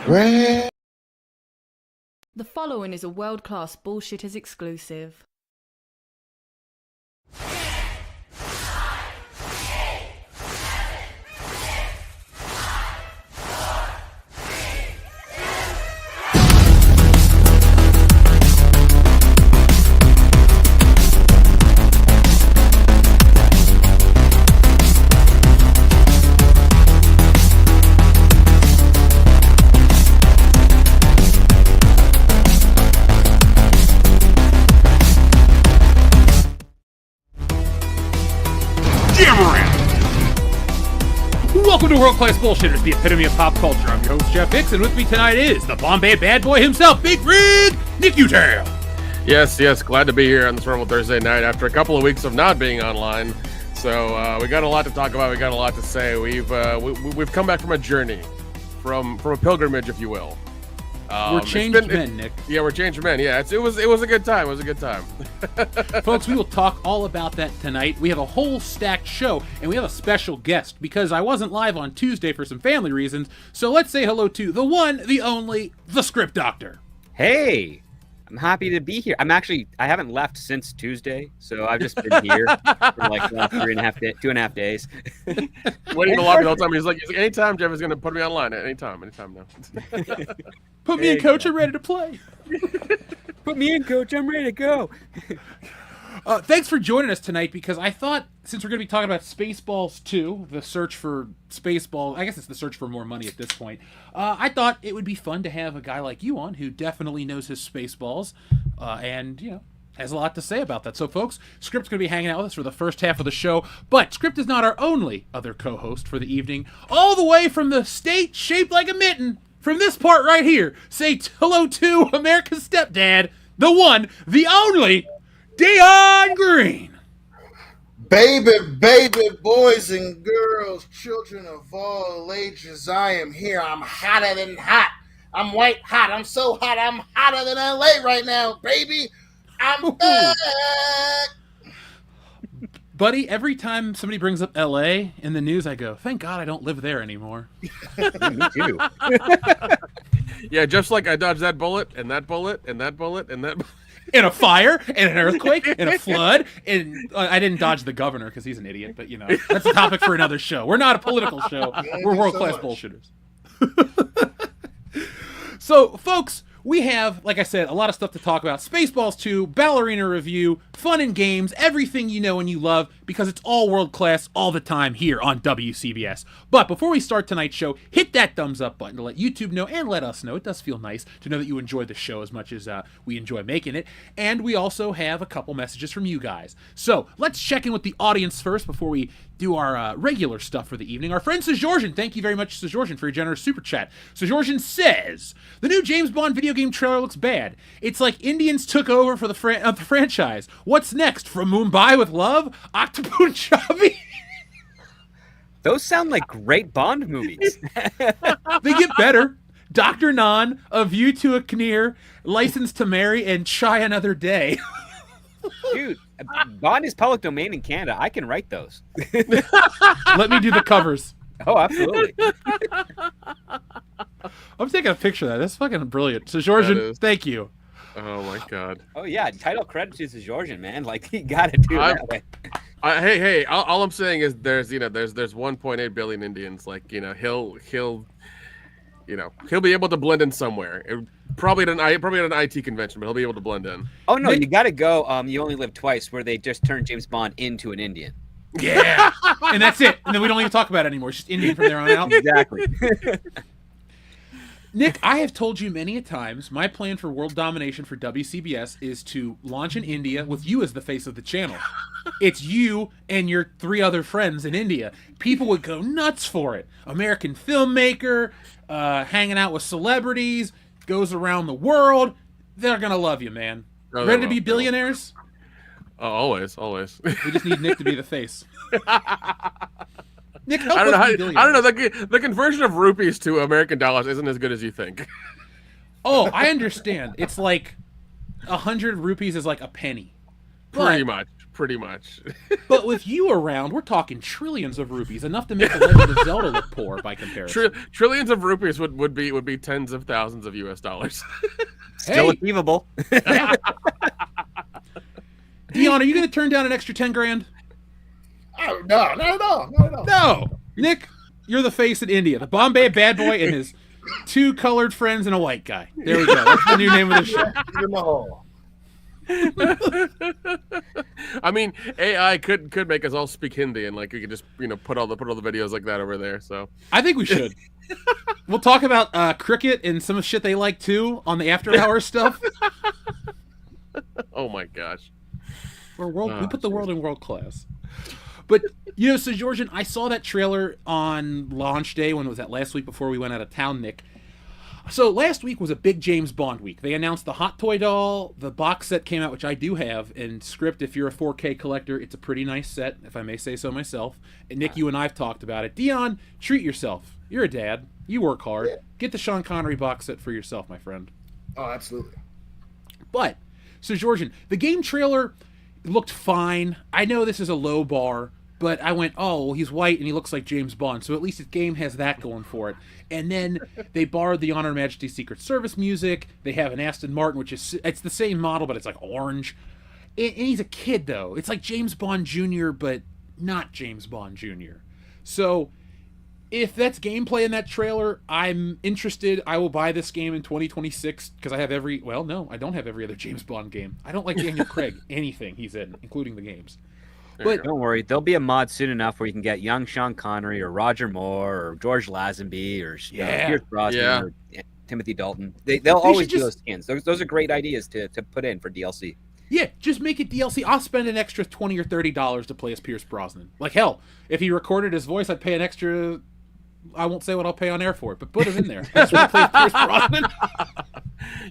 Red. The following is a world-class Bullshitters exclusive. Welcome to World Class Bullshitters, the epitome of pop culture. I'm your host, Jeff Hicks, and with me tonight is the Bombay bad boy himself, Big Rig, Nick Utah. Yes, glad to be here on this wonderful Thursday night after a couple of weeks of not being online. So we got a lot to talk about. We got a lot to say. We've come back from a journey, from a pilgrimage, if you will. We're changed men, Nick. Yeah, we're changed men. Yeah, it was a good time. It was a good time. Folks, we will talk all about that tonight. We have a whole stacked show, and we have a special guest because I wasn't live on Tuesday for some family reasons. So let's say hello to the one, the only, the Script Doctor. Hey, I'm happy to be here. I haven't left since Tuesday, so I've just been here for like 2.5 days. Waiting in the lobby the whole time. He's like, anytime Jeff is going to put me online. Anytime now. Put me in, coach. I'm ready to play. Put me in, coach. I'm ready to go. Thanks for joining us tonight, because I thought, since we're going to be talking about Spaceballs 2, the search for Spaceballs, I guess it's the search for more money at this point, I thought it would be fun to have a guy like you on who definitely knows his Spaceballs and, has a lot to say about that. So, folks, Script's going to be hanging out with us for the first half of the show, but Script is not our only other co-host for the evening. All the way from the state shaped like a mitten, from this part right here, say hello to America's stepdad, the one, the only, Dion Green. Baby, boys and girls, children of all ages, I am here. I'm hotter than hot. I'm white hot. I'm so hot, I'm hotter than LA right now, baby. I'm back. Buddy, every time somebody brings up LA in the news, I go, thank God I don't live there anymore. Me too. Yeah, just like I dodged that bullet, and that bullet, and that bullet, and that. In a fire, in an earthquake, in a flood, and I didn't dodge the governor because he's an idiot, but that's a topic for another show. We're not a political show. We're world-class bullshitters. So, folks, we have, like I said, a lot of stuff to talk about. Spaceballs 2, Ballerina review, fun and games, everything you know and you love, because it's all world-class all the time here on WCBS. But before we start tonight's show, hit that thumbs up button to let YouTube know and let us know. It does feel nice to know that you enjoy the show as much as we enjoy making it. And we also have a couple messages from you guys. So let's check in with the audience first before we do our regular stuff for the evening. Our friend Sejorjan, thank you very much, Sejorjan, for your generous super chat. Sejorjan says, the new James Bond video game trailer looks bad. It's like Indians took over for the franchise. What's next? From Mumbai with Love? Punjabi? Those sound like great Bond movies. They get better. Dr. Nan, A View to a Kinnear, License to Marry, and Try Another Day. Dude, Bond is public domain in Canada. I can write those. Let me do the covers. Oh, absolutely. I'm taking a picture of that. That's fucking brilliant. So, Georgian, thank you. Oh my God. Oh yeah, title credit to Georgian, man. Like, you gotta do it that way. Hey! All I'm saying is there's 1.8 billion Indians. Like, he'll be able to blend in somewhere. Probably at an IT convention, but he'll be able to blend in. Oh no, you gotta go. You Only Live Twice, where they just turned James Bond into an Indian. Yeah, and that's it. And then we don't even talk about it anymore. It's just Indian from there on out. Exactly. Nick, I have told you many a times, my plan for world domination for WCBS is to launch in India with you as the face of the channel. It's you and your 3 other friends in India. People would go nuts for it. American filmmaker, hanging out with celebrities, goes around the world. They're going to love you, man. Oh, Ready to be billionaires? Oh, always. We just need Nick to be the face. Nick, I don't know. The conversion of rupees to American dollars isn't as good as you think. Oh, I understand. It's like 100 rupees is like a penny. Pretty much. pretty much. But with you around, we're talking trillions of rupees, enough to make the Legend of Zelda look poor by comparison. Trillions of rupees would be tens of thousands of US dollars. Still achievable. Dion, are you going to turn down an extra 10 grand? Oh, no, not at all. Not at all. No. Nick, you're the face in India. The Bombay bad boy and his 2 colored friends and a white guy. There we go. That's the new name of the show. In the hole. I mean, AI could make us all speak Hindi, and like we could just put all the videos like that over there. So I think we should. We'll talk about cricket and some shit they like too on the after hours stuff. Oh my gosh. We put the world in world class. But, so Georgian, I saw that trailer on launch day when it was that last week before we went out of town, Nick. So last week was a big James Bond week. They announced the Hot Toy doll, the box set came out, which I do have, and Script, if you're a 4K collector, it's a pretty nice set, if I may say so myself. And Nick, you and I have talked about it. Dion, treat yourself. You're a dad. You work hard. Yeah. Get the Sean Connery box set for yourself, my friend. Oh, absolutely. But, so Georgian, the game trailer looked fine. I know this is a low bar, but I went, oh, well, he's white and he looks like James Bond, so at least the game has that going for it. And then they borrowed the Honor and Majesty Secret Service music. They have an Aston Martin, it's the same model, but it's like orange. And he's a kid, though. It's like James Bond Jr., but not James Bond Jr. So if that's gameplay in that trailer, I'm interested. I will buy this game in 2026 because I have I don't have every other James Bond game. I don't like Daniel Craig, anything he's in, including the games. But don't worry, there'll be a mod soon enough where you can get young Sean Connery or Roger Moore or George Lazenby or Pierce Brosnan or Timothy Dalton. They'll always do those skins. Those are great ideas to put in for DLC. Yeah, just make it DLC. I'll spend an extra $20 or $30 to play as Pierce Brosnan. Like hell, if he recorded his voice, I'd pay an extra. I won't say what I'll pay on air for it, but put it in there. I just want to play Pierce Brosnan.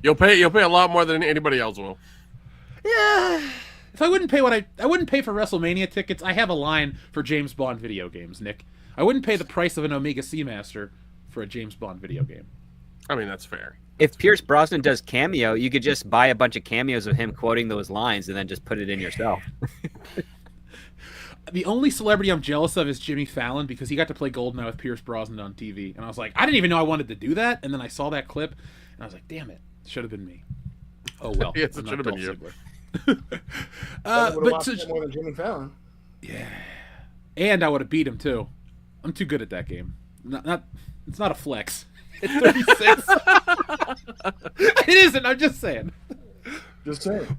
You'll pay a lot more than anybody else will. Yeah. If I wouldn't pay I wouldn't pay for WrestleMania tickets. I have a line for James Bond video games, Nick. I wouldn't pay the price of an Omega Seamaster for a James Bond video game. I mean, that's fair. If Pierce Brosnan does cameo, you could just buy a bunch of cameos of him quoting those lines and then just put it in yourself. The only celebrity I'm jealous of is Jimmy Fallon because he got to play Goldeneye with Pierce Brosnan on TV. And I was like, I didn't even know I wanted to do that. And then I saw that clip, and I was like, damn it. Should have been me. Oh, well. Yes, it should have been you. But more than Jimmy Fallon. Yeah. And I would have beat him, too. I'm too good at that game. It's not a flex. It's 36. It isn't. I'm just saying. Just saying.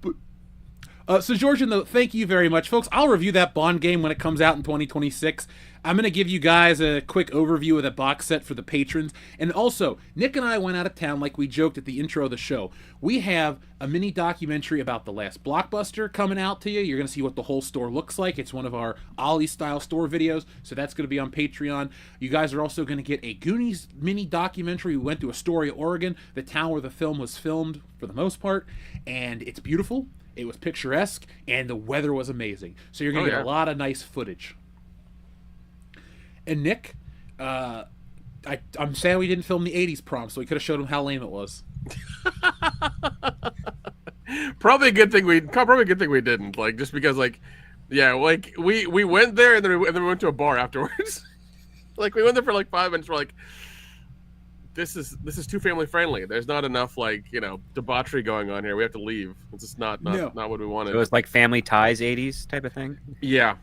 So, Georgian, though, thank you very much. Folks, I'll review that Bond game when it comes out in 2026. I'm going to give you guys a quick overview of the box set for the patrons. And also, Nick and I went out of town like we joked at the intro of the show. We have a mini documentary about the last Blockbuster coming out to you. You're going to see what the whole store looks like. It's one of our Ollie-style store videos, so that's going to be on Patreon. You guys are also going to get a Goonies mini documentary. We went to Astoria, Oregon, the town where the film was filmed for the most part, and it's beautiful. It was picturesque, and the weather was amazing. So you're going to get a lot of nice footage. And Nick, I'm sad we didn't film the 80s prom, so we could have showed him how lame it was. Probably a good thing we didn't. Like, just because, like, yeah, like we went there and then we went to a bar afterwards. Like, we went there for like 5 minutes. We're like, this is too family friendly. There's not enough debauchery going on here. We have to leave. It's just not what we wanted. It was like Family Ties 80s type of thing. Yeah.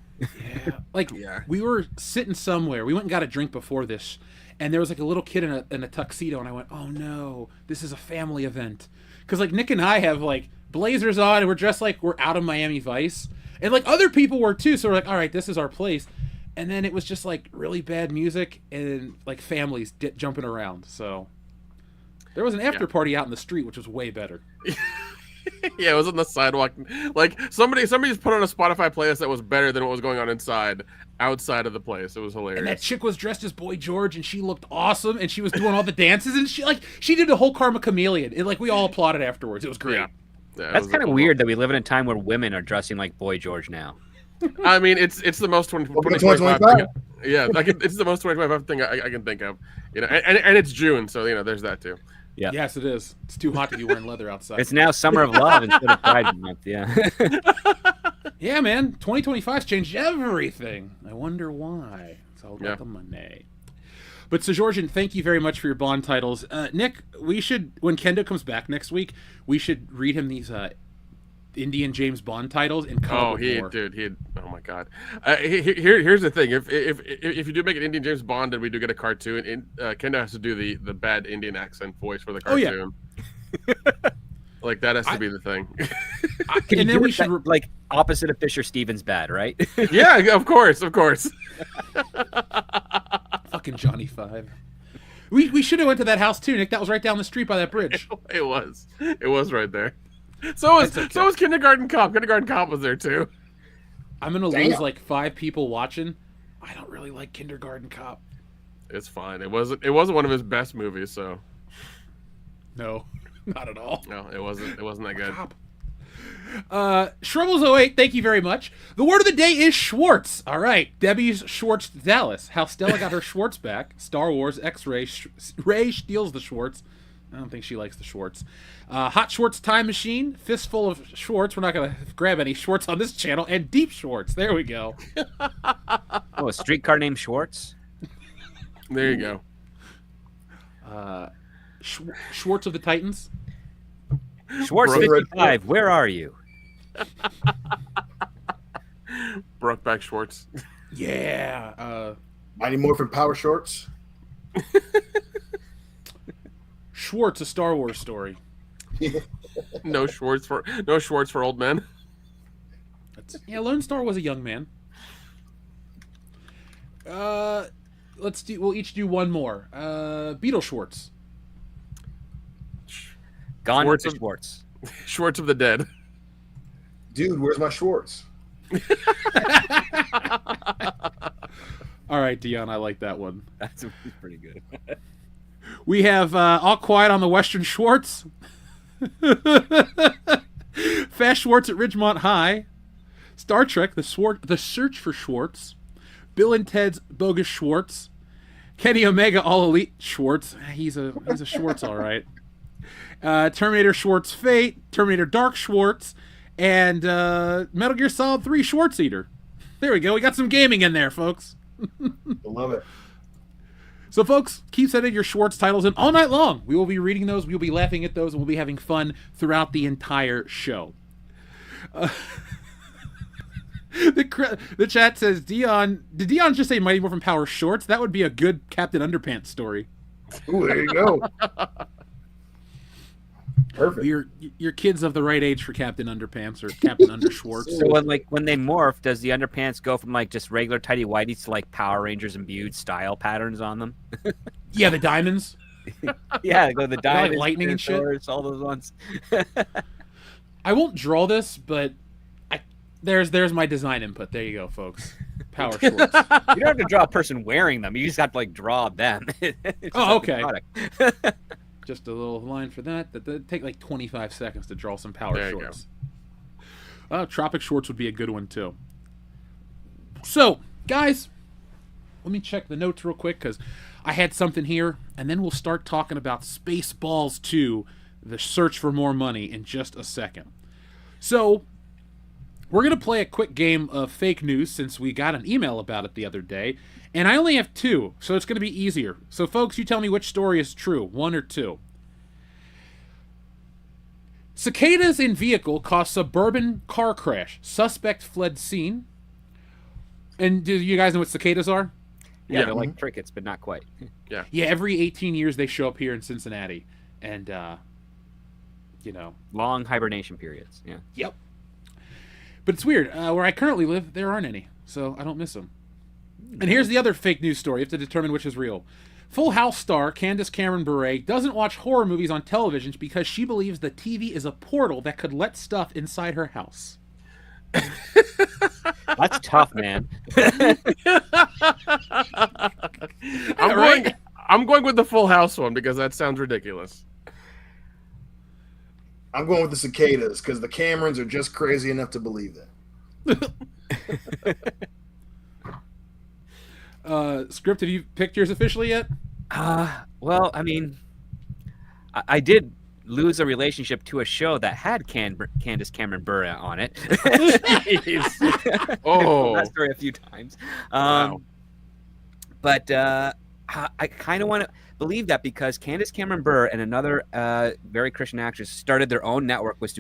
We were sitting somewhere. We went and got a drink before this, and there was like a little kid in a tuxedo, and I went, oh no, this is a family event. Because like Nick and I have like blazers on, and we're dressed like we're out of Miami Vice, and like other people were too. So we're like, all right, this is our place. And then it was just like really bad music and like families jumping around. So there was an after party out in the street, which was way better. Yeah, it was on the sidewalk. Like somebody just put on a Spotify playlist that was better than what was going on outside of the place. It was hilarious. And that chick was dressed as Boy George, and she looked awesome, and she was doing all the dances, and she did a whole Karma Chameleon. And like we all applauded afterwards. It was great. Yeah, that's kind of weird that we live in a time where women are dressing like Boy George now. I mean, it's the most 2025 thing. Yeah, it's the most 2025 thing I can think of. And it's June, so there's that too. Yeah. Yes, it is. It's too hot to be wearing leather outside. It's now Summer of Love instead of Pride Month. Yeah. Yeah, man. 2025's changed everything. I wonder why. It's all about the money. But so, Georgian, thank you very much for your Bond titles. Nick, we should, when Kendo comes back next week, we should read him these Indian James Bond titles and come up with more. Oh my God. Here's the thing. If you do make an Indian James Bond and we do get a cartoon, Kendo has to do the bad Indian accent voice for the cartoon. Oh, yeah. Like, that has to be the thing. And then we should like opposite of Fisher Stevens bad, right? Yeah, of course. Fucking Johnny Five. We should have went to that house too, Nick. That was right down the street by that bridge. It was right there. So was Kindergarten Cop. Kindergarten Cop was there too. I'm gonna lose like 5 people watching. I don't really like Kindergarten Cop. It's fine. It wasn't one of his best movies, so. No, not at all. No, it wasn't that good. Cop. Shrubbles08, thank you very much. The word of the day is Schwartz. All right, Debbie's Schwartz Dallas. How Stella got her Schwartz back. Star Wars X-Ray. Ray steals the Schwartz. I don't think she likes the Schwartz. Hot Schwartz Time Machine. Fistful of Schwartz. We're not going to grab any Schwartz on this channel. And Deep Schwartz. There we go. Oh, a streetcar named Schwartz? There you go. Schwartz of the Titans. Schwartz 55, where are you? Brokeback Schwartz. Yeah. Mighty Morphin Power Shorts. Schwartz, a Star Wars story. No Schwartz for old men. Lone Star was a young man. We'll each do one more. Beetle Schwartz. Gone with the Schwartz. Schwartz of the Dead. Dude, where's my Schwartz? All right, Dion, I like that one. That's pretty good. We have All Quiet on the Western Schwartz. Fast Schwartz at Ridgemont High. Star Trek, The Search for Schwartz. Bill and Ted's Bogus Schwartz. Kenny Omega All Elite Schwartz. He's a Schwartz, all right. Terminator Schwartz Fate. Terminator Dark Schwartz. And Metal Gear Solid 3 Schwartz Eater. There we go. We got some gaming in there, folks. I love it. So, folks, keep sending your Schwartz titles in all night long. We will be reading those. We will be laughing at those. And we'll be having fun throughout the entire show. The chat says, Dion, did Dion just say Mighty Morphin Power Shorts? That would be a good Captain Underpants story. Ooh, there you go. Perfect. Your kids of the right age for Captain Underpants or Captain Underschwartz. So when they morph, does the underpants go from like just regular tidy whities to like Power Rangers imbued style patterns on them? Yeah, the diamonds. Yeah, go the diamonds, like lightning and shit. All those ones. I won't draw this, but there's my design input. There you go, folks. Power Schwartz. You don't have to draw a person wearing them. You just have to like draw them. Oh, okay. Just a little line for that. That'd take like 25 seconds to draw some Power Shorts. Tropic Shorts would be a good one, too. So, guys, let me check the notes real quick, because I had something here, and then we'll start talking about Spaceballs 2, The Search for More Money, in just a second. So, we're going to play a quick game of fake news, since we got an email about it the other day. And I only have 2, so it's going to be easier. So, folks, you tell me which story is true, 1 or 2. Cicadas in vehicle cause suburban car crash. Suspect fled scene. And do you guys know what cicadas are? Yeah, they're like crickets, but not quite. Yeah, every 18 years they show up here in Cincinnati. And, long hibernation periods, yeah. Yep. But it's weird. Where I currently live, there aren't any, so I don't miss them. And here's the other fake news story. You have to determine which is real. Full House star Candace Cameron Bure doesn't watch horror movies on television because she believes the TV is a portal that could let stuff inside her house. That's tough, man. I'm going with the Full House one because that sounds ridiculous. I'm going with the cicadas because the Camerons are just crazy enough to believe that. Script, have you picked yours officially yet? Well, I mean, I did lose a relationship to a show that had Candace Cameron Bure on it. Oh, that story a few times. Wow. But I kind of want to believe that because Candace Cameron Bure and another very Christian actress started their own network, which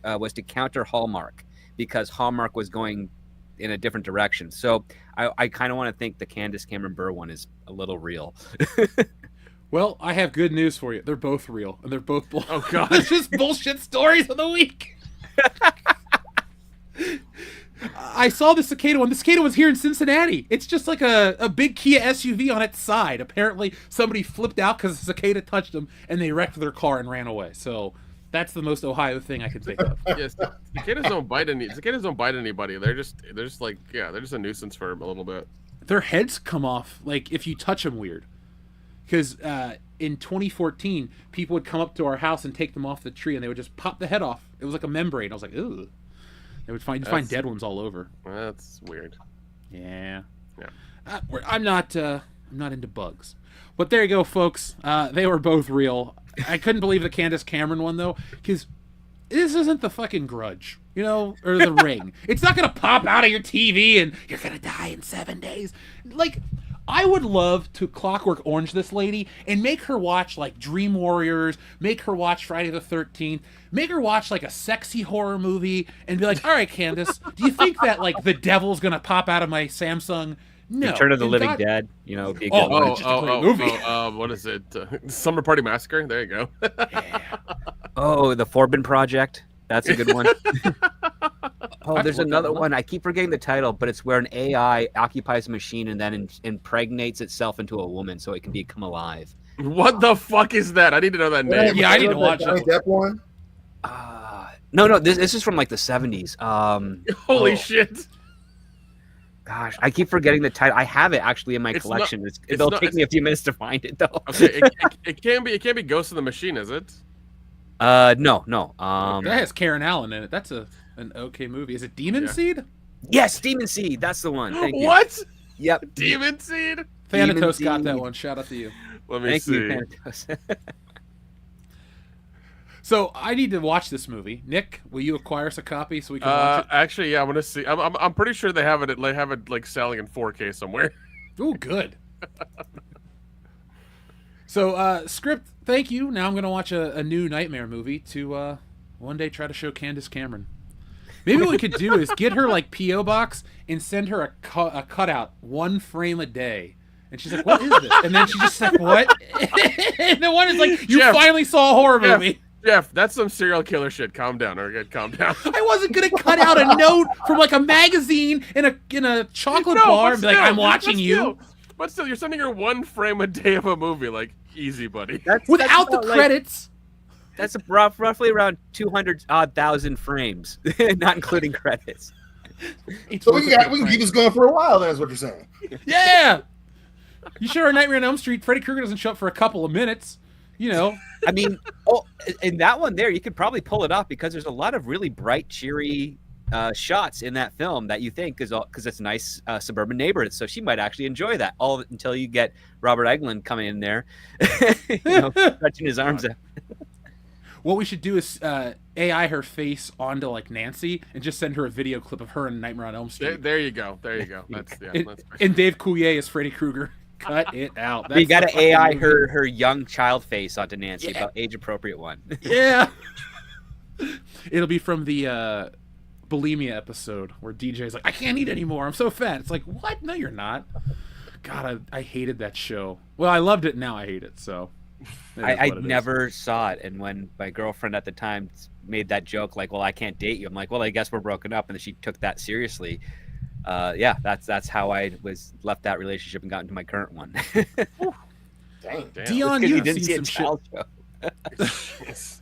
was to counter Hallmark, because Hallmark was going in a different direction. So I kind of want to think the Candace Cameron Bure one is a little real. Well, I have good news for you. They're both real, and they're both Oh God. It's just bullshit stories of the week. I saw the cicada one. The cicada one's here in Cincinnati. It's just like a big Kia SUV on its side. Apparently, somebody flipped out because the cicada touched them, and they wrecked their car and ran away. So that's the most Ohio thing I can think of. Yes, cicadas don't bite anybody. They're just like, yeah, they're just a nuisance for a little bit. Their heads come off like if you touch them weird. Because in 2014, people would come up to our house and take them off the tree, and they would just pop the head off. It was like a membrane. I was like, ooh. They would find dead ones all over. That's weird. Yeah. Yeah. I'm not into bugs. But there you go, folks. They were both real. I couldn't believe the Candace Cameron one, though, because this isn't the fucking Grudge, or the Ring. It's not going to pop out of your TV and you're going to die in 7 days. Like, I would love to Clockwork Orange this lady and make her watch, like, Dream Warriors, make her watch Friday the 13th, make her watch, like, a sexy horror movie, and be like, all right, Candace, do you think that, like, the devil's going to pop out of my Samsung? No. Return of the Living Dead, be a good one. movie. What is it? Summer Party Massacre? There you go. Yeah. Oh, the Forbin Project. That's a good one. I've There's looked another at that. one. I keep forgetting the title, but it's where an AI occupies a machine and then impregnates itself into a woman so it can become alive. What the fuck is that? I need to know that name. Yeah, I need to watch Johnny it. Depp one. No, this is from like the 70s. Holy shit. Gosh, I keep forgetting the title. I have it actually in my collection. It'll take me a few minutes to find it though. Okay, it can't be Ghost in the Machine, is it? No. That has Karen Allen in it. That's an okay movie. Is it Demon Seed? Yes, Demon Seed. That's the one. Thank you. What? Yep. Demon Seed? Thanatos Demon got Seed. that one. Shout out to you. Let me Thank see. you, Thanatos. So I need to watch this movie. Nick, will you acquire us a copy so we can watch it? Actually, yeah, I'm gonna see. I'm pretty sure they have it like selling in 4K somewhere. Ooh, good. So, script, thank you. Now I'm going to watch a new Nightmare movie to one day try to show Candace Cameron. Maybe what we could do is get her, like, P.O. box and send her a cutout, 1 frame a day. And she's like, what is this? And then she just like, what? And the one is like, you Jeff, finally saw a horror movie. Jeff, that's some serial killer shit. Calm down, okay? Calm down. I wasn't going to cut out a note from, like, a magazine in a chocolate bar and be like, I'm watching you. But still, you're sending her 1 frame a day of a movie. Like, easy, buddy. Without the credits. That's roughly around 200,000 frames, not including credits. So we can keep this going for a while. Then is what you're saying. Yeah. You sure our Nightmare on Elm Street, Freddy Krueger doesn't show up for a couple of minutes. I mean, in that one there, you could probably pull it off because there's a lot of really bright, cheery shots in that film that you think is because it's a nice suburban neighborhood. So she might actually enjoy that all until you get Robert Englund coming in there, stretching his arms out. What we should do is AI her face onto like Nancy and just send her a video clip of her in Nightmare on Elm Street. There you go. And Dave Coulier as Freddy Krueger. Cut it out. You got to AI her young child face onto Nancy, about age appropriate one. Yeah. It'll be from the bulimia episode where DJ's like, I can't eat anymore. I'm so fat. It's like, what? No, you're not. God, I hated that show. Well, I loved it. Now I hate it. So I never saw it. And when my girlfriend at the time made that joke, like, well, I can't date you. I'm like, well, I guess we're broken up. And then she took that seriously. That's how I was left that relationship and got into my current one. Dang. Dion, you didn't see some shit. Show.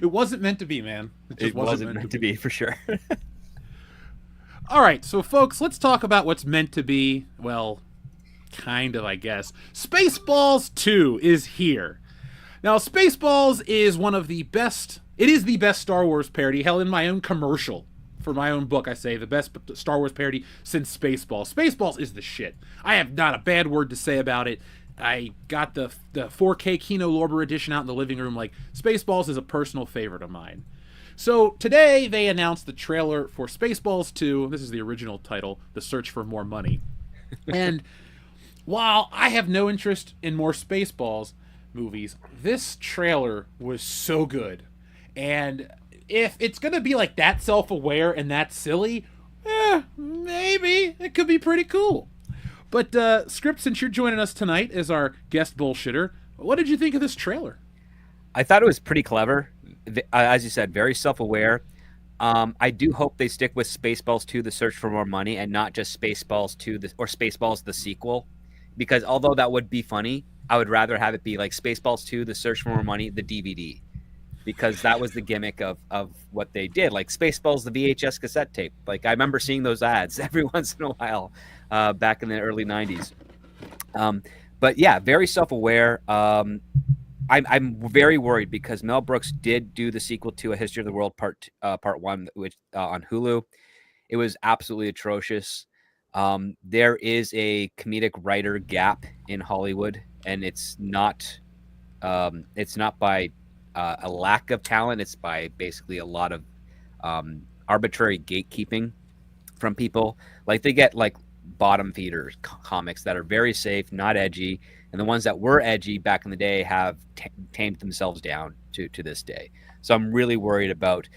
It wasn't meant to be, man. It wasn't meant to be for sure. All right, so folks, let's talk about what's meant to be. Well, kind of, I guess. Spaceballs 2 is here. Now, Spaceballs is one of the best. It is the best Star Wars parody. Hell, in my own commercial for my own book, I say the best Star Wars parody since Spaceballs. Spaceballs is the shit. I have not a bad word to say about it. I got the 4K Kino Lorber edition out in the living room. Like, Spaceballs is a personal favorite of mine. So today they announced the trailer for Spaceballs 2. This is the original title, The Search for More Money. And while I have no interest in more Spaceballs movies, this trailer was so good. And if it's going to be like that self-aware and that silly, maybe it could be pretty cool. But Script, since you're joining us tonight as our guest bullshitter, what did you think of this trailer? I thought it was pretty clever. As you said, very self-aware. I do hope they stick with Spaceballs 2, The Search for More Money, and not just Spaceballs 2 or Spaceballs the sequel. Because although that would be funny, I would rather have it be like Spaceballs 2, The Search for More Money, the DVD. Because that was the gimmick of what they did. Like Spaceballs, the VHS cassette tape. Like I remember seeing those ads every once in a while back in the early 90s. But yeah, very self-aware. I'm very worried because Mel Brooks did do the sequel to A History of the World Part 1, which on Hulu. It was absolutely atrocious. There is a comedic writer gap in Hollywood, and it's not by a lack of talent. It's by basically a lot of arbitrary gatekeeping from people. Like they get like bottom feeder comics that are very safe, not edgy, and the ones that were edgy back in the day have tamed themselves down to this day. So I'm really worried about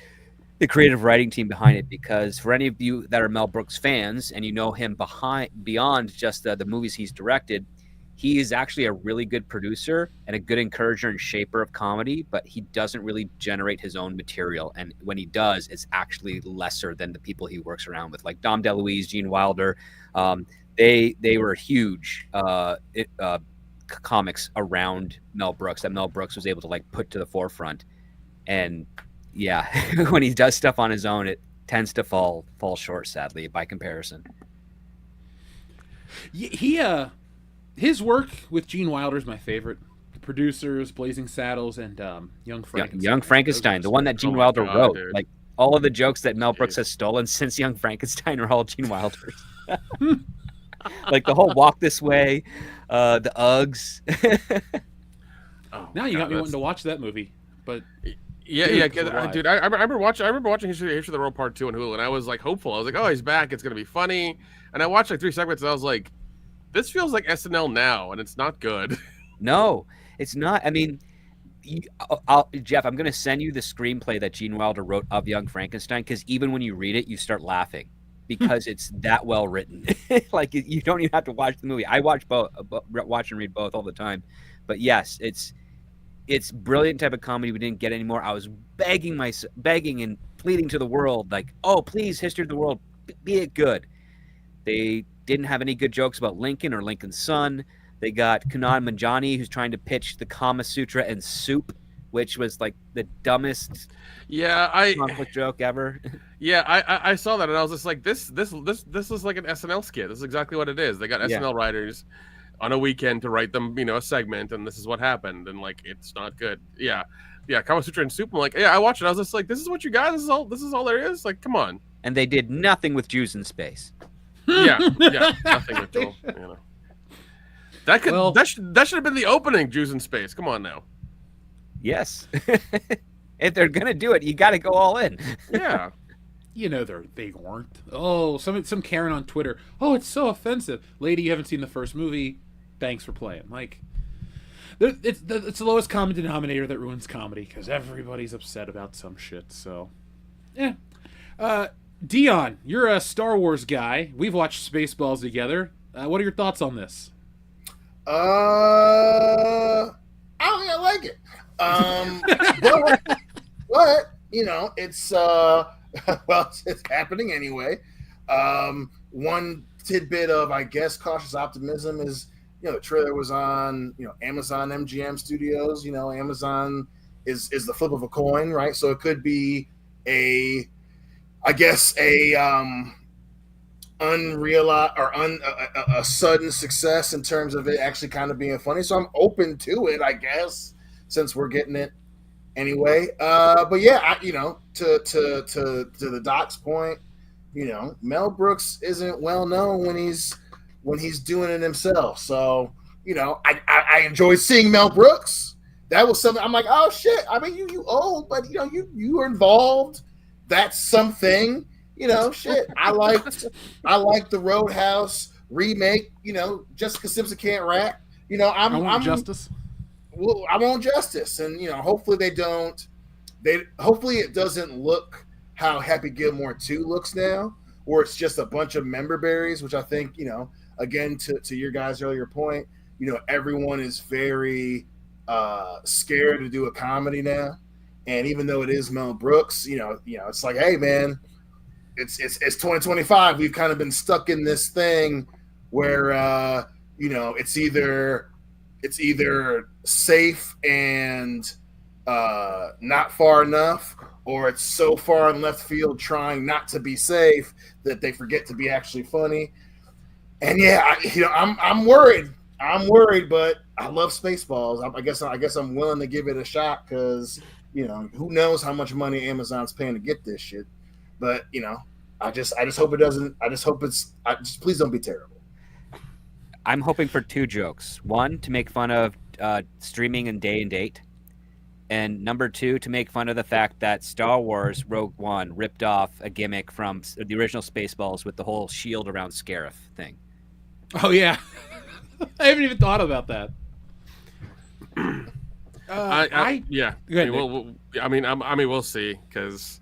the creative writing team behind it, because for any of you that are Mel Brooks fans and you know him beyond just the movies he's directed, he is actually a really good producer and a good encourager and shaper of comedy, but he doesn't really generate his own material. And when he does, it's actually lesser than the people he works around with, like Dom DeLuise, Gene Wilder. They were huge comics around Mel Brooks that Mel Brooks was able to like put to the forefront. And yeah, when he does stuff on his own, it tends to fall short, sadly, by comparison. His work with Gene Wilder is my favorite. The Producers, Blazing Saddles, and Young Frankenstein. Young Frankenstein, the one that Gene Wilder wrote. Dude. Like all of the jokes that Mel Brooks has stolen since Young Frankenstein are all Gene Wilder's. Like the whole Walk This Way, the Uggs. Now you got me wanting to watch that movie. But yeah, dude. I remember watching History of the World Part 2 on Hulu, and I was like hopeful. I was like, oh, he's back. It's gonna be funny. And I watched like 3 segments, and I was like, this feels like SNL now, and it's not good. No, it's not. I mean, Jeff, I'm going to send you the screenplay that Gene Wilder wrote of Young Frankenstein, because even when you read it, you start laughing because it's that well written. Like you don't even have to watch the movie. I watch and read both all the time. But yes, it's brilliant type of comedy we didn't get anymore. I was begging and pleading to the world, like, oh, please, History of the World, be it good. They didn't have any good jokes about Lincoln or Lincoln's son. They got Kunan Manjani, who's trying to pitch the Kama Sutra and soup, which was like the dumbest conflict joke ever. Yeah, I saw that and I was just like, this is like an SNL skit. This is exactly what it is. They got SNL writers on a weekend to write them, a segment, and this is what happened, and like it's not good. Yeah, Kama Sutra and soup. I'm like, yeah, I watched it. I was just like, this is what you got. This is all there is. Like, come on. And they did nothing with Jews in space. Yeah, nothing at all. That should have been the opening. Jews in space. Come on now. Yes, if they're gonna do it, you got to go all in. Yeah, they weren't. Oh, some Karen on Twitter. Oh, it's so offensive, lady. You haven't seen the first movie. Thanks for playing. Like, it's the lowest common denominator that ruins comedy because everybody's upset about some shit. So, yeah. Dion, you're a Star Wars guy. We've watched Spaceballs together. What are your thoughts on this? I don't think I like it. But it's it's happening anyway. One tidbit of, I guess, cautious optimism is, the trailer was on, Amazon MGM Studios. Amazon is the flip of a coin, right? So it could be a unrealized or a sudden success in terms of it actually kind of being funny. So I'm open to it, I guess, since we're getting it anyway. But yeah, to the Doc's point, Mel Brooks isn't well known when he's doing it himself. So I enjoyed seeing Mel Brooks. That was something I'm like, oh shit. I mean, you old, but you were involved. That's something. Shit. I liked the Roadhouse remake. Jessica Simpson can't rap. I want justice. Well, I want justice, and hopefully they don't. Hopefully it doesn't look how Happy Gilmore 2 looks now, or it's just a bunch of member berries, which I think again to your guys' earlier point, everyone is very scared to do a comedy now, and even though it is Mel Brooks, it's like, hey man, it's 2025. We've kind of been stuck in this thing where it's either safe and not far enough, or it's so far in left field trying not to be safe that they forget to be actually funny. And yeah, I'm worried. I'm worried, but I love Spaceballs. I guess I'm willing to give it a shot because who knows how much money Amazon's paying to get this shit. But I just hope it doesn't. I just hope please don't be terrible. I'm hoping for 2 jokes. 1, to make fun of streaming and day and date. And number 2, to make fun of the fact that Star Wars Rogue One ripped off a gimmick from the original Spaceballs with the whole shield around Scarif thing. Oh, yeah. I haven't even thought about that. Yeah. I mean, we'll see, because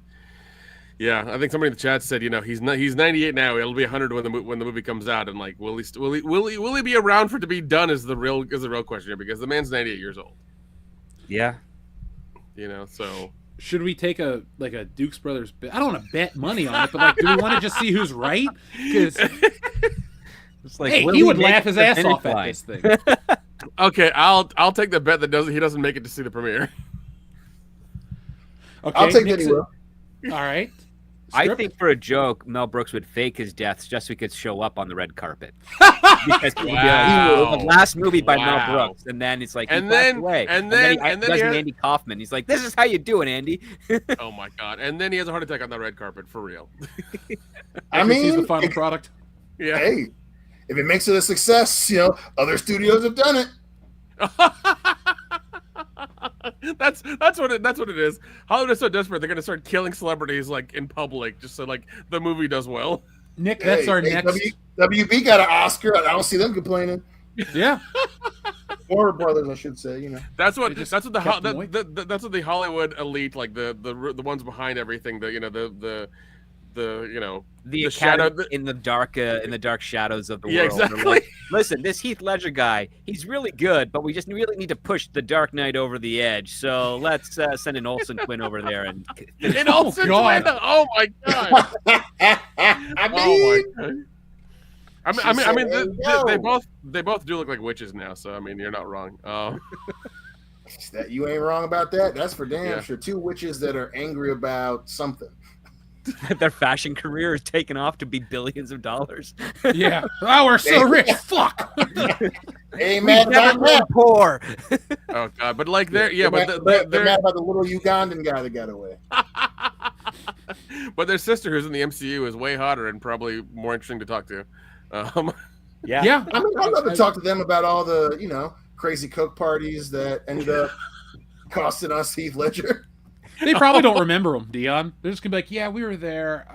yeah, I think somebody in the chat said, he's 98 now. It'll be 100 when the movie comes out, and like, will he be around for it to be done? Is the real question here, because the man's 98 years old. Yeah. So should we take a Dukes Brothers bet? I don't want to bet money on it, but like, do we want to just see who's right? Because it's like, hey, he would laugh his ass off at this thing. Okay, I'll take the bet that he doesn't make it to see the premiere. Okay, I'll take that he will. All right. I think for a joke, Mel Brooks would fake his death just so he could show up on the red carpet. Because he the last movie by Mel Brooks, and then it's like, and then Andy Kaufman. He's like, "This is how you do it, Andy." Oh my god! And then he has a heart attack on the red carpet for real. I mean, he's the final product. Yeah. Hey, if it makes it a success, other studios have done it. That's what it is. Hollywood is so desperate they're gonna start killing celebrities like in public just so like the movie does well. Nick, that's our next. WB got an Oscar. I don't see them complaining. Yeah. Warner Brothers, I should say. That's what the Hollywood elite, like the ones behind everything. The shadow in the dark shadows of the world. Yeah, exactly. Like, listen, this Heath Ledger guy, he's really good, but we just really need to push the Dark Knight over the edge. So let's send an Olsen twin over there and an Olsen twin. Oh my god! I mean, they both do look like witches now. So I mean, you're not wrong. That you ain't wrong about that. That's for damn sure. 2 witches that are angry about something. Their fashion career is taken off to be billions of dollars. Yeah. Oh, we're so rich. Fuck. Hey, man, never poor. Oh god, but like they're mad about the little Ugandan guy that got away. But their sister, who's in the MCU, is way hotter and probably more interesting to talk to. Yeah. I mean, I'd love to talk to them about all the crazy coke parties that ended up costing us Heath Ledger. They probably don't remember them, Dion. They're just gonna be like, "Yeah, we were there.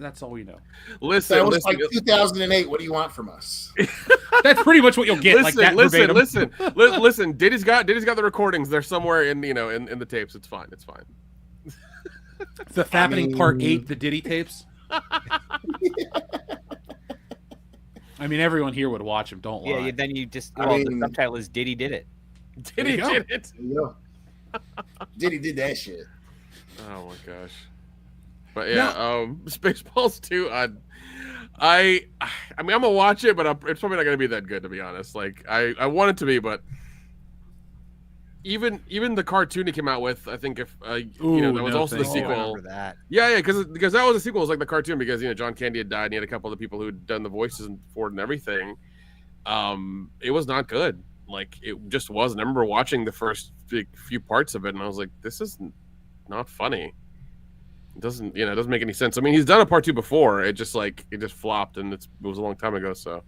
That's all we know." Listen, that was like 2008. What do you want from us? That's pretty much what you'll get. Listen. Diddy's got the recordings. They're somewhere in in the tapes. It's fine. The Fappening Part 8, the Diddy tapes. I mean, everyone here would watch him. Don't lie. Yeah. Then you just the subtitle is Diddy did it. Diddy did it. Diddy did that shit. Oh my gosh. But yeah, Spaceballs 2. I mean, I'm gonna watch it, but it's probably not gonna be that good, to be honest. Like I want it to be, but even the cartoon he came out with, I think that was also the sequel. Yeah, because that was a sequel. It was like the cartoon because John Candy had died and he had a couple of the people who'd done the voices for it and everything. It was not good. Like it just wasn't. I remember watching the first few parts of it, and I was like, "This is not funny. It doesn't make any sense." I mean, he's done a part 2 before. It just flopped, and it was a long time ago. So,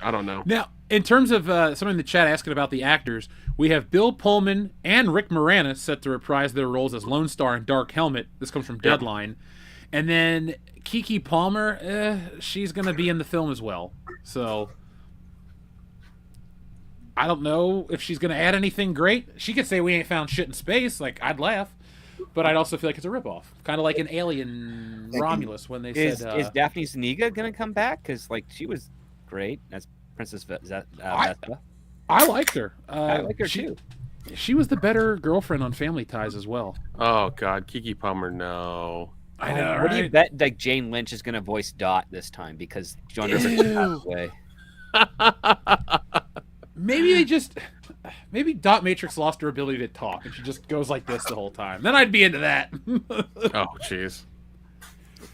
I don't know. Now, in terms of someone in the chat asking about the actors, we have Bill Pullman and Rick Moranis set to reprise their roles as Lone Star and Dark Helmet. This comes from Deadline. And then Keke Palmer, she's going to be in the film as well. So I don't know if she's going to add anything great. She could say we ain't found shit in space. Like, I'd laugh. But I'd also feel like it's a ripoff. Kind of like an Alien Romulus when they said... Is Daphne Zuniga going to come back? Because, like, she was great as Princess Vespa. I liked her. I like her, too. She was the better girlfriend on Family Ties as well. Oh, God. Keke Palmer, no. I know, What do you bet, like, Jane Lynch is going to voice Dot this time? Because John Rivers passed away. Maybe Dot Matrix lost her ability to talk, and she just goes like this the whole time. Then I'd be into that. Oh, jeez.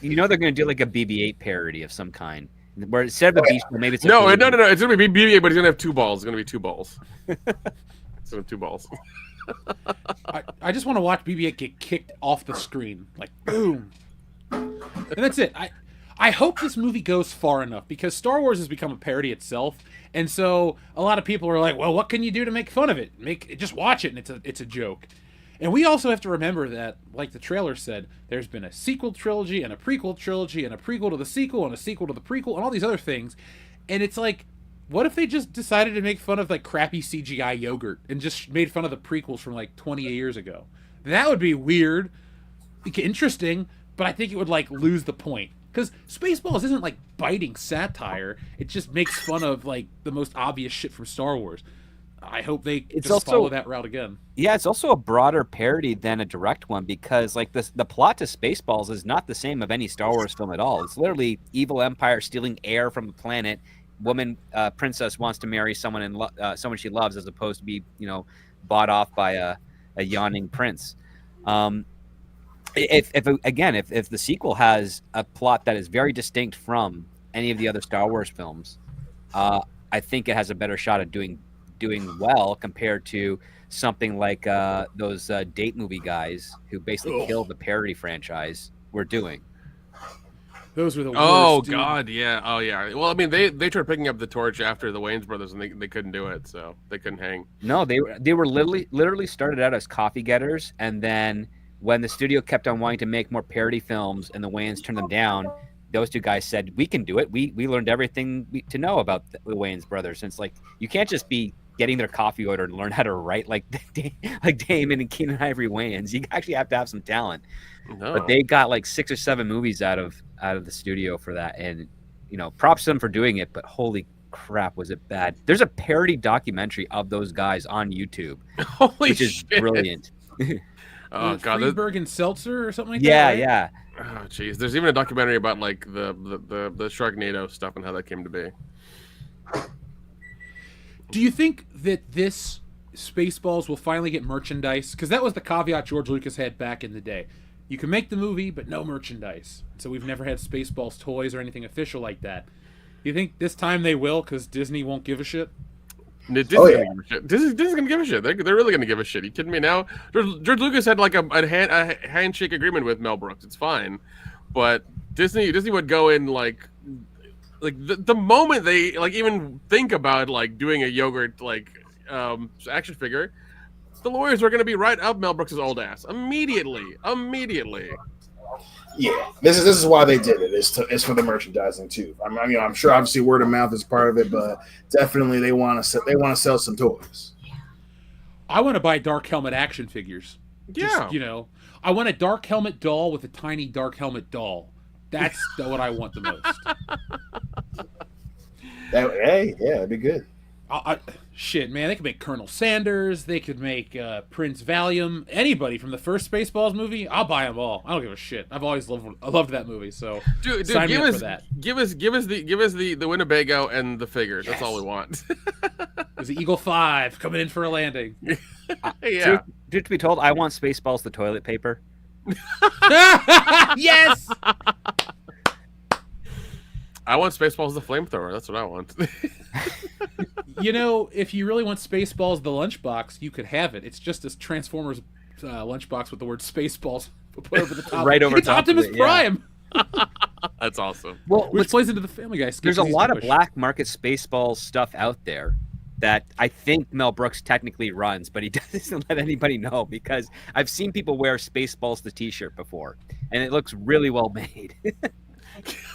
You know they're going to do, like, a BB-8 parody of some kind. Where instead of a beach, maybe it's a No. It's going to be BB-8, but he's going to have 2 balls. It's going to be 2 balls. It's going to have 2 balls. I just want to watch BB-8 get kicked off the screen. Like, boom. And that's it. I hope this movie goes far enough, because Star Wars has become a parody itself, and so a lot of people are like, well, what can you do to make fun of it? Just watch it, and it's a joke. And we also have to remember that, like the trailer said, there's been a sequel trilogy, and a prequel trilogy, and a prequel to the sequel, and a sequel to the prequel, and all these other things. And it's like, what if they just decided to make fun of, like, crappy CGI yogurt, and just made fun of the prequels from, like, 20 years ago? That would be weird, interesting, but I think it would, like, lose the point. Because Spaceballs isn't, like, biting satire. It just makes fun of, like, the most obvious shit from Star Wars. I hope they follow that route again. Yeah, it's also a broader parody than a direct one, because, like, the plot to Spaceballs is not the same of any Star Wars film at all. It's literally evil empire stealing air from a planet. Woman, princess wants to marry someone someone she loves, as opposed to be, bought off by a yawning prince. If the sequel has a plot that is very distinct from any of the other Star Wars films, I think it has a better shot at doing well compared to something like those date movie guys who basically killed the parody franchise were doing. Those were the worst. Oh, dude. God, yeah. Oh, yeah. Well, I mean, they tried picking up the torch after the Wayans brothers, and they couldn't do it, so they couldn't hang. No, they were literally started out as coffee getters, and then when the studio kept on wanting to make more parody films and the Wayans turned them down, those two guys said, we can do it. We learned everything to know about the Wayans brothers. And it's like, you can't just be getting their coffee order and learn how to write like Damon and Keenan Ivory Wayans. You actually have to have some talent. No. But they got like 6 or 7 movies out of the studio for that. And, props to them for doing it, but holy crap, was it bad. There's a parody documentary of those guys on YouTube, which is brilliant. Oh, God. Friedberg and Seltzer or something like that? Right? Yeah. Oh, jeez. There's even a documentary about, like, the Sharknado stuff and how that came to be. Do you think that this Spaceballs will finally get merchandise? Because that was the caveat George Lucas had back in the day. You can make the movie, but no merchandise. So we've never had Spaceballs toys or anything official like that. Do you think this time they will, because Disney won't give a shit? Disney's gonna give a shit. They're really gonna give a shit. Are you kidding me now? George Lucas had like a handshake agreement with Mel Brooks. It's fine, but Disney would go in like the moment they like even think about like doing a yogurt like action figure, the lawyers are gonna be right up Mel Brooks' old ass immediately. Yeah, this is why they did it. It's for the merchandising too. I mean, I'm sure obviously word of mouth is part of it, but definitely they want to sell some toys. I want to buy Dark Helmet action figures. Yeah, Just, I want a Dark Helmet doll with a tiny Dark Helmet doll. That's what I want the most. That'd be good. Shit, man, they could make Colonel Sanders. They could make Prince Valium. Anybody from the first Spaceballs movie, I'll buy them all. I don't give a shit. I've always loved that movie. So, dude, sign give me up us for that. Give us the Winnebago and the figures. Yes. That's all we want. There's the Eagle 5 coming in for a landing. Yeah. Truth to be told, I want Spaceballs the toilet paper. Yes. I want Spaceballs the flamethrower. That's what I want. If you really want Spaceballs the lunchbox, you could have it. It's just a Transformers lunchbox with the word Spaceballs put over the top. Right over it's top Optimus of it, Prime. Yeah. That's awesome. Well, Which plays into the Family Guy skit. there's a 'cause he's lot of Jewish. black market Spaceballs stuff out there that I think Mel Brooks technically runs, but he doesn't let anybody know because I've seen people wear Spaceballs the T-shirt before, and it looks really well made.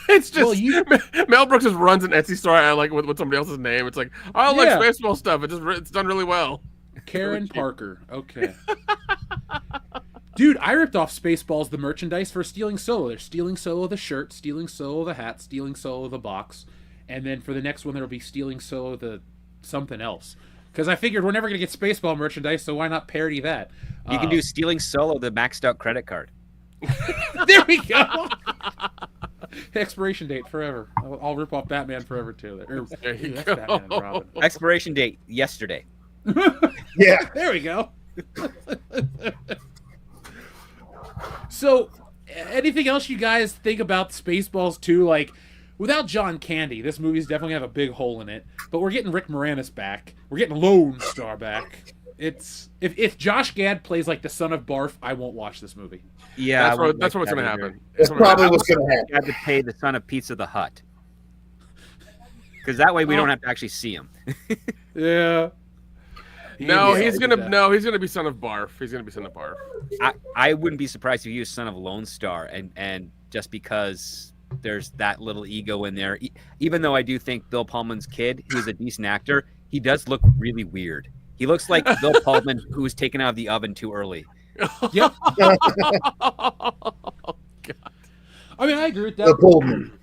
It's just Well, Mel Brooks just runs an Etsy store I like with somebody else's name. It's like I like baseball stuff. It's done really well. Karen Parker. Okay. Dude, I ripped off Spaceballs the merchandise for stealing Solo. They're stealing Solo the shirt, stealing Solo the hat, stealing Solo the box, and then for the next one there'll be stealing Solo the something else. Because I figured we're never gonna get Spaceball merchandise, so why not parody that? You can do stealing Solo the maxed out credit card. There we go. Expiration date forever. I'll rip off Batman Forever too. There you That's go. Batman and Robin. Expiration date yesterday. Yeah. There we go. So, anything else you guys think about Spaceballs 2? Like, without John Candy, this movie's definitely have a big hole in it. But we're getting Rick Moranis back. We're getting Lone Star back. It's if Josh Gad plays like the son of Barf, I won't watch this movie. Yeah, That's what's gonna happen. That's probably what's going to happen. You have to pay the son of Pizza the Hut, because that way we don't have to actually see him. Yeah. He's gonna be son of Barf. He's gonna be son of Barf. I wouldn't be surprised if he was son of Lone Star, and just because there's that little ego in there, even though I do think Bill Pullman's kid, who's a decent actor, he does look really weird. He looks like Bill Pullman who was taken out of the oven too early. Yep. God. I mean, I agree with The that. Pullman.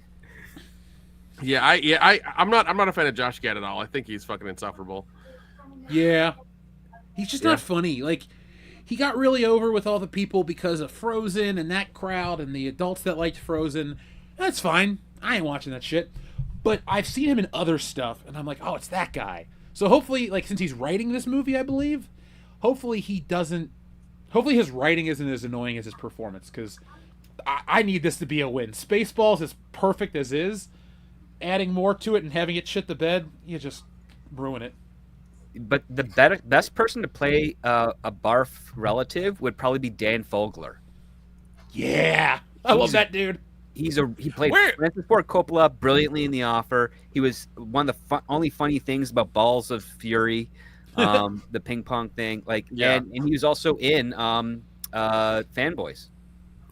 I'm not a fan of Josh Gad at all. I think he's fucking insufferable. Yeah. He's just not funny. Like, he got really over with all the people because of Frozen and that crowd and the adults that liked Frozen. That's fine. I ain't watching that shit. But I've seen him in other stuff, and I'm like, oh, it's that guy. So hopefully, like, since he's writing this movie, I believe, hopefully his writing isn't as annoying as his performance, because I need this to be a win. Spaceballs is perfect as is. Adding more to it and having it shit the bed, you just ruin it. But the best person to play a Barf relative would probably be Dan Fogler. Yeah. I love that dude. He played Francis Ford Coppola brilliantly in The Offer. He was one of the only funny things about Balls of Fury, the ping pong thing. And he was also in Fanboys.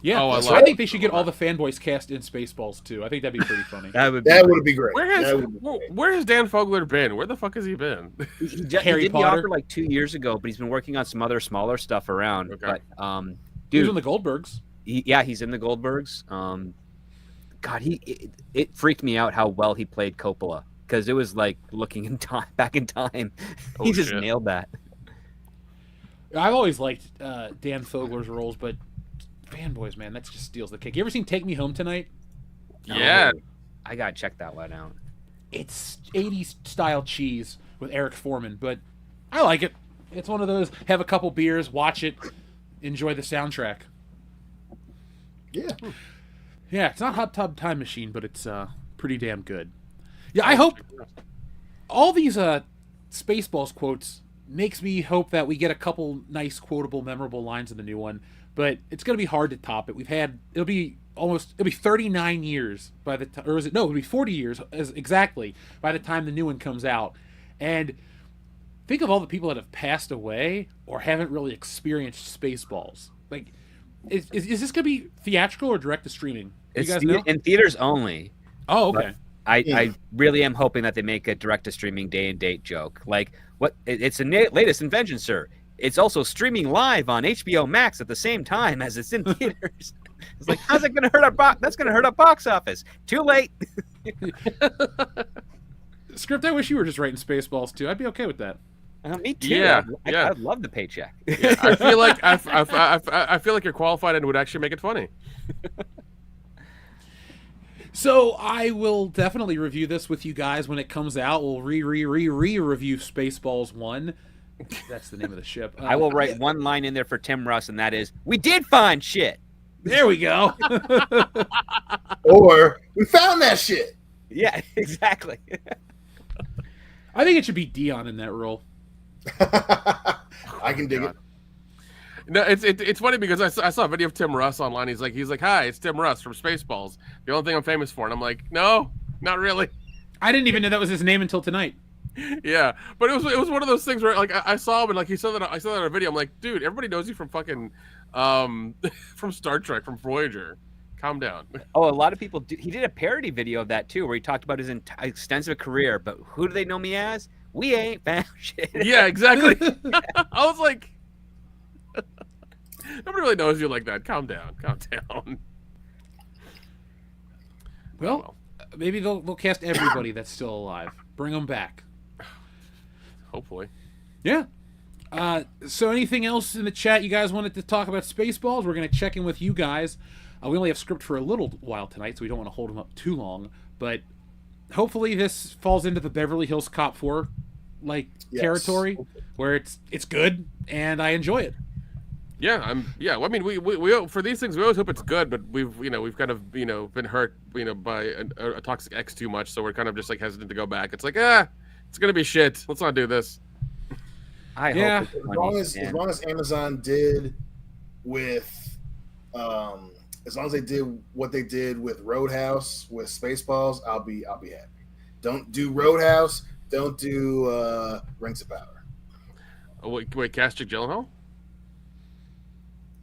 Yeah, I think they should get all the Fanboys cast in Spaceballs too. I think that'd be pretty funny. That would be great. Where has Dan Fogler been? Where the fuck has he been? he did Harry The Potter. Offer like 2 years ago, but he's been working on some other smaller stuff around. Okay. But He was dude, in the Goldbergs. he's in the Goldbergs. God, it freaked me out how well he played Coppola, because it was like looking back in time. He just shit. nailed that. I've always liked Dan Fogler's roles, but Fanboys, man, that just steals the cake. You ever seen Take Me Home Tonight? Yeah. I gotta check that one out. It's 80s style cheese with Eric Foreman, but I like it. It's one of those, have a couple beers, watch it, enjoy the soundtrack. Yeah. Yeah, it's not Hot Tub Time Machine, but it's pretty damn good. Yeah, I hope all these Spaceballs quotes makes me hope that we get a couple nice, quotable, memorable lines in the new one, but it's going to be hard to top it. It'll be 39 years by the time, or it'll be 40 years exactly by the time the new one comes out. And think of all the people that have passed away or haven't really experienced Spaceballs. Like, is this going to be theatrical or direct to streaming? You It's guys know? in theaters only. Oh, okay. I really am hoping that they make a direct-to-streaming day and date joke. Like, what? It's the latest invention, sir. It's also streaming live on HBO Max at the same time as it's in theaters. It's like, how's it going to hurt our box? That's going to hurt our box office. Too late. Script, I wish you were just writing Spaceballs too. I'd be okay with that. Me too. Yeah, I'd love the paycheck. Yeah, I feel like I feel like you're qualified and would actually make it funny. So I will definitely review this with you guys when it comes out. We'll review Spaceballs 1. That's the name of the ship. I will write one line in there for Tim Russ, and that is, "We did find shit." There we go. Or we found that shit. Yeah, exactly. I think it should be Dion in that role. I can dig it. No, it's funny because I saw a video of Tim Russ online. He's like, hi, it's Tim Russ from Spaceballs. The only thing I'm famous for, and I'm like, no, not really. I didn't even know that was his name until tonight. Yeah, but it was one of those things where like I saw him and like I saw that in a video. I'm like, dude, everybody knows you from fucking from Star Trek, from Voyager. Calm down. Oh, a lot of people he did a parody video of that too, where he talked about his extensive career. But who do they know me as? We ain't found shit. Yeah, exactly. I was like, nobody really knows you like that. Calm down. Well, maybe they'll cast everybody that's still alive. Bring them back. Hopefully. Yeah. So anything else in the chat you guys wanted to talk about Spaceballs? We're going to check in with you guys. We only have script for a little while tonight, so we don't want to hold them up too long. But hopefully this falls into the Beverly Hills Cop 4 territory, where it's good and I enjoy it. Yeah, well, I mean, we for these things we always hope it's good, but we've kind of been hurt by a toxic X too much, so we're kind of just like hesitant to go back. It's like it's gonna be shit. Let's not do this. I hope as long as Amazon did with as long as they did what they did with Roadhouse with Spaceballs, I'll be happy. Don't do Roadhouse. Don't do Rings of Power. Oh, wait, cast Jake Gyllenhaal?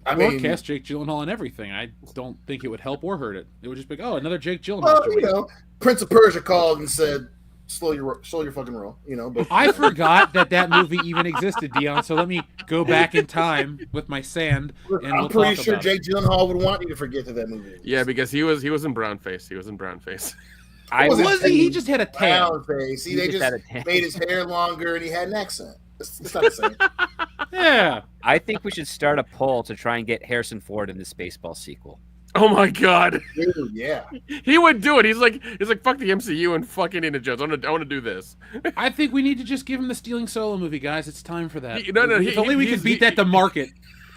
I mean, cast Jake Gyllenhaal and everything. I don't think it would help or hurt it. It would just be another Jake Gyllenhaal. Well, Prince of Persia called and said, slow your fucking roll, But I forgot that movie even existed, Dion. So let me go back in time with my sand, and I'm pretty sure Jake Gyllenhaal would want you to forget that movie existed. Yeah, because he was in brown face. He He just had a tan face. See, they just made his hair longer and he had an accent. It's not the same. Yeah. I think we should start a poll to try and get Harrison Ford in the Spaceballs sequel. Oh my god. Dude, yeah. He would do it. He's like fuck the MCU and fuck Indiana Jones. I want to do this. I think we need to just give him the Stealing Solo movie, guys. It's time for that. If only we could beat that to market.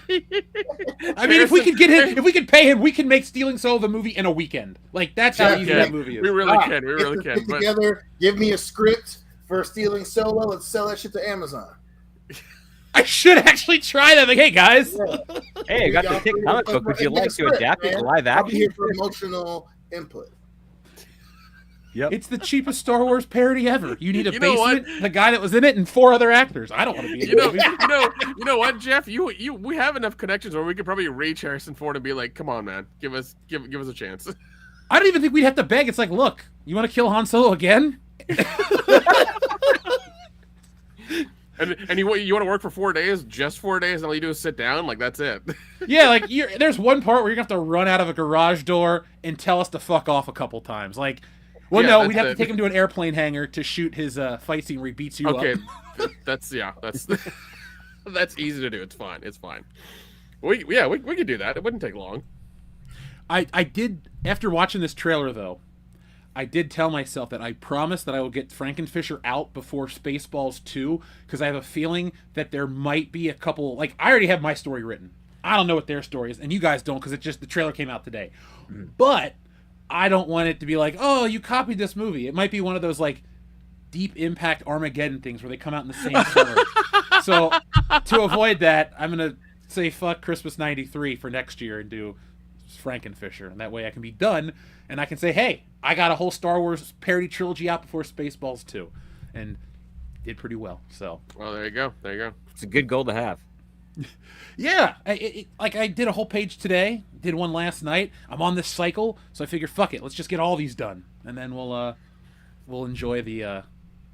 I mean, if we could get him, if we could pay him, we can make Stealing Solo the movie in a weekend. Like that's how easy that movie is. We really can. We really can. Get together, give me a script for Stealing Solo and sell that shit to Amazon. I should actually try that. Like, hey guys, hey, I got the thick comic book. Would you like to adapt it to live action? I'll be here for emotional input. Yep. It's the cheapest Star Wars parody ever. You need a basement, the guy that was in it, and 4 other actors. I don't want to be in it. You know what, Jeff? We have enough connections where we could probably reach Harrison Ford and be like, come on, man, give us a chance. I don't even think we'd have to beg. It's like, look, you want to kill Han Solo again? And you want to work for 4 days, just 4 days, and all you do is sit down? Like, that's it. Yeah, like, there's one part where you're going to have to run out of a garage door and tell us to fuck off a couple times. Like, well, yeah, no, we'd have to take him to an airplane hangar to shoot his fight scene where he beats you up. Okay, that's that's easy to do. It's fine. We could do that. It wouldn't take long. I did, after watching this trailer, though, I did tell myself that I promised that I will get Frankenfisher out before Spaceballs 2, because I have a feeling that there might be a couple, like, I already have my story written. I don't know what their story is, and you guys don't, because the trailer came out today. But I don't want it to be like, oh, you copied this movie. It might be one of those, like, Deep Impact Armageddon things where they come out in the same summer. So, to avoid that, I'm going to say fuck Christmas 93 for next year and do Frankenfisher, and that way I can be done, and I can say, hey, I got a whole Star Wars parody trilogy out before Spaceballs 2, and did pretty well. So, well, there you go. It's a good goal to have. Yeah, I did a whole page today, did one last night. I'm on this cycle, so I figured, fuck it, let's just get all these done, and then we'll enjoy the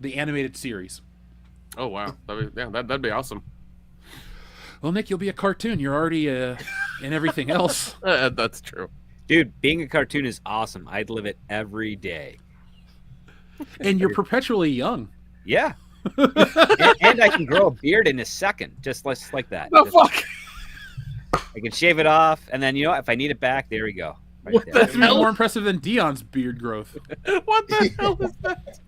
animated series. Oh wow, that'd be awesome. Well, Nick, you'll be a cartoon. You're already in everything else. That's true. Dude, being a cartoon is awesome. I'd live it every day. And you're perpetually young. Yeah. and I can grow a beard in a second, just like that. The fuck? I can shave it off, and then, if I need it back, there we go. Right what That's even more impressive than Dion's beard growth. What the hell is that?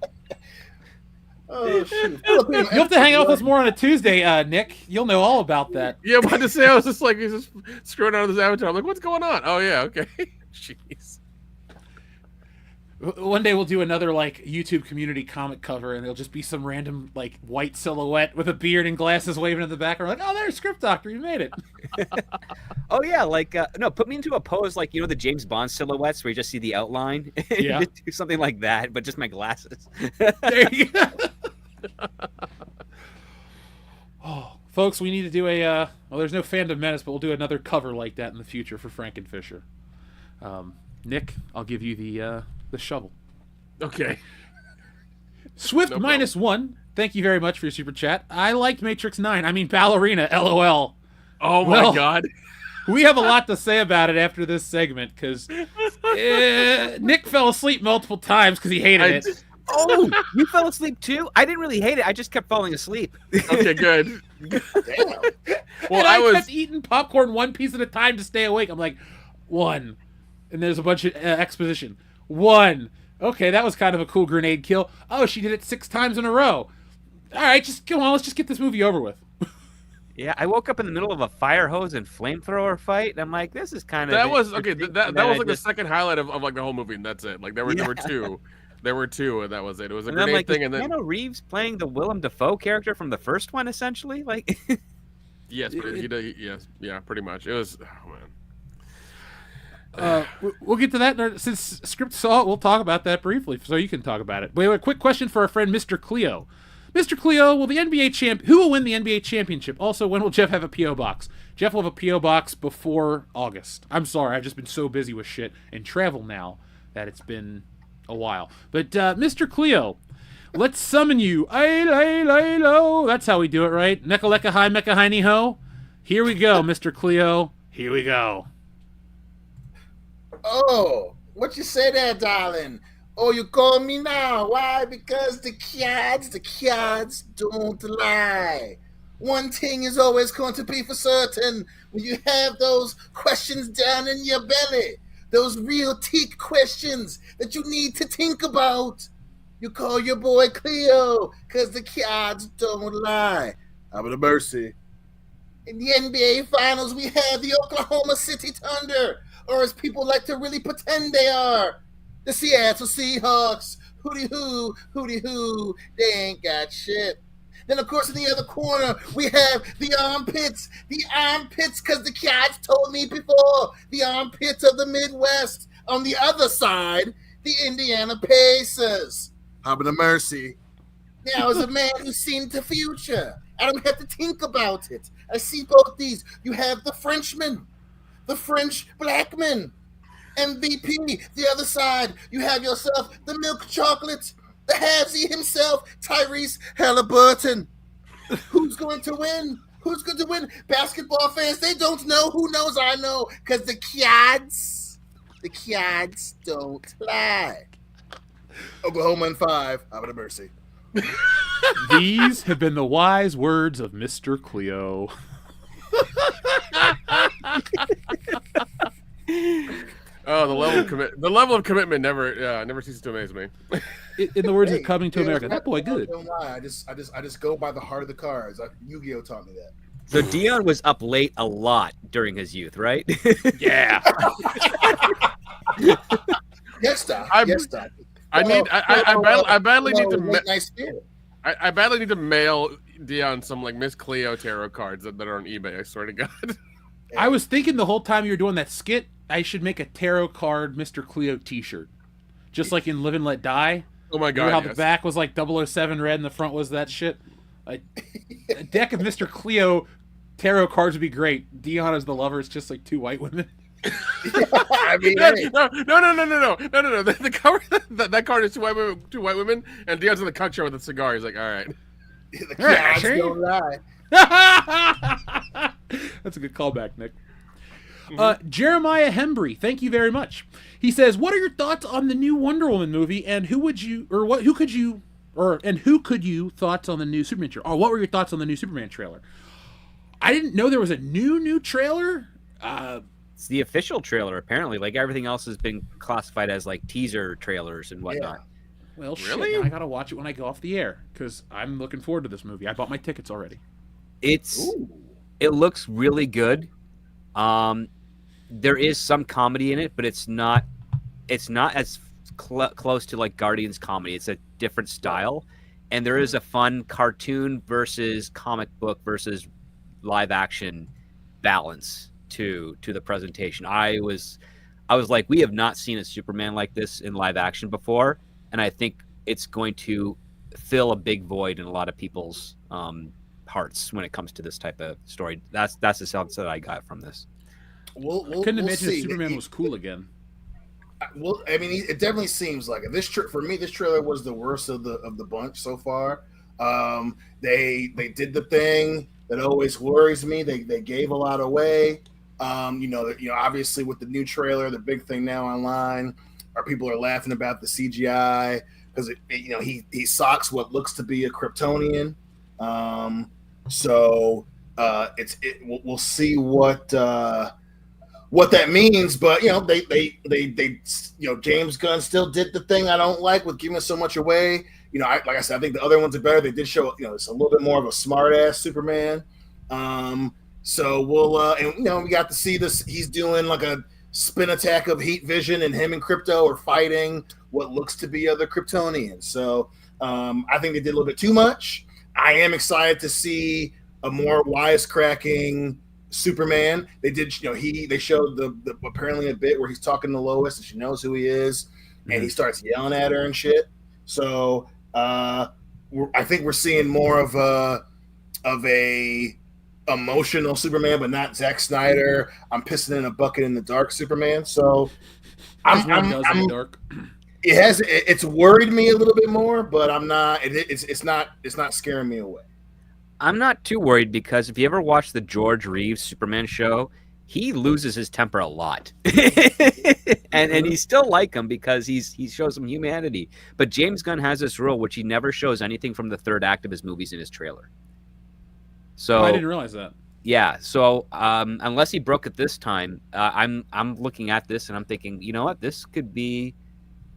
Oh, shoot. You'll have to hang out with us more on a Tuesday, Nick. You'll know all about that. Yeah, I'm about to say, I was just like, he's just screwing out of this avatar. I'm like, what's going on? Oh, yeah, okay. Jeez. One day we'll do another like YouTube community comic cover, and it'll just be some random like white silhouette with a beard and glasses waving in the background. Like, oh, there's Script Doctor, you made it. Oh yeah, like no, put me into a pose like the James Bond silhouettes where you just see the outline. Yeah, just do something like that, but just my glasses. There you go. Oh, folks, we need to do a. Well, there's no Fandom Menace, but we'll do another cover like that in the future for Frankenfisher. Nick, I'll give you the shovel. Okay. Swift No -1. Thank you very much for your super chat. I liked Matrix 9. I mean Ballerina. LOL. Oh my Well, God. We have a lot to say about it after this segment because Nick fell asleep multiple times because he hated it. Oh, you fell asleep too? I didn't really hate it. I just kept falling asleep. Okay, good. Damn. Well, and I kept eating popcorn one piece at a time to stay awake. I'm like, 1. And there's a bunch of exposition. 1. Okay, that was kind of a cool grenade kill. Oh, she did it 6 times in a row. All right, just come on. Let's just get this movie over with. Yeah, I woke up in the middle of a fire hose and flamethrower fight, and I'm like, this is kind of... That was, okay, that was like the second highlight of like the whole movie, and that's it. Like, there were 2. There were 2, and that was it. It was a grenade thing, and then... Keanu Reeves playing the Willem Dafoe character from the first one, essentially? Like... Yes, but he did, yes, yeah, pretty much. It was, oh man. We'll get to that. Since Script saw it, we'll talk about that briefly, so you can talk about it. Wait, quick question for our friend Mr. Cleo. Mr. Cleo, will the NBA who will win the NBA championship? Also, when will Jeff have a P.O. box? Jeff will have a P.O. box before August. I'm sorry, I've just been so busy with shit and travel now that it's been a while. But Mr. Cleo, let's summon you. Ay, lay, lay, low. That's how we do it, right? Necka lecka hi, mecca hiney ho. Here we go, Mr. Cleo. Here we go. Oh, what you say there, darling? Oh, you call me now. Why? Because the kids don't lie. One thing is always going to be for certain. When you have those questions down in your belly, those real teak questions that you need to think about, you call your boy Cleo, because the kids don't lie. How about a mercy? In the NBA Finals, we have the Oklahoma City Thunder, or as people like to really pretend they are, the Seattle Seahawks. Hooty hoo, they ain't got shit. Then, of course, in the other corner, we have the armpits, because the cats told me before, the armpits of the Midwest. On the other side, the Indiana Pacers. How about a mercy? Now, as a man who's seen the future, I don't have to think about it. I see both these. You have the Frenchman, the French Blackman, MVP. The other side, you have yourself the milk chocolate, the halvesy himself, Tyrese Halliburton. Who's going to win? Who's going to win? Basketball fans, they don't know. Who knows? I know. Because the kids don't lie. Oklahoma in 5. How about a mercy? These have been the wise words of Mr. Cleo. Oh, the level of commitment never ceases to amaze me. In the words of Coming to America, that boy good. Don't lie. I just go by the heart of the cards. Yu-Gi-Oh taught me that. So Dion was up late a lot during his youth, right? Yeah. Yes, Doc. I badly need to. Nice spirit. I badly need to mail Dion some like Miss Cleo tarot cards that are on eBay. I swear to God. I was thinking the whole time you were doing that skit, I should make a tarot card Mr. Cleo T-shirt, just like in Live and Let Die. Oh my God! How the back was like 007 red and the front was that shit. A deck of Mr. Cleo tarot cards would be great. Dion as the lover is just like 2 white women. I mean, no. The cover that card is two white women, and Dion's in the cuck chair with a cigar. He's like, all right. The kids don't lie. That's a good callback, Nick. Jeremiah Hembry, thank you very much. He says, "What are your thoughts on the new Wonder Woman movie, and who could you thoughts on the new Superman trailer? Or what were your thoughts on the new Superman trailer?" I didn't know there was a new trailer. It's the official trailer, apparently. Like everything else has been classified as like teaser trailers and whatnot. Yeah. Well, really? Shit, I gotta watch it when I go off the air because I'm looking forward to this movie. I bought my tickets already. It looks really good. There is some comedy in it, but it's not as close to like Guardians comedy. It's a different style, and there is a fun cartoon versus comic book versus live action balance to the presentation. I was like, we have not seen a Superman like this in live action before, and I think it's going to fill a big void in a lot of people's hearts when it comes to this type of story. That's the sense that I got from this. I couldn't imagine if Superman was cool again. Well, I mean, it definitely seems like it. For me, this trailer was the worst of the bunch so far. They did the thing that always worries me. They gave a lot away. Obviously with the new trailer, the big thing now online, people are laughing about the CGI because he socks what looks to be a Kryptonian. We'll see what that means, but they James Gunn still did the thing I don't like with giving so much away. Like I said, I think the other ones are better. They did show it's a little bit more of a smart ass Superman. So we'll we got to see this. He's doing like a spin attack of heat vision, and him and Crypto are fighting what looks to be other Kryptonians. So I think they did a little bit too much. I am excited to see a more wisecracking Superman. They did, they showed the apparently a bit where he's talking to Lois and she knows who he is, and he starts yelling at her and shit. So I think we're seeing more of a emotional Superman, but not Zack Snyder. I'm pissing in a bucket in the dark Superman. So it's worried me a little bit more, but I'm not. It's not scaring me away. I'm not too worried because if you ever watch the George Reeves Superman show, he loses his temper a lot, and he's still like him because he shows some humanity. But James Gunn has this rule which he never shows anything from the third act of his movies in his trailer. So I didn't realize that. Yeah. So unless he broke it this time, I'm looking at this and I'm thinking, you know what, this could be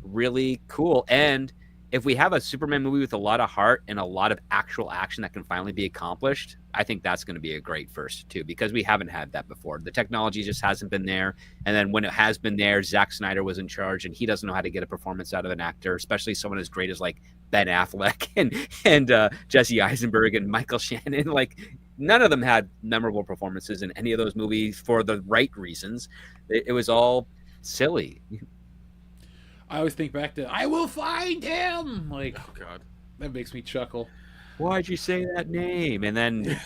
really cool. And if we have a Superman movie with a lot of heart and a lot of actual action that can finally be accomplished, I think that's going to be a great first too, because we haven't had that before. The technology just hasn't been there. And then when it has been there, Zack Snyder was in charge and he doesn't know how to get a performance out of an actor, especially someone as great as like Ben Affleck and Jesse Eisenberg and Michael Shannon. Like none of them had memorable performances in any of those movies for the right reasons. It was all silly. I always think back to "I will find him." Like, oh god, that makes me chuckle. Why'd you say that name? And then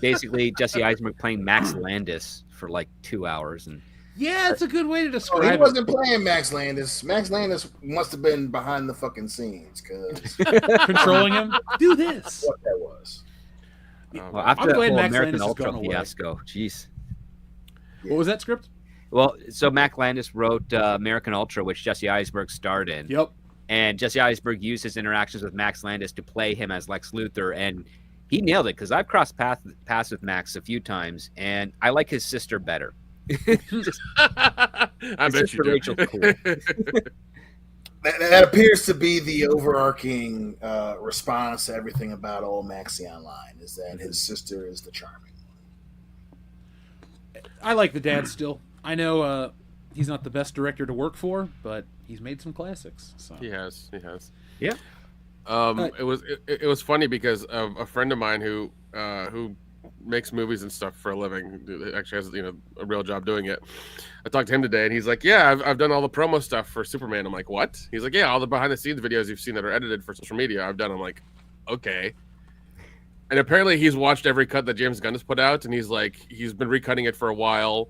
basically Jesse Eisenberg playing Max Landis for like 2 hours. And yeah, it's a good way to describe it. He wasn't playing Max Landis. Max Landis must have been behind the fucking scenes because controlling him. Do this. What that was. Well, after that whole American Ultra fiasco, jeez. What was that script? Well, so Mac Landis wrote American Ultra, which Jesse Eisenberg starred in. Yep. And Jesse Eisenberg used his interactions with Max Landis to play him as Lex Luthor, and he nailed it because I've crossed paths with Max a few times, and I like his sister better. I bet you do. Rachel's cool. That appears to be the overarching response to everything about old Maxie Online is that his sister is the charming one. I like the dad still. I know he's not the best director to work for, but he's made some classics. So. He has. Yeah. It was funny because of a friend of mine who makes movies and stuff for a living. Actually has a real job doing it. I talked to him today, and he's like, "Yeah, I've done all the promo stuff for Superman." I'm like, "What?" He's like, "Yeah, all the behind the scenes videos you've seen that are edited for social media, I've done." I'm like, "Okay." And apparently, he's watched every cut that James Gunn has put out, and he's been recutting it for a while.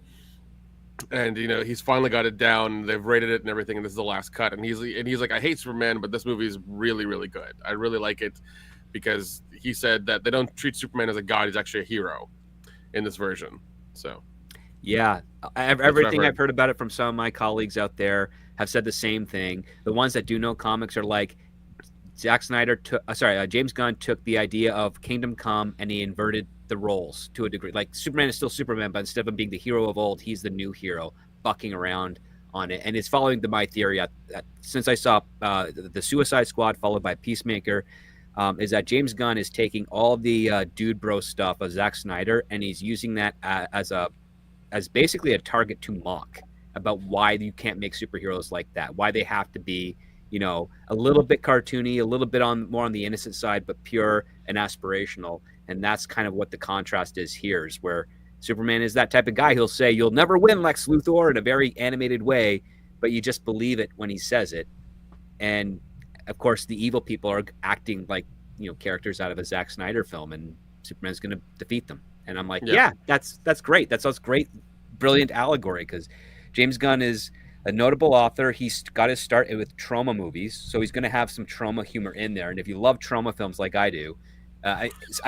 And he's finally got it down. They've rated it and everything, and this is the last cut. And he's like, I hate Superman, but this movie is really, really good. I really like it because he said that they don't treat Superman as a god; he's actually a hero in this version. So, yeah, everything I've heard about it from some of my colleagues out there have said the same thing. The ones that do know comics are like, James Gunn took the idea of Kingdom Come and he inverted the roles to a degree. Like Superman is still Superman, but instead of him being the hero of old, he's the new hero bucking around on it. And it's following my theory since I saw the Suicide Squad followed by Peacemaker, is that James Gunn is taking all the dude bro stuff of Zack Snyder and he's using that as basically a target to mock about why you can't make superheroes like that, why they have to be a little bit cartoony, a little bit more on the innocent side, but pure and aspirational. And that's kind of what the contrast is here, is where Superman is that type of guy. He'll say, "You'll never win, Lex Luthor," in a very animated way, but you just believe it when he says it. And of course, the evil people are acting like, characters out of a Zack Snyder film, and Superman's going to defeat them. And I'm like, yeah, that's great. That's a great, brilliant allegory, because James Gunn is a notable author. He's got his start with trauma movies, so he's going to have some trauma humor in there. And if you love trauma films like I do,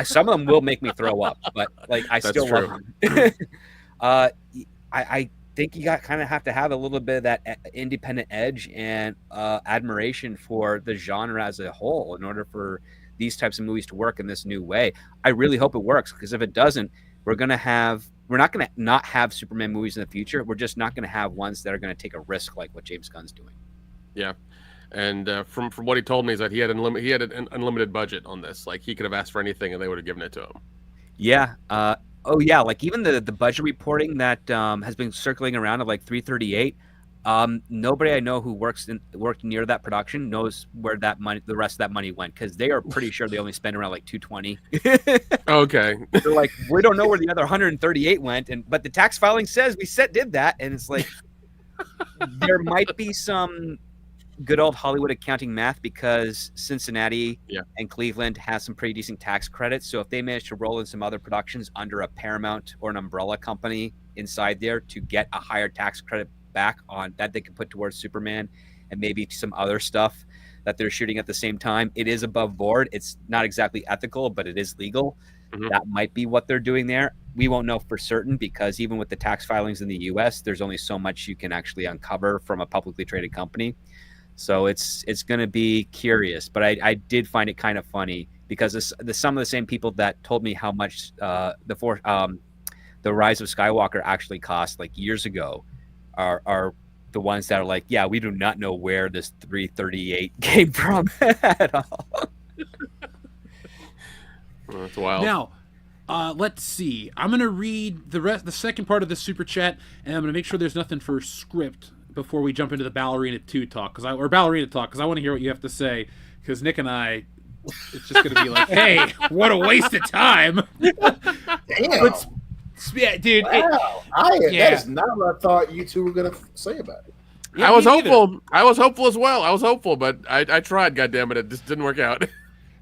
some of them will make me throw up, but like I still love them. I think you kind of have to have a little bit of that independent edge and admiration for the genre as a whole in order for these types of movies to work in this new way. I really hope it works, because if it doesn't, we're not going to not have Superman movies in the future. We're just not going to have ones that are going to take a risk like what James Gunn's doing. Yeah. And from what he told me is that he had an unlimited budget on this. Like, he could have asked for anything and they would have given it to him. Yeah. Like even the budget reporting that has been circling around of like 338. Nobody I know who worked near that production knows where the rest of that money went, because they are pretty sure they only spent around like 220. Okay. They're like, we don't know where the other 138 went, but the tax filing says we did that, and it's like there might be some good old Hollywood accounting math, because Cincinnati and Cleveland has some pretty decent tax credits. So if they manage to roll in some other productions under a Paramount or an umbrella company inside there to get a higher tax credit back on that, they can put towards Superman and maybe some other stuff that they're shooting at the same time. It is above board. It's not exactly ethical, but it is legal. Mm-hmm. That might be what they're doing there. We won't know for certain, because even with the tax filings in the US, there's only so much you can actually uncover from a publicly traded company. So it's going to be curious, but I did find it kind of funny, because some of the same people that told me how much the Rise of Skywalker actually cost like years ago are the ones that are like, yeah, we do not know where this 338 came from at all. Well, that's wild. Now, let's see. I'm gonna read the second part of the super chat, and I'm gonna make sure there's nothing for script before we jump into the Ballerina 2 talk, because Ballerina talk, because I want to hear what you have to say, because Nick and I, it's just gonna be like, hey, what a waste of time. Damn. Yeah, dude. Wow. That is not what I thought you two were gonna say about it. Yeah, I was hopeful. I was hopeful as well. I was hopeful, but I tried. Goddammit, it just didn't work out.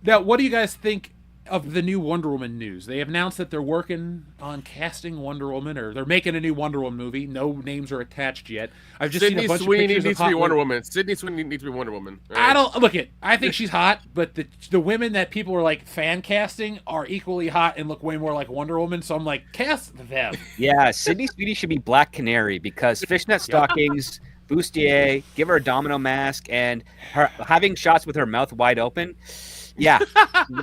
Now, what do you guys think of the new Wonder Woman news? They have announced that they're working on casting Wonder Woman, or they're making a new Wonder Woman movie. No names are attached yet. I've just seen a bunch of pictures needs to be Wonder Woman. Sydney Sweeney needs to be Wonder Woman. Right? I think she's hot, but the women that people are like fan casting are equally hot and look way more like Wonder Woman. So I'm like, cast them. Yeah, Sydney Sweeney should be Black Canary, because fishnet stockings, bustier, give her a domino mask, and her having shots with her mouth wide open. Yeah,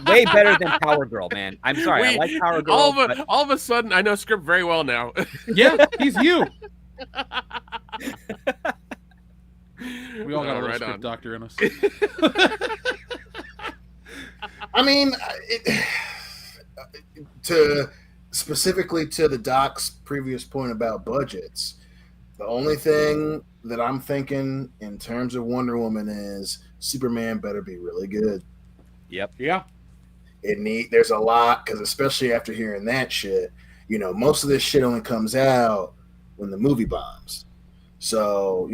way better than Power Girl, man. I'm sorry, I like Power Girl. All of a sudden, I know Script very well now. Yeah, he's you. We all got a little script doctor in us. I mean, specifically to the doc's previous point about budgets, the only thing that I'm thinking in terms of Wonder Woman is Superman better be really good. Yep. Yeah. There's a lot, because especially after hearing that shit, most of this shit only comes out when the movie bombs. So,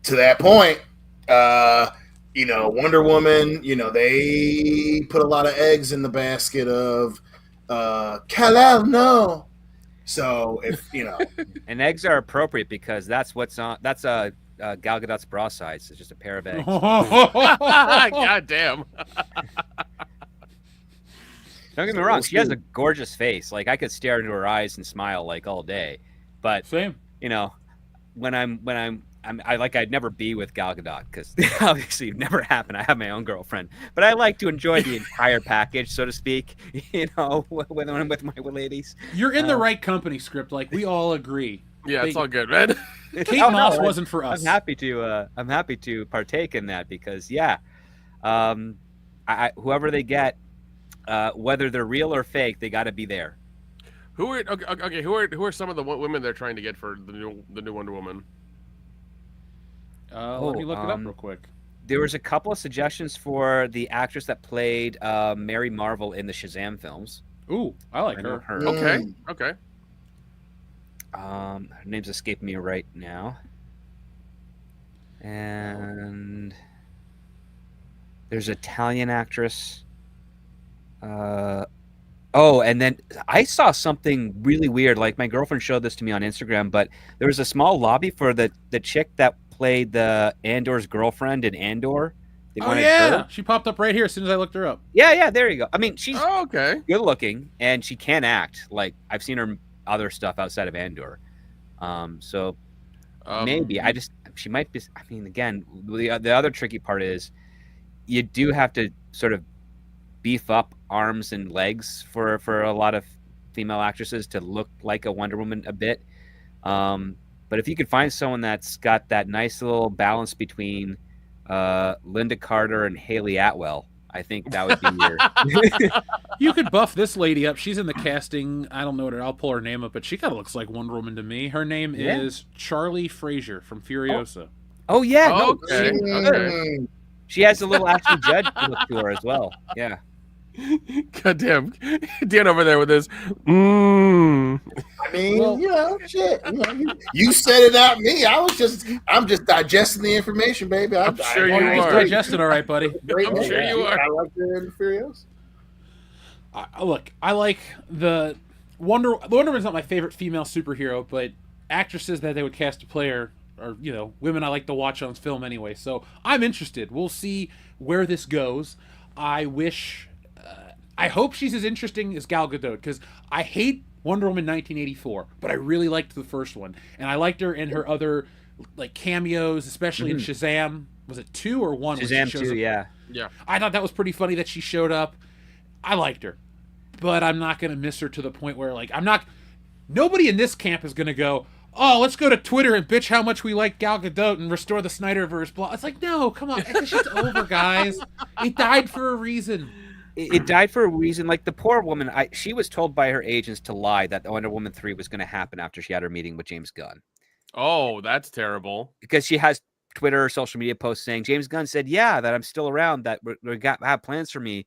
to that point, Wonder Woman, they put a lot of eggs in the basket of Kal-El, no. So if and eggs are appropriate, because that's what's on. That's Gal Gadot's bra size. It's just a pair of eggs. God damn. Don't get me wrong. She has a gorgeous face. Like, I could stare into her eyes and smile like all day. But same. When I'd never be with Gal Gadot, because obviously it never happened. I have my own girlfriend, but I like to enjoy the entire package, so to speak. When I'm with my ladies. You're in the right company, Script. Like, we all agree. Yeah, it's all good, man. Kate Moss wasn't for us. I'm happy to partake in that, because whoever they get, whether they're real or fake, they got to be there. Who are some of the women they're trying to get for the new Wonder Woman? Let me look it up real quick. There was a couple of suggestions for the actress that played Mary Marvel in the Shazam films. Ooh, I like know her. Okay. Okay. Her name's escaping me right now. And there's an Italian actress. And then I saw something really weird. Like my girlfriend showed this to me on Instagram, but there was a small lobby for the chick that played the Andor's girlfriend in Andor. They wanted her. She popped up right here as soon as I looked her up. Yeah, there you go. I mean, she's okay. good looking and she can act. Like I've seen her other stuff outside of Andor. Maybe she might be. I mean, again, the other tricky part is you do have to sort of beef up arms and legs for a lot of female actresses to look like a Wonder Woman a bit. But if you could find someone that's got that nice little balance between Linda Carter and Haley Atwell, I think that would be your... You could buff this lady up. She's in the casting. I don't know what I'll pull her name up, but she kind of looks like Wonder Woman to me. Her name is Charlie Frazier from Furiosa. Oh yeah. Okay. She has a little Ashley Judd look to her as well. Yeah. Goddamn, Dan over there with his. I mean, shit. You said it, not me. I'm just digesting the information, baby. I'm sure you You're are. digesting all right, buddy. I'm sure you are. I like the Furious. Look, I like the Wonder Woman's not my favorite female superhero, but actresses that they would cast to play her are, women I like to watch on film anyway. So I'm interested. We'll see where this goes. I hope she's as interesting as Gal Gadot, because I hate Wonder Woman 1984, but I really liked the first one, and I liked her in her other cameos, especially in Shazam. Was it 2 or 1? Shazam 2, yeah. I thought that was pretty funny that she showed up. I liked her, but I'm not gonna miss her to the point where nobody in this camp is gonna go, oh, let's go to Twitter and bitch how much we like Gal Gadot and restore the Snyderverse. Blah. It's like, no, come on, this shit's over, guys. It died for a reason. It died for a reason. Like the poor woman, she was told by her agents to lie that Wonder Woman 3 was going to happen after she had her meeting with James Gunn. Oh, that's terrible. Because she has Twitter or social media posts saying James Gunn said, that I'm still around, that we have plans for me.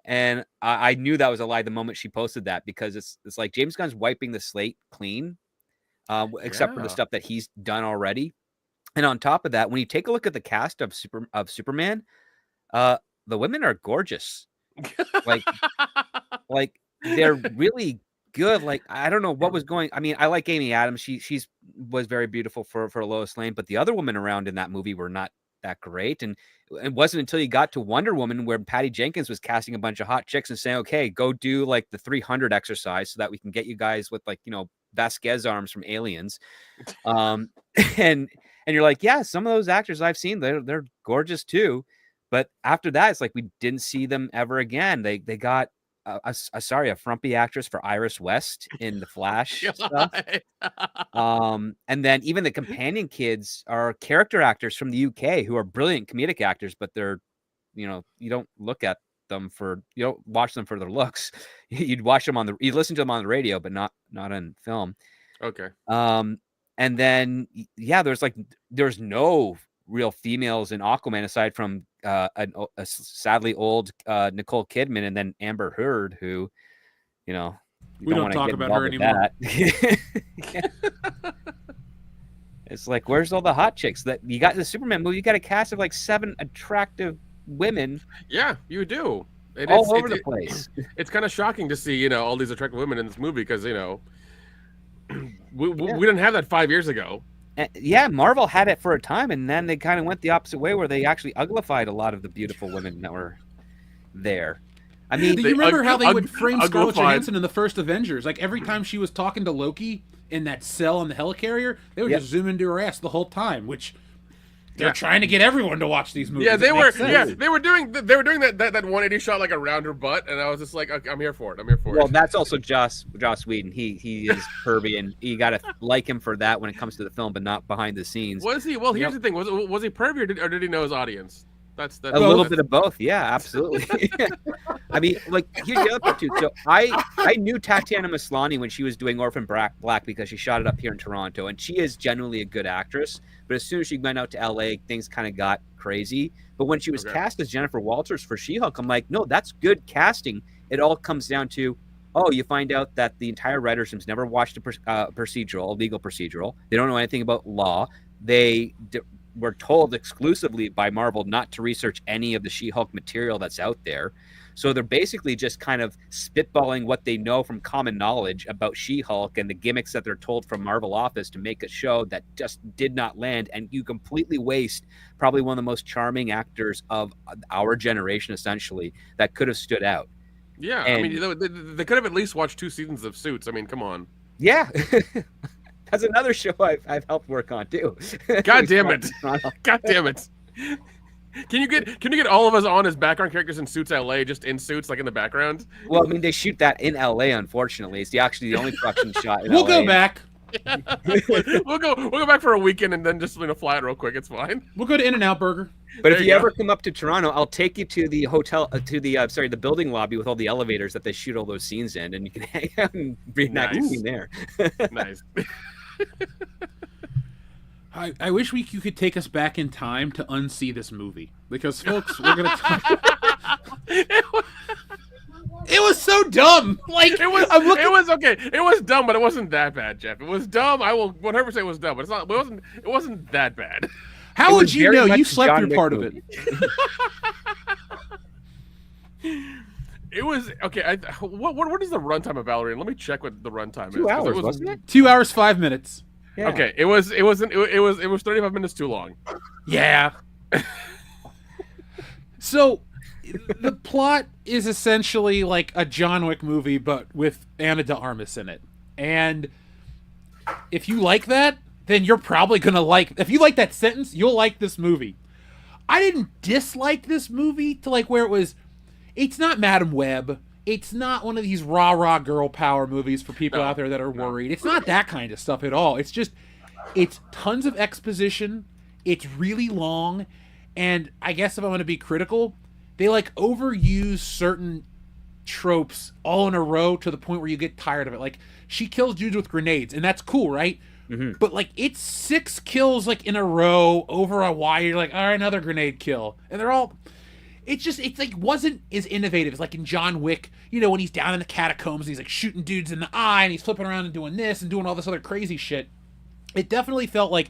And I knew that was a lie the moment she posted that, because it's like James Gunn's wiping the slate clean, except for the stuff that he's done already. And on top of that, when you take a look at the cast of Superman, the women are gorgeous. like they're really good. Like, I don't know what was going. I mean, I like Amy Adams. She was very beautiful for Lois Lane, but the other women around in that movie were not that great. And it wasn't until you got to Wonder Woman where Patty Jenkins was casting a bunch of hot chicks and saying, okay, go do the 300 exercise so that we can get you guys with Vasquez arms from Aliens. And you're like, yeah, some of those actors I've seen, they're gorgeous too. But after that, it's like we didn't see them ever again. They got a frumpy actress for Iris West in the Flash stuff. And then even the companion kids are character actors from the UK who are brilliant comedic actors, but they're, you don't look at them you don't watch them for their looks. You'd watch them you listen to them on the radio, but not on film. Okay. And then there's no real females in Aquaman aside from a sadly old Nicole Kidman and then Amber Heard, who we don't talk about her anymore. It's like, where's all the hot chicks that you got in the Superman movie? You got a cast of 7 attractive women. Yeah, you do. All over the place. It's kind of shocking to see all these attractive women in this movie, because we didn't have that 5 years ago. Yeah, Marvel had it for a time, and then they kind of went the opposite way, where they actually uglified a lot of the beautiful women that were there. I mean, do you remember how they would frame Scarlett Johansson in the first Avengers? Every time she was talking to Loki in that cell on the helicarrier, they would just zoom into her ass the whole time, which they're trying to get everyone to watch these movies. Yeah, they were doing that 180 shot around her butt, and I was just like, okay, I'm here for it. Well, that's also Joss Whedon. He is pervy, and you got to like him for that when it comes to the film, but not behind the scenes. Was he? Well, here's the thing: was he pervy, or did he know his audience? That's a little bit of both. Yeah, absolutely. I mean, like, here's the other part too. So I knew Tatiana Maslany when she was doing Orphan Black because she shot it up here in Toronto, and she is genuinely a good actress. But as soon as she went out to LA, things kind of got crazy. But when she was cast as Jennifer Walters for She-Hulk, I'm like, no, that's good casting. It all comes down to, you find out that the entire writers' rooms never watched a legal procedural. They don't know anything about law. They were told exclusively by Marvel not to research any of the She-Hulk material that's out there. So they're basically just kind of spitballing what they know from common knowledge about She-Hulk and the gimmicks that they're told from Marvel office to make a show that just did not land. And you completely waste probably one of the most charming actors of our generation, essentially, that could have stood out. Yeah, I mean, they could have at least watched 2 seasons of Suits. I mean, come on. Yeah. That's another show I've helped work on too. God damn it! God damn it! Can you get all of us on as background characters in Suits LA, just in suits, like in the background? Well, I mean, they shoot that in LA. Unfortunately, it's actually the only production shot in we'll LA. Go back. We'll go back for a weekend and then just fly it real quick. It's fine. We'll go to In-N-Out Burger. But if you ever come up to Toronto, I'll take you to the hotel, the building lobby with all the elevators that they shoot all those scenes in, and you can hang out and reenact the scene there. Nice. I wish you could take us back in time to unsee this movie, because folks, we're gonna talk. It was so dumb. Like it was okay. It was dumb, but it wasn't that bad, Jeff. It was dumb. I will 100% it was dumb, but it wasn't that bad. How would you know? You slept through part of it. It was okay. What is the runtime of Ballerina? Let me check what the runtime is. 2 hours, wasn't it? 2 hours 5 minutes. Yeah. Okay, it was 35 minutes too long. Yeah. So, the plot is essentially like a John Wick movie, but with Ana de Armas in it. And if you like that, then you're probably gonna like. If you like that sentence, you'll like this movie. I didn't dislike this movie to like where it was. It's not Madam Web. It's not one of these rah-rah girl power movies for people out there that are worried. It's not that kind of stuff at all. It's just, it's tons of exposition. It's really long. And I guess if I'm going to be critical, they like overuse certain tropes all in a row to the point where you get tired of it. Like, she kills dudes with grenades, and that's cool, right? Mm-hmm. But like, it's 6 kills like in a row over a wire. You're like, all right, another grenade kill. And they're all... It's like wasn't as innovative as like in John Wick, when he's down in the catacombs and he's like shooting dudes in the eye and he's flipping around and doing this and doing all this other crazy shit. It definitely felt like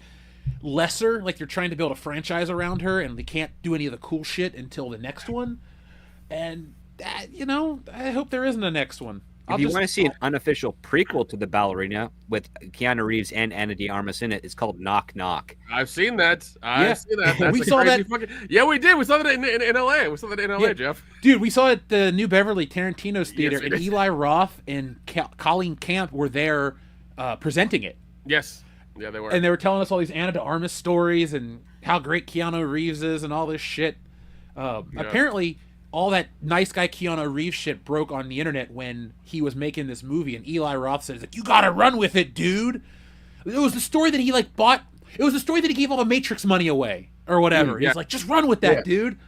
lesser, like they're trying to build a franchise around her and they can't do any of the cool shit until the next one. And that, I hope there isn't a next one. If you want to see an unofficial prequel to the Ballerina with Keanu Reeves and Ana de Armas in it, it's called Knock Knock. I've seen that. That's we saw that. Yeah, we did. We saw that in LA. We saw that in LA, Jeff. Dude, we saw it at the New Beverly Tarantino's theater, and Eli Roth and Colleen Camp were there presenting it. Yes. Yeah, they were. And they were telling us all these Ana de Armas stories and how great Keanu Reeves is and all this shit. Apparently, all that nice guy Keanu Reeves shit broke on the internet when he was making this movie, and Eli Roth says, like, you gotta run with it, dude. It was the story that he like bought. It was the story that he gave all the Matrix money away or whatever. He's like, just run with that, dude.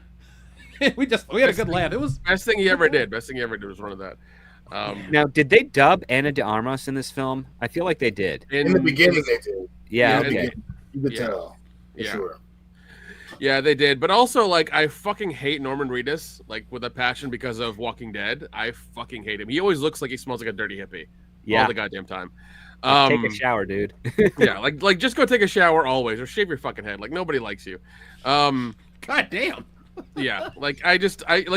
we had a good laugh. It was best thing he ever did. Best thing he ever did was run with that. Now, did they dub Ana de Armas in this film? I feel like they did. In the beginning, they did. Yeah, okay. You could tell. For sure. Yeah, they did. But also, like, I fucking hate Norman Reedus, like, with a passion because of Walking Dead. I fucking hate him. He always looks like he smells like a dirty hippie. All the goddamn time. Take a shower, dude. Yeah, like just go take a shower always, or shave your fucking head. Like, nobody likes you. God damn. Yeah, like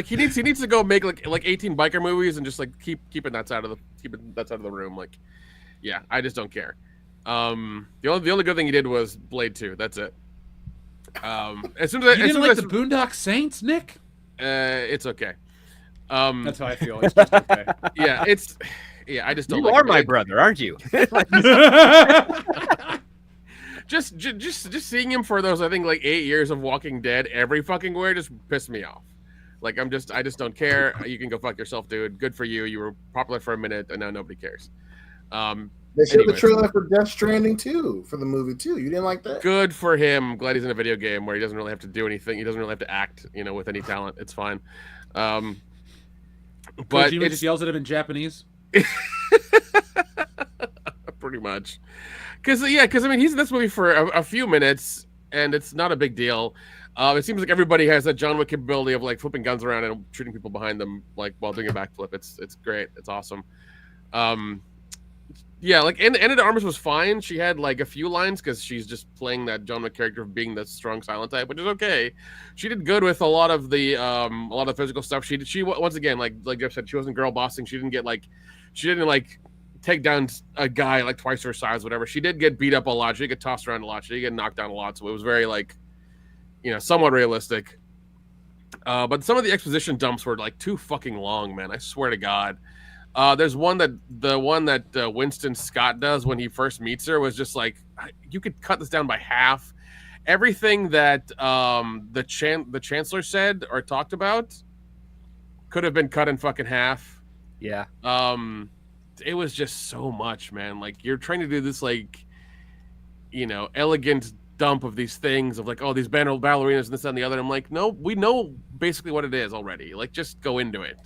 he needs to go make like 18 biker movies and just like keeping that side of the room. Like, yeah, I just don't care. The only good thing he did was Blade 2. That's it. As soon as you didn't like the Boondock Saints, Nick? It's okay. That's how I feel. It's just okay. Yeah, I just don't. You like are it. my brother, aren't you? just seeing him for those, I think, like 8 years of Walking Dead every fucking where just pissed me off. Like, I just don't care. You can go fuck yourself, dude. Good for you. You were popular for a minute, and now nobody cares. They showed the trailer for Death Stranding too, for the movie too. You didn't like that? Good for him. I'm glad he's in a video game where he doesn't really have to do anything. He doesn't really have to act, with any talent. It's fine. But Kojima just yells at him in Japanese. Pretty much. Because I mean, he's in this movie for a few minutes, and it's not a big deal. It seems like everybody has that John Wick capability of like flipping guns around and shooting people behind them, like while doing a backflip. It's great. It's awesome. Yeah, like Anna de Armas was fine. She had like a few lines because she's just playing that John Wick character of being the strong silent type, which is okay. She did good with a lot of the physical stuff. She once again, like Jeff said, she wasn't girl bossing. She didn't take down a guy like twice her size, whatever. She did get beat up a lot. She did get tossed around a lot. She did get knocked down a lot. So it was very like, somewhat realistic. But some of the exposition dumps were like too fucking long, man. I swear to God. There's the one that Winston Scott does when he first meets her was just like, you could cut this down by half. Everything that the Chancellor said or talked about could have been cut in fucking half. Yeah. It was just so much, man. Like, you're trying to do this like, elegant dump of these things of like, oh, these ballerinas and this and the other. I'm like, no, we know basically what it is already. Like, just go into it.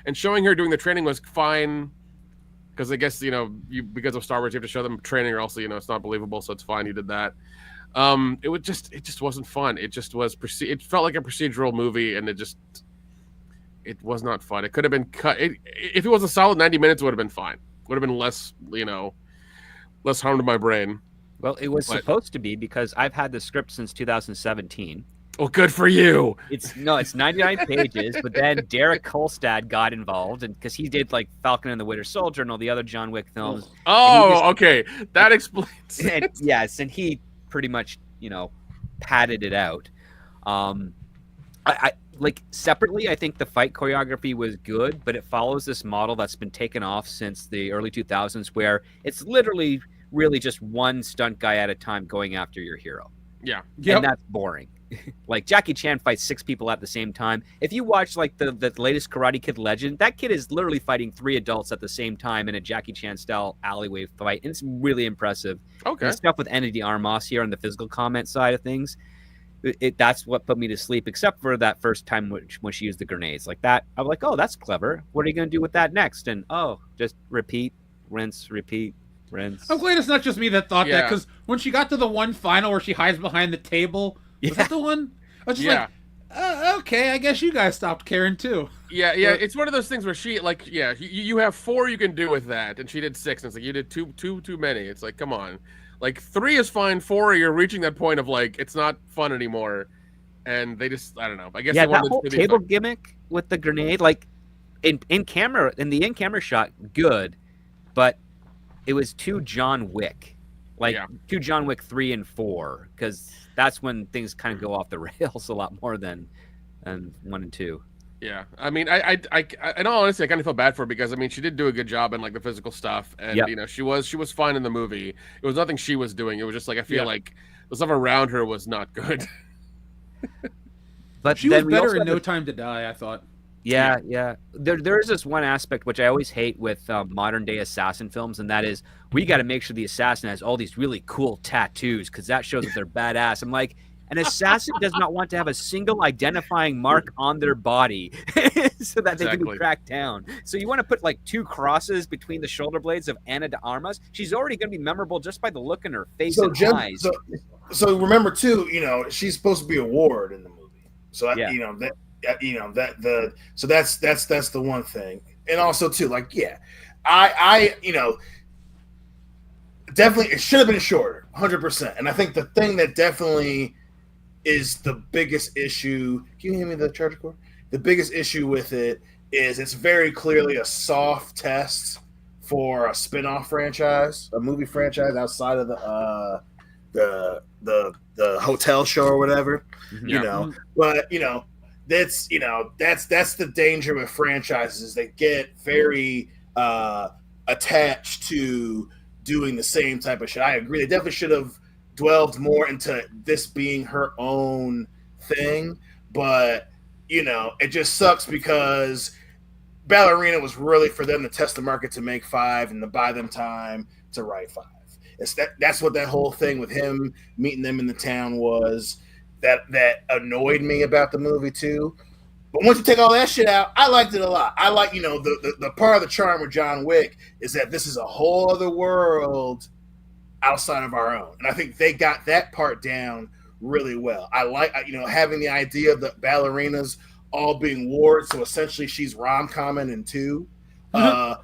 And showing her doing the training was fine, because I guess because of Star Wars, you have to show them training, or else it's not believable. So it's fine. He did that. It just wasn't fun. It just was it felt like a procedural movie, and it was not fun. It could have been cut. If it was a solid 90 minutes, it would have been fine. Would have been less harm to my brain. Well, it was supposed to be, because I've had the script since 2017. Oh, good for you. It's 99 pages, but then Derek Kolstad got involved, and because he did like Falcon and the Winter Soldier and all the other John Wick films. Oh, okay, that explains. And, yes, and he pretty much padded it out. I like separately, I think the fight choreography was good, but it follows this model that's been taken off since the early 2000s, where it's literally really just one stunt guy at a time going after your hero. Yeah, and that's boring. Like, Jackie Chan fights 6 people at the same time. If you watch like the latest Karate Kid Legend, that kid is literally fighting 3 adults at the same time in a Jackie Chan style alleyway fight, and it's really impressive. Okay. And stuff with Anna de Armas here on the physical comment side of things, that's what put me to sleep, except for that first time when she used the grenades like that. I'm like, oh, that's clever. What are you going to do with that next? And just repeat, rinse, repeat, rinse. I'm glad it's not just me that thought that, because when she got to the one final where she hides behind the table. Was that the one? I was just like, okay, I guess you guys stopped caring too. Yeah. It's one of those things where she you have 4 you can do with that, and she did 6, and it's like you did too many. It's like, come on, like 3 is fine. 4, you're reaching that point of like it's not fun anymore, and they just I don't know. I guess that whole table gimmick with the grenade, like in the in camera shot, good, but it was too John Wick. To John Wick 3 and 4, because that's when things kind of go off the rails a lot more than 1 and 2. Yeah, I mean, I in all honesty, I kind of feel bad for her, because I mean, she did do a good job in like the physical stuff, and she was fine in the movie. It was nothing she was doing. It was just like I feel like the stuff around her was not good. But she was better in No Time to Die, I thought. Yeah. There is this one aspect which I always hate with modern day assassin films, and that is we got to make sure the assassin has all these really cool tattoos, because that shows that they're badass. I'm like, an assassin does not want to have a single identifying mark on their body so that they can be tracked down. So you want to put like 2 crosses between the shoulder blades of Anna de Armas. She's already going to be memorable just by the look in her face and eyes. So remember too, she's supposed to be a ward in the movie. So so that's the one thing. And also too, like, I definitely it should have been shorter, 100%. And I think the thing that definitely is the biggest issue. Can you hand me the charger cord? The biggest issue with it is it's very clearly a soft test for a spin-off franchise, a movie franchise outside of the hotel show or whatever. But that's the danger with franchises. They get very attached to doing the same type of shit. I agree. They definitely should have dwelled more into this being her own thing, but it just sucks because Ballerina was really for them to test the market to make 5 and to buy them time to write 5. That's what that whole thing with him meeting them in the town was. That annoyed me about the movie too. But once you take all that shit out, I liked it a lot. I like, the part of the charm with John Wick is that this is a whole other world outside of our own. And I think they got that part down really well. I like, having the idea of the ballerinas all being wards. So essentially she's rom-comming in two. I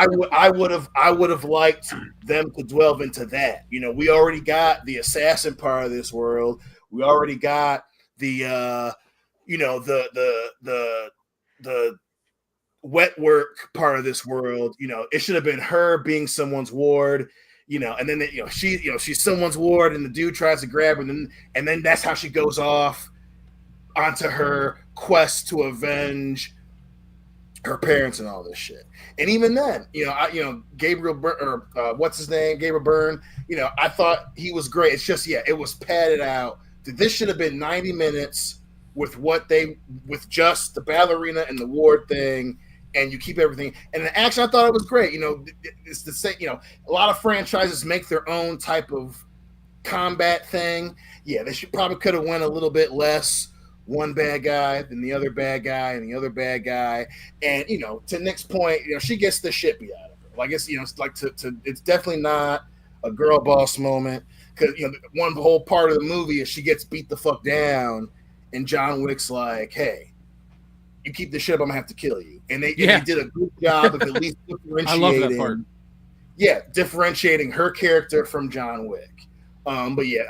would have liked them to delve into that. We already got the assassin part of this world. We already got the the wet work part of this world. It should have been her being someone's ward, and then she's someone's ward, and the dude tries to grab her, and then that's how she goes off onto her quest to avenge her parents and all this shit. And even then, Gabriel what's his name, Gabriel Byrne. I thought he was great. It's just it was padded out. This should have been 90 minutes. With just the ballerina and the ward thing, and you keep everything. And the action, I thought it was great. It's the same. A lot of franchises make their own type of combat thing. Yeah, they could have went a little bit less one bad guy than the other bad guy and the other bad guy. And to Nick's point, she gets the shit beat out of her. Like it's it's definitely not a girl boss moment because one whole part of the movie is she gets beat the fuck down. And John Wick's like, hey, you keep this shit up, I'm going to have to kill you. And they did a good job of at least differentiating. I love that part. Yeah, differentiating her character from John Wick. But yeah,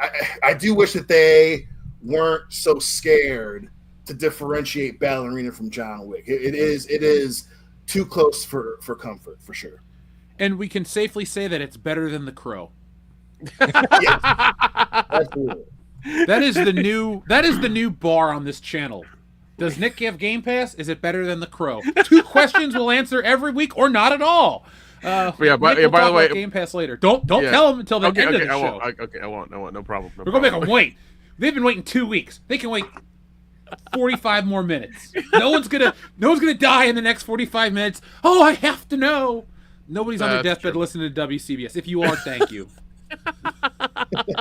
I do wish that they weren't so scared to differentiate Ballerina from John Wick. It is too close for comfort, for sure. And we can safely say that it's better than The Crow. Yeah, absolutely. That is the new bar on this channel. Does Nick have Game Pass? Is it better than The Crow? 2 questions we'll answer every week, or not at all. By the way, Game Pass later. Don't tell them until the end of the show. I won't. No problem. We're gonna make them wait. They've been waiting 2 weeks. They can wait 45 more minutes. No one's gonna die in the next 45 minutes. Oh, I have to know. Nobody's on their deathbed listening to WCBS. If you are, thank you.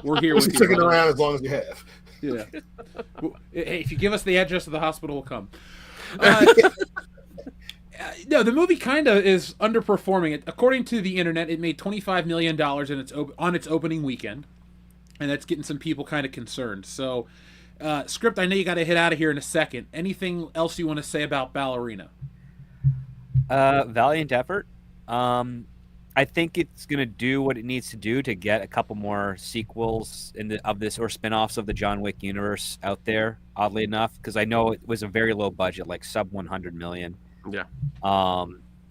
We're here with you. Sticking around as long as you have. Yeah. Hey, if you give us the address of the hospital, we'll come. No, the movie kind of is underperforming. According to the internet, it made $25 million on its opening weekend, and that's getting some people kind of concerned. So, Script, I know you got to hit out of here in a second. Anything else you want to say about Ballerina? Valiant effort. I think it's going to do what it needs to do to get a couple more sequels of this or spin-offs of the John Wick universe out there, oddly enough, because I know it was a very low budget, like sub 100 million. Yeah.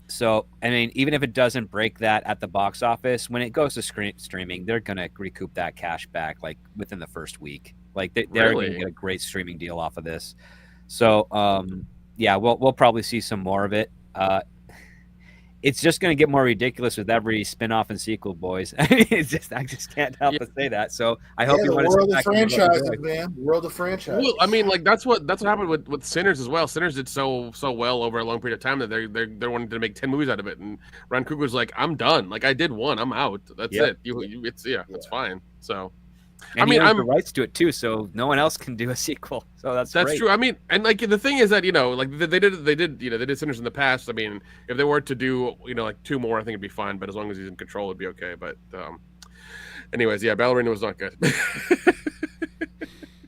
So, I mean, even if it doesn't break that at the box office, when it goes to streaming, they're going to recoup that cash back like within the first week. Like they're going to get a great streaming deal off of this. So, yeah, we'll probably see some more of it. It's just going to get more ridiculous with every spin-off and sequel, boys. I just can't help but say that. So I hope you want to. World of franchises, man. World of franchises. Well, I mean, like that's what happened with Sinners as well. Sinners did so well over a long period of time that they're wanting to make 10 movies out of it. And Ryan Coogler's like, I'm done. Like I did one, I'm out. That's it. That's fine. So. And he owns the rights to it too, so no one else can do a sequel. So that's great. True. I mean, and like the thing is that like they did Sinners in the past. I mean, if they were to do like 2 more, I think it'd be fine. But as long as he's in control, it'd be okay. But anyways, yeah, Ballerina was not good.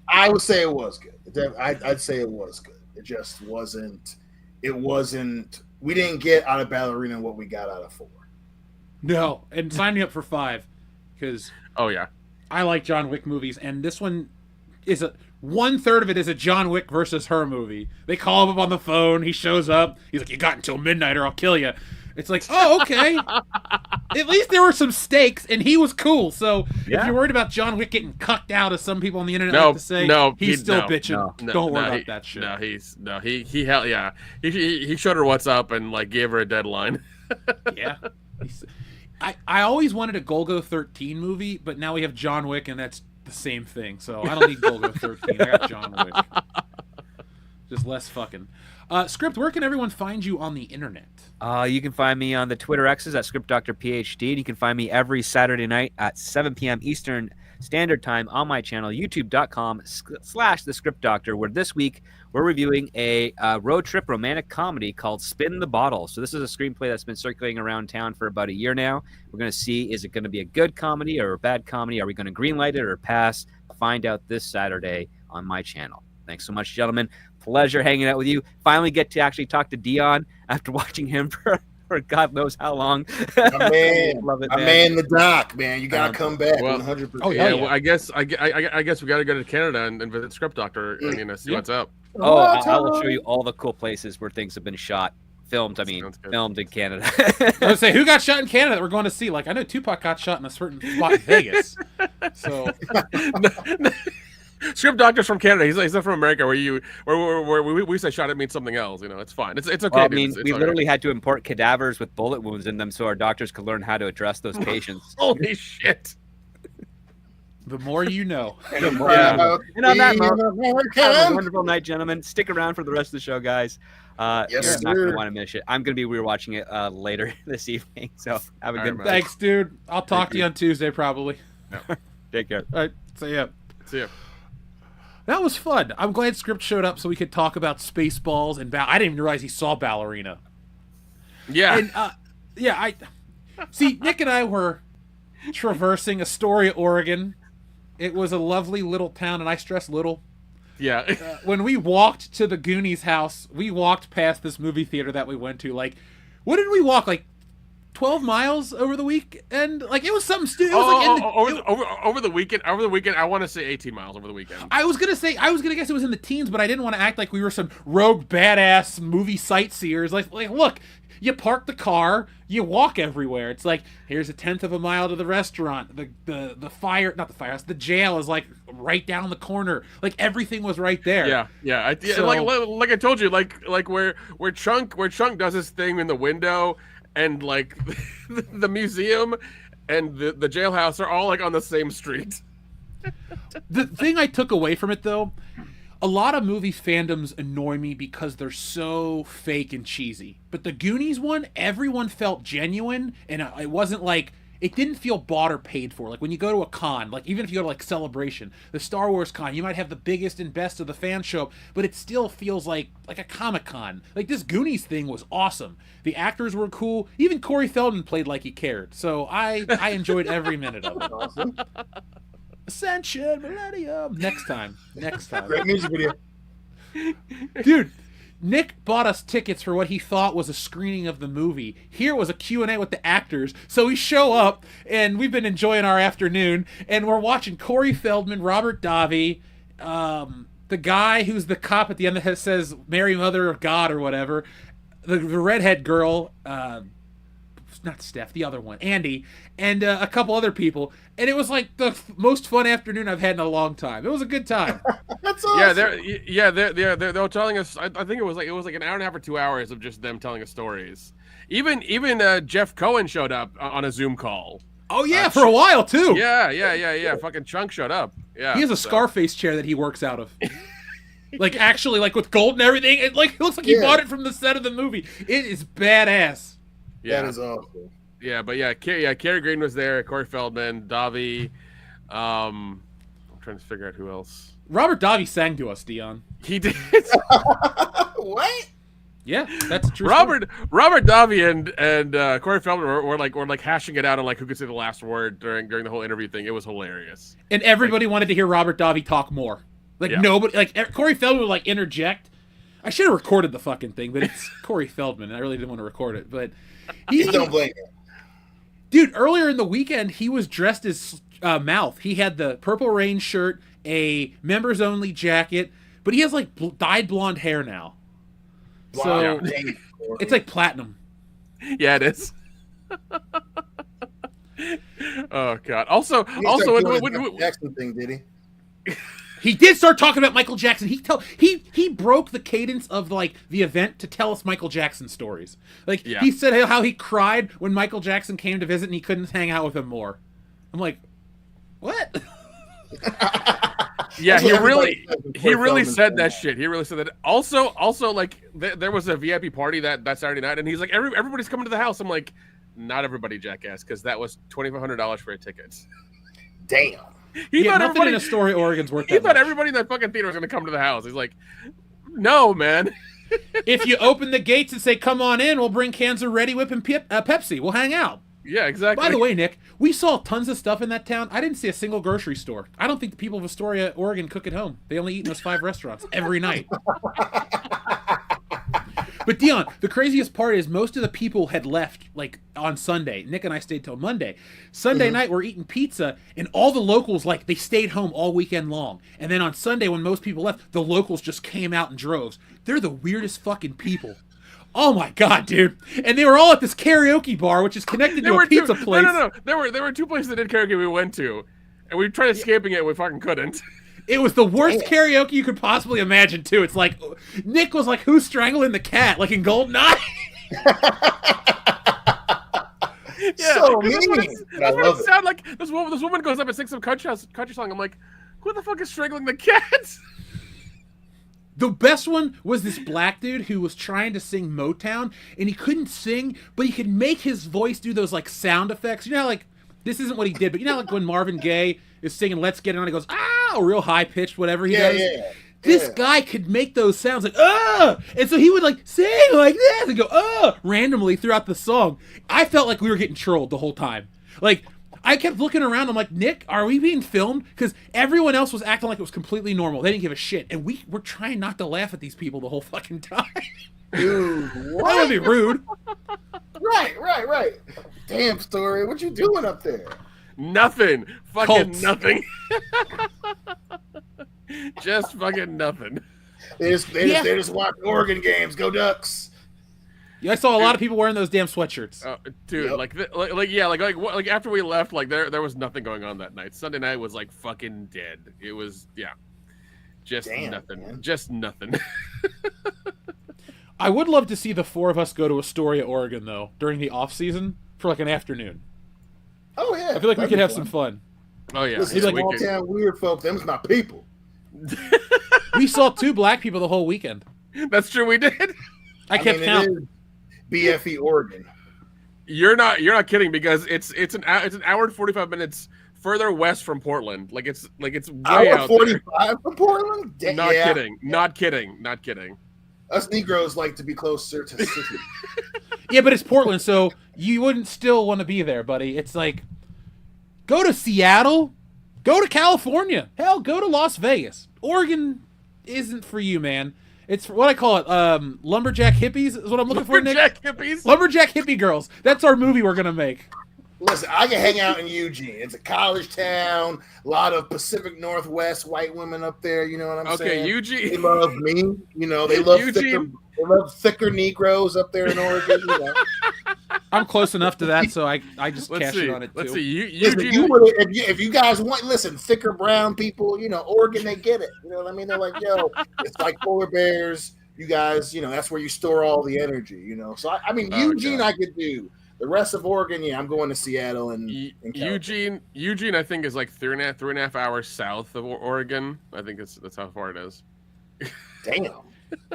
I would say it was good. I'd say it was good. It just wasn't. It wasn't. We didn't get out of Ballerina what we got out of 4. No, and sign me up for 5 because. Oh yeah. I like John Wick movies, and this one is 1/3 of it is a John Wick versus her movie. They call him up on the phone. He shows up. He's like, "You got until midnight, or I'll kill you." It's like, oh, okay. At least there were some stakes, and he was cool. So if you're worried about John Wick getting cucked out, as some people on the internet like to say, he's still bitching. Don't worry about that shit. He showed her what's up and like gave her a deadline. Yeah. I always wanted a Golgo 13 movie, but now we have John Wick, and that's the same thing. So I don't need Golgo 13. I got John Wick. Just less fucking. Script, where can everyone find you on the internet? You can find me on the Twitter X's at ScriptDrPhD. And you can find me every Saturday night at 7 p.m. Eastern Standard Time on my channel, youtube.com/thescriptdoctor, where this week we're reviewing a road trip romantic comedy called Spin the Bottle. So this is a screenplay that's been circulating around town for about a year now. We're going to see, is it going to be a good comedy or a bad comedy? Are we going to greenlight it or pass? Find out this Saturday on my channel. Thanks so much, gentlemen. Pleasure hanging out with you. Finally get to actually talk to Dion after watching him for God knows how long. My man, Love it, my man, the doc, man. You gotta come back. 100%. Oh yeah, well, I guess we got to go to Canada and visit Script Doctor and see what's up. Oh, I will show you all the cool places where things have been shot. Filmed in Canada. I was say, who got shot in Canada that we're going to see? Like, I know Tupac got shot in a certain spot in Vegas. So, Script Doctor's from Canada. He's not from America, where we say shot, it means something else. You know, it's fine. It's okay. Well, I dude. mean, we all literally had to import cadavers with bullet wounds in them so our doctors could learn how to address those patients. Holy shit! The more you know. And on that note, have a wonderful night, gentlemen. Stick around for the rest of the show, guys. You're not going to want to miss it. I'm going to be rewatching it later this evening. So have a good night. Thanks, dude. I'll talk to you on Tuesday, probably. Yeah. Take care. All right. See ya. See ya. That was fun. I'm glad Script showed up so we could talk about Spaceballs and I didn't even realize he saw Ballerina. Yeah. And, I see. Nick and I were traversing Astoria, Oregon. It was a lovely little town, and I stress little. Yeah. When we walked to the Goonies house, we walked past this movie theater that we went to. Like, what did we walk? Like 12 miles over the weekend? Like, it was something stupid. Over the weekend. Over the weekend, I want to say 18 miles over the weekend. I was gonna guess it was in the teens, but I didn't want to act like we were some rogue badass movie sightseers. Like, look, you park the car, you walk everywhere. It's like, here's a 1/10 of a mile to the restaurant. The jail is like right down the corner. Like, everything was right there. Yeah. So, like I told you, like where Chunk does his thing in the window, and like the museum and the jailhouse are all like on the same street. The thing I took away from it, though, a lot of movie fandoms annoy me because they're so fake and cheesy. But the Goonies one, everyone felt genuine, and it wasn't like, it didn't feel bought or paid for. Like, when you go to a con, like, even if you go to, like, Celebration, the Star Wars con, you might have the biggest and best of the fan show, but it still feels like a Comic-Con. Like, this Goonies thing was awesome. The actors were cool. Even Corey Feldman played like he cared. So I enjoyed every minute of it. Awesome. Ascension, Millennium. Next time. Great music video. Dude, Nick bought us tickets for what he thought was a screening of the movie. Here was a Q&A with the actors. So we show up, and we've been enjoying our afternoon, and we're watching Corey Feldman, Robert Davi, the guy who's the cop at the end that says, Mary, Mother of God, or whatever, the redhead girl, not Steph, the other one, Andy, and a couple other people, and it was like the most fun afternoon I've had in a long time. It was a good time. That's awesome. They're telling us. I think it was like an hour and a half or 2 hours of just them telling us stories. Even Jeff Cohen showed up on a Zoom call. Oh yeah, for a while too. Yeah. Fucking Chunk showed up. Yeah, he has a Scarface chair that he works out of. Like, actually, like with gold and everything. It looks like he bought it from the set of the movie. It is badass. Yeah. That is awesome. Yeah, but Kerry Green was there, Corey Feldman, Davi. I'm trying to figure out who else. Robert Davi sang to us, Dion. He did. What? Yeah, that's true. Robert Davi and Corey Feldman were like hashing it out on like who could say the last word during the whole interview thing. It was hilarious. And everybody wanted to hear Robert Davi talk more. Nobody, like Corey Feldman would like interject. I should have recorded the fucking thing, but it's Corey Feldman, and I really didn't want to record it. But don't blame him. Dude, earlier in the weekend, he was dressed as Mouth. He had the Purple Rain shirt, a members-only jacket, but he has, like, dyed blonde hair now. So, it's like platinum. Yeah, it is. Oh, God. Also, the Jackson thing, did he? He did start talking about Michael Jackson. He broke the cadence of like the event to tell us Michael Jackson stories. Like he said how he cried when Michael Jackson came to visit and he couldn't hang out with him more. I'm like, what? Yeah, he really said that shit. He really said that. Also, like there was a VIP party that Saturday night, and he's like, everybody's coming to the house. I'm like, not everybody, jackass, because that was $2,500 for a ticket. Damn. He thought nothing everybody in Astoria, Oregon's worth He that thought much. everybody in that fucking theater was going to come to the house. He's like, no, man. If you open the gates and say, come on in, we'll bring cans of Ready Whip and Pepsi. We'll hang out. Yeah, exactly. By the way, Nick, we saw tons of stuff in that town. I didn't see a single grocery store. I don't think the people of Astoria, Oregon cook at home. They only eat in those 5 restaurants every night. But Dion, the craziest part is most of the people had left like on Sunday. Nick and I stayed till Monday. Sunday night we're eating pizza, and all the locals like they stayed home all weekend long. And then on Sunday when most people left, the locals just came out in droves. They're the weirdest fucking people. Oh my god, dude! And they were all at this karaoke bar, which is connected to a pizza place. No. There were 2 places that did karaoke we went to, and we tried escaping it, and we fucking couldn't. It was the worst karaoke you could possibly imagine, too. It's like, Nick was like, who's strangling the cat? Like in GoldenEye? Yeah, So that's what mean. that's what it sounded like. This woman goes up and sings some country song. I'm like, who the fuck is strangling the cat? The best one was this black dude who was trying to sing Motown, and he couldn't sing, but he could make his voice do those, like, sound effects. You know, like, this isn't what he did, but you know, like when Marvin Gaye is singing Let's Get It On, he goes, ah, real high-pitched, whatever he does. Yeah. This guy could make those sounds like, ah! And so he would, like, sing like this and go, ah! Randomly throughout the song. I felt like we were getting trolled the whole time. Like, I kept looking around. I'm like, Nick, are we being filmed? Because everyone else was acting like it was completely normal. They didn't give a shit. And we were trying not to laugh at these people the whole fucking time. Dude, That would be rude. Right. Damn, Story. What you doing up there? Nothing. Fucking Colts. nothing. Just fucking nothing. They just watch Oregon games. Go Ducks. Yeah, I saw a lot of people wearing those damn sweatshirts. Dude, Yep. like after we left, like there was nothing going on that night. Sunday night was like fucking dead. It was just nothing. Man. Just nothing. I would love to see the 4 of us go to Astoria, Oregon, though, during the off season for like an afternoon. Oh yeah. I feel like we that'd could be have fun. some fun. Oh yeah, Listen, He's like, small town weird folk. Them's my people. We saw 2 black people the whole weekend. that's true. We did. I kept mean, count. it is BFE Oregon. You're not kidding because it's an hour and 45 minutes further west from Portland. Like it's way Hour out 45 from Portland. there. Not kidding. Us Negroes like to be closer to the city. Yeah, but it's Portland, so you wouldn't still want to be there, buddy. It's like, go to Seattle, go to California, hell, go to Las Vegas. Oregon isn't for you, man. It's what I call it, lumberjack hippies is what I'm looking for, Nick. Lumberjack hippies. Lumberjack hippie girls. That's our movie we're gonna make. Listen, I can hang out in Eugene. It's a college town. A lot of Pacific Northwest white women up there. You know what I'm saying? Okay, They Eugene. love me. You know, they love Eugene. thicker Negroes up there in Oregon. You know. I'm close enough to that, so I just Let's cash see. in on it too. Let's see. Listen, Eugene. if you guys want, listen, thicker brown people, you know, Oregon, they get it. You know what I mean? They're like, yo, it's like polar bears. You guys, you know, that's where you store all the energy, you know. So, I mean, Eugene, God. I could do. The rest of Oregon, yeah, I'm going to Seattle and California. Eugene, I think is like three and a half hours south of Oregon. I think that's how far it is. Damn.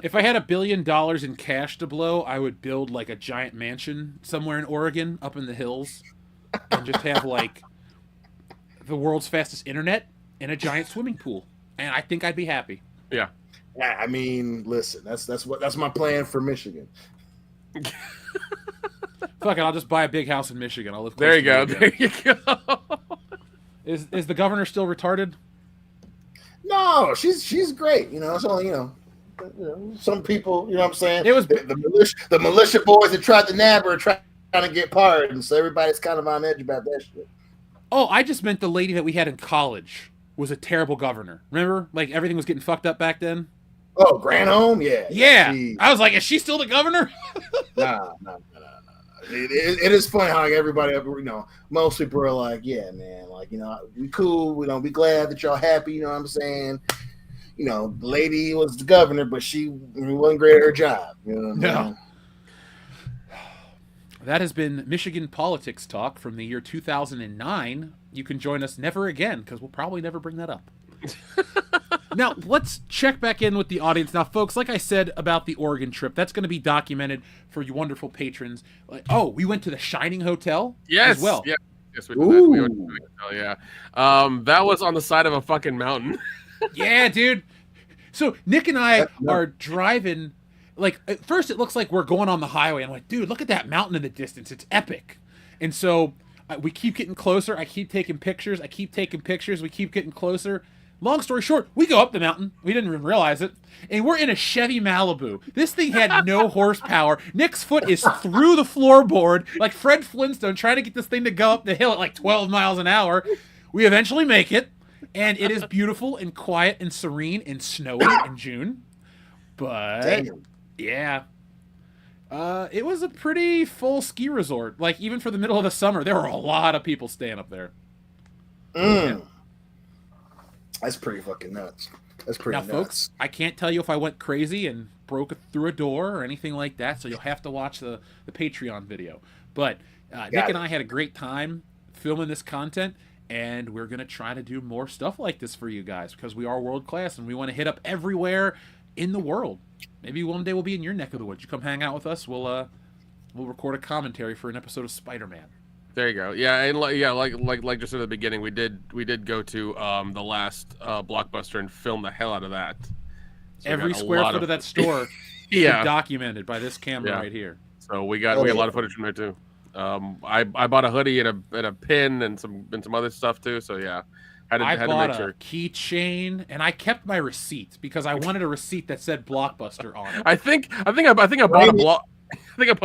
If I had $1 billion in cash to blow, I would build like a giant mansion somewhere in Oregon, up in the hills, and just have like the world's fastest internet and a giant swimming pool. And I think I'd be happy. Yeah. I mean, listen, that's my plan for Michigan. Fuck it, I'll just buy a big house in Michigan. I'll live close There you to go. it again. There you go. Is the governor still retarded? No, she's great. You know, so you know, some people, you know what I'm saying? It was the militia boys that tried to nab her trying to get pardoned, so everybody's kind of on edge about that shit. Oh, I just meant the lady that we had in college was a terrible governor. Remember? Like everything was getting fucked up back then? Oh, Granholm? Yeah. Yeah. She, I was like, is she still the governor? nah. It is funny how like, everybody, you know, most people are like, yeah, man, like, you know, we cool, we don't be glad that y'all happy, you know what I'm saying? You know, the lady was the governor, but she wasn't great at her job. You know what I'm saying? That has been Michigan Politics Talk from the year 2009. You can join us never again, because we'll probably never bring that up. Now, let's check back in with the audience. Now, folks, like I said about the Oregon trip, that's going to be documented for you wonderful patrons. Like, oh, we went to the Shining Hotel Yes. as well. Yeah. Yes, we did that. We went to Mexico, yeah. That was on the side of a fucking mountain. Yeah, dude. So Nick and I are driving. Like, at first it looks like we're going on the highway. I'm like, dude, look at that mountain in the distance. It's epic. And so we keep getting closer. I keep taking pictures. We keep getting closer. Long story short, we go up the mountain. We didn't even realize it. And we're in a Chevy Malibu. This thing had no horsepower. Nick's foot is through the floorboard like Fred Flintstone trying to get this thing to go up the hill at like 12 miles an hour. We eventually make it. And it is beautiful and quiet and serene and snowy in June. But, yeah. It was a pretty full ski resort. Like, even for the middle of the summer, there were a lot of people staying up there. Yeah. That's pretty fucking nuts. That's pretty nuts. Now, folks, I can't tell you if I went crazy and broke through a door or anything like that, so you'll have to watch the Patreon video. But Nick and I had a great time filming this content, and we're going to try to do more stuff like this for you guys because we are world class, and we want to hit up everywhere in the world. Maybe one day we'll be in your neck of the woods. You come hang out with us. We'll record a commentary for an episode of Spider-Man. There you go. Yeah, and like just at the beginning, we did go to the last Blockbuster and film the hell out of that. So every square foot of that store yeah, documented by this camera right here. So we got a lot of footage from there too. I bought a hoodie and a pin and some other stuff too. So yeah, I bought a keychain and I kept my receipt because I wanted a receipt that said Blockbuster on it. I think I bought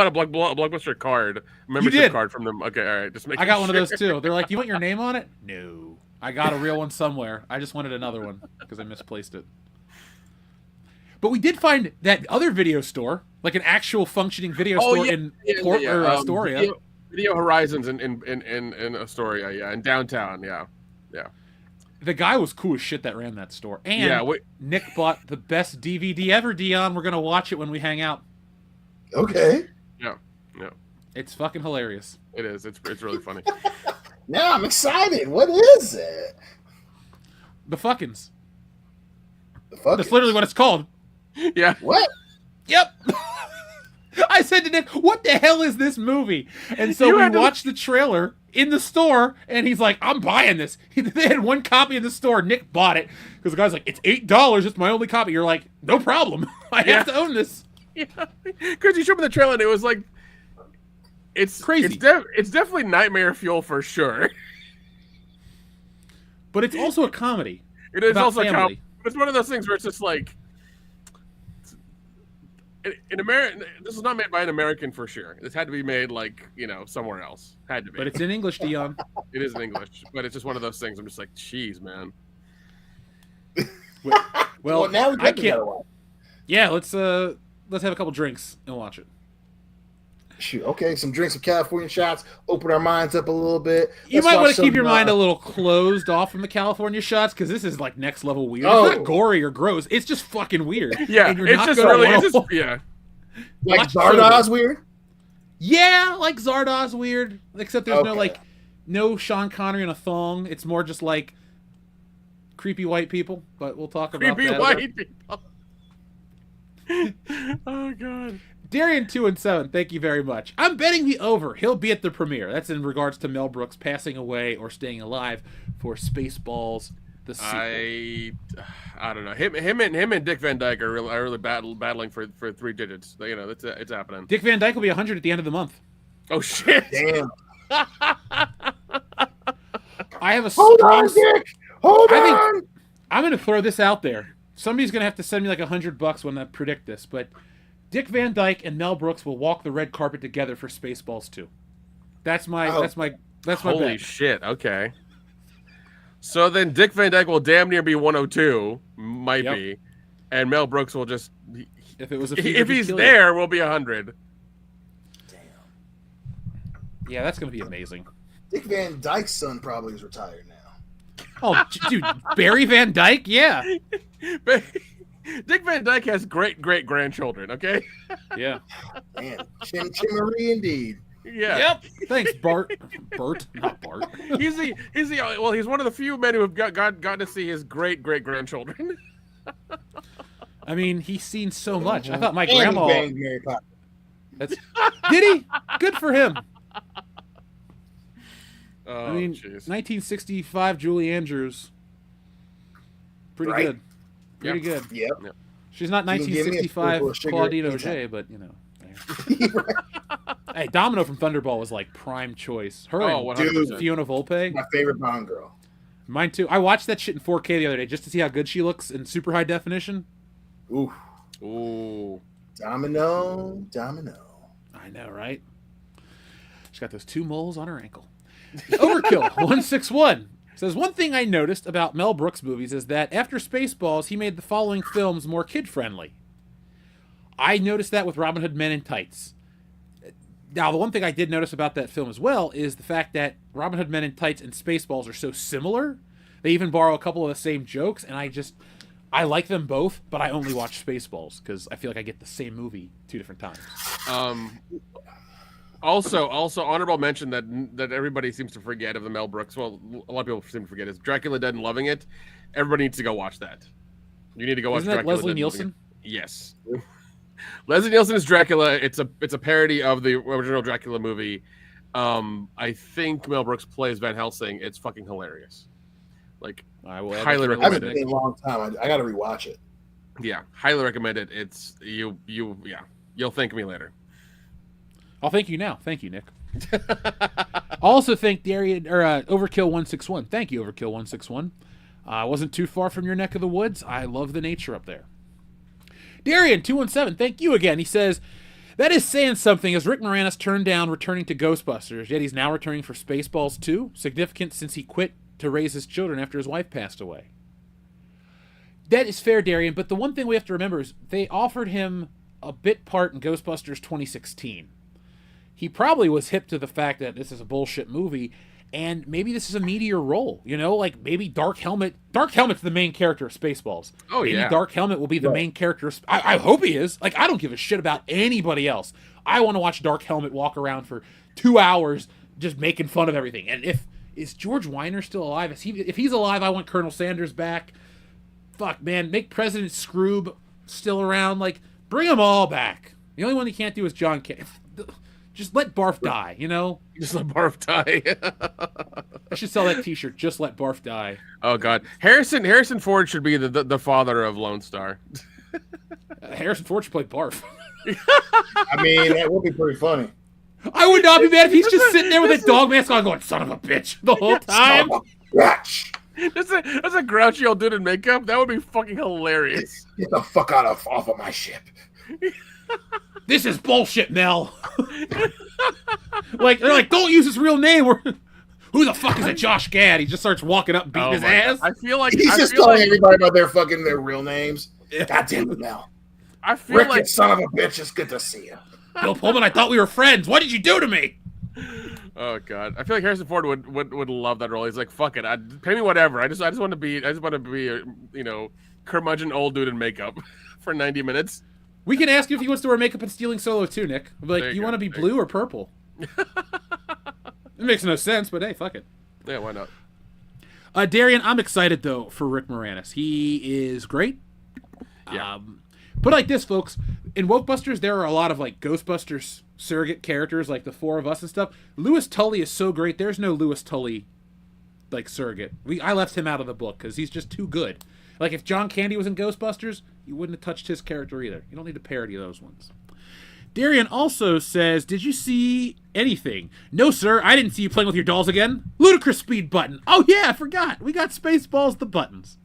a Blockbuster card, membership card from them. Okay, all right, just make. I got one of those too. They're like, "You want your name on it?" No, I got a real one somewhere. I just wanted another one because I misplaced it. But we did find that other video store, like an actual functioning video store in Astoria. Video Horizons in Astoria, in downtown, yeah. The guy was cool as shit that ran that store. And Nick bought the best DVD ever, Dion. We're going to watch it when we hang out. Okay. Yeah. It's fucking hilarious. It is. It's really funny. Now I'm excited. What is it? The Fuckins. The Fuckins? That's literally what it's called. Yeah. What? Yep. I said to Nick, what the hell is this movie? And so we watched the trailer in the store, and he's like, I'm buying this. They had one copy in the store. Nick bought it because the guy's like, it's $8. It's my only copy. You're like, no problem. I have to own this. Yeah. Because you showed me the trailer, and it was like, it's crazy. It's definitely nightmare fuel for sure. But it's also a comedy. It is also a comedy. It's one of those things where it's just like, in America, this was not made by an American for sure. This had to be made somewhere else. Had to be. But it's in English, Dion. It is in English, but it's just one of those things. I'm just like, jeez, man. Well, now I can't. Yeah, let's have a couple drinks and watch it. Shoot, okay, some drinks, some California shots, open our minds up a little bit. You might want to keep your mind a little closed off from the California shots because this is like next level weird. Oh. It's not gory or gross. It's just fucking weird. Yeah, and you're it's not just gonna really, yeah. Like Zardoz weird? Yeah, like Zardoz weird. Except there's no Sean Connery in a thong. It's more just like creepy white people. But we'll talk about creepy that. White people. Oh god. Darian 2 and 7, thank you very much. I'm betting the over. He'll be at the premiere. That's in regards to Mel Brooks passing away or staying alive for Spaceballs, the sequel. I don't know. Him and Dick Van Dyke are really battling for 3 digits. It's happening. Dick Van Dyke will be 100 at the end of the month. Oh shit! Damn. I have a Hold on, Dick. Hold on. I'm going to throw this out there. Somebody's going to have to send me like $100 when I predict this, but Dick Van Dyke and Mel Brooks will walk the red carpet together for Spaceballs 2. That's my Holy bet. shit! Okay. So then Dick Van Dyke will damn near be 102, might be, and Mel Brooks will just if he's there, will be 100. Damn. Yeah, that's gonna be amazing. Dick Van Dyke's son probably is retired now. Oh, dude, Barry Van Dyke, yeah. Dick Van Dyke has great-great-grandchildren, okay? Yeah. Man, Chimmery indeed. Yeah. Yep. Thanks, Bart. Bert, not Bart. He's one of the few men who have got to see his great-great-grandchildren. I mean, he's seen so much. I thought my grandma. Banged Mary Poppins. Did he? Good for him. Oh, I mean, jeez. 1965 Julie Andrews. Pretty Right. good. Pretty good. Yep. She's not You can give me a 1965 spoonful of sugar Claudine anytime. Auger, but, you know. Hey, Domino from Thunderball was like prime choice. Her Oh, and 100%. Fiona Volpe. My favorite Bond girl. Mine too. I watched that shit in 4K the other day just to see how good she looks in super high definition. Ooh. Ooh. Domino. I know, right? She's got those 2 moles on her ankle. Overkill 161 says, one thing I noticed about Mel Brooks movies is that after Spaceballs, he made the following films more kid-friendly. I noticed that with Robin Hood Men in Tights. Now, the one thing I did notice about that film as well is the fact that Robin Hood Men in Tights and Spaceballs are so similar. They even borrow a couple of the same jokes, and I like them both, but I only watch Spaceballs because I feel like I get the same movie 2 different times. Also, honorable mention that everybody seems to forget of the Mel Brooks. Well, a lot of people seem to forget is Dracula Dead and Loving It. Everybody needs to go watch that. You need to go watch. Isn't that Dracula Leslie Dead and Loving Nielsen? It. Yes. Leslie Nielsen is Dracula. It's a parody of the original Dracula movie. I think Mel Brooks plays Van Helsing. It's fucking hilarious. Like, I will highly I recommend haven't it. been in a long time. I got to rewatch it. Yeah, highly recommend it. It's you'll thank me later. I'll thank you now. Thank you, Nick. Also thank Darian or Overkill 161. Thank you, Overkill 161. Wasn't too far from your neck of the woods. I love the nature up there. Darian 217. Thank you again. He says, that is saying something as Rick Moranis turned down returning to Ghostbusters, yet he's now returning for Spaceballs 2. Significant since he quit to raise his children after his wife passed away. That is fair, Darian, but the one thing we have to remember is they offered him a bit part in Ghostbusters 2016. He probably was hip to the fact that this is a bullshit movie, and maybe this is a meteor role, you know? Like, maybe Dark Helmet's the main character of Spaceballs. Oh, maybe yeah. Dark Helmet will be the main character. I hope he is. Like, I don't give a shit about anybody else. I want to watch Dark Helmet walk around for 2 hours just making fun of everything. And is George Weiner still alive? If he's alive, I want Colonel Sanders back. Fuck, man. Make President Scroob still around. Like, bring them all back. The only one he can't do is John Kennedy. Just let Barf die, you know? Just let Barf die. I should sell that T-shirt. Just let Barf die. Oh God, Harrison Ford should be the father of Lone Star. Harrison Ford should play Barf. I mean, that would be pretty funny. I would not be mad if he's just sitting there with a dog mask on going, son of a bitch, the whole time. Son of a bitch. That's a grouchy old dude in makeup. That would be fucking hilarious. Get the fuck off of my ship. This is bullshit, Mel. Like, they're like, don't use his real name. Who the fuck is a Josh Gad? He just starts walking up and beating his ass. God. I feel like He's just telling everybody about their real names. Yeah. God damn it, Mel. I feel Rick, like you son of a bitch, it's good to see you. Bill Pullman, I thought we were friends. What did you do to me? Oh God, I feel like Harrison Ford would love that role. He's like, fuck it, pay me whatever. I just want to be a curmudgeon old dude in makeup for 90 minutes. We can ask you if he wants to wear makeup in Stealing Solo too, Nick. We'll be like, you want to be blue or purple? It makes no sense, but hey, fuck it. Yeah, why not? Darian, I'm excited though for Rick Moranis. He is great. Yeah. But like this, folks, in Wokebusters, there are a lot of like Ghostbusters surrogate characters, like the four of us and stuff. Louis Tully is so great. There's no Louis Tully like surrogate. I left him out of the book because he's just too good. Like if John Candy was in Ghostbusters, you wouldn't have touched his character either. You don't need to parody those ones. Darian also says, did you see anything? No, sir. I didn't see you playing with your dolls again. Ludicrous speed button. Oh, yeah, I forgot. We got Spaceballs the buttons.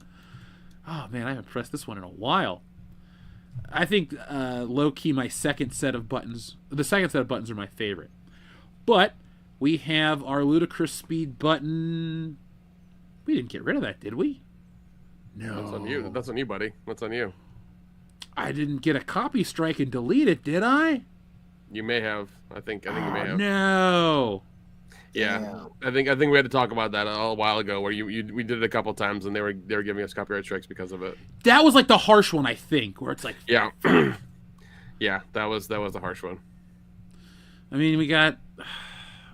Oh, man, I haven't pressed this one in a while. I think low-key my second set of buttons. The second set of buttons are my favorite. But we have our ludicrous speed button. We didn't get rid of that, did we? No. That's on you. That's on you, buddy. That's on you. I didn't get a copy strike and delete it, did I? You may have. I think you may have. No. Yeah. Damn. I think we had to talk about that a while ago, where we did it a couple times, and they were giving us copyright strikes because of it. That was like the harsh one, I think, where it's like, Yeah. Yeah, that was the harsh one. I mean, we got.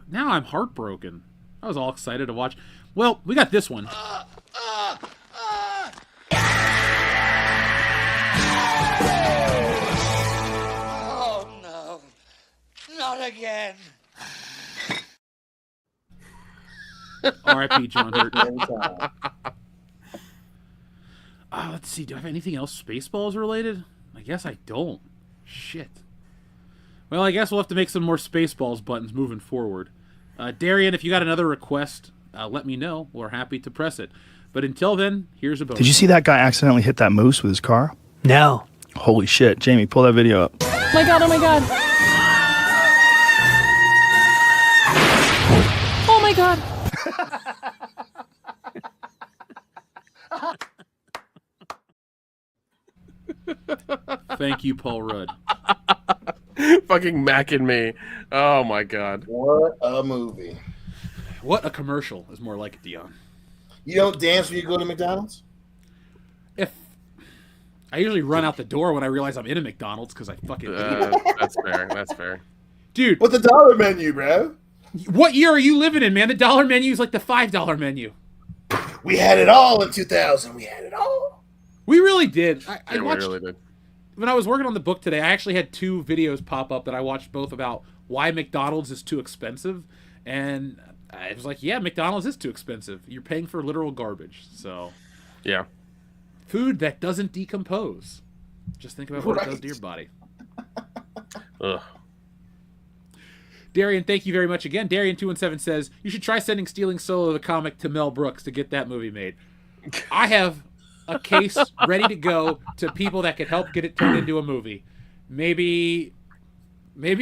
Now I'm heartbroken. I was all excited to watch. Well, we got this one. Oh no, not again. R.I.P. John Hurt. Every time. Let's see. Do I have anything else Spaceballs related? I guess I don't. Shit. Well, I guess we'll have to make some more Spaceballs buttons moving forward. Darian, if you got another request, let me know. We're happy to press it. But until then, here's a bonus. Did you see that guy accidentally hit that moose with his car? No. Holy shit. Jamie, pull that video up. Oh my god, oh my god. Oh my god. Thank you, Paul Rudd. Fucking macking me. Oh my god. What a movie. What a commercial is more like it, Dion. You don't dance when you go to McDonald's? If I usually run out the door when I realize I'm in a McDonald's because I fucking that's fair. That's fair. Dude, What's the dollar menu, bro? what year are you living in, man? The dollar menu is like the $5 menu. We had it all in 2000. We had it all. We really did. I Yeah, watched, we really did. when I was working on the book today, I actually had 2 videos pop up that I watched, both about why McDonald's is too expensive, and I was like, yeah, McDonald's is too expensive. You're paying for literal garbage. So, Yeah. food that doesn't decompose. Just think about what it does to your body. Ugh. Darian, thank you very much again. Darian217 says, you should try sending Stealing Solo the comic to Mel Brooks to get that movie made. I have a case ready to go to people that could help get it turned into a movie. Maybe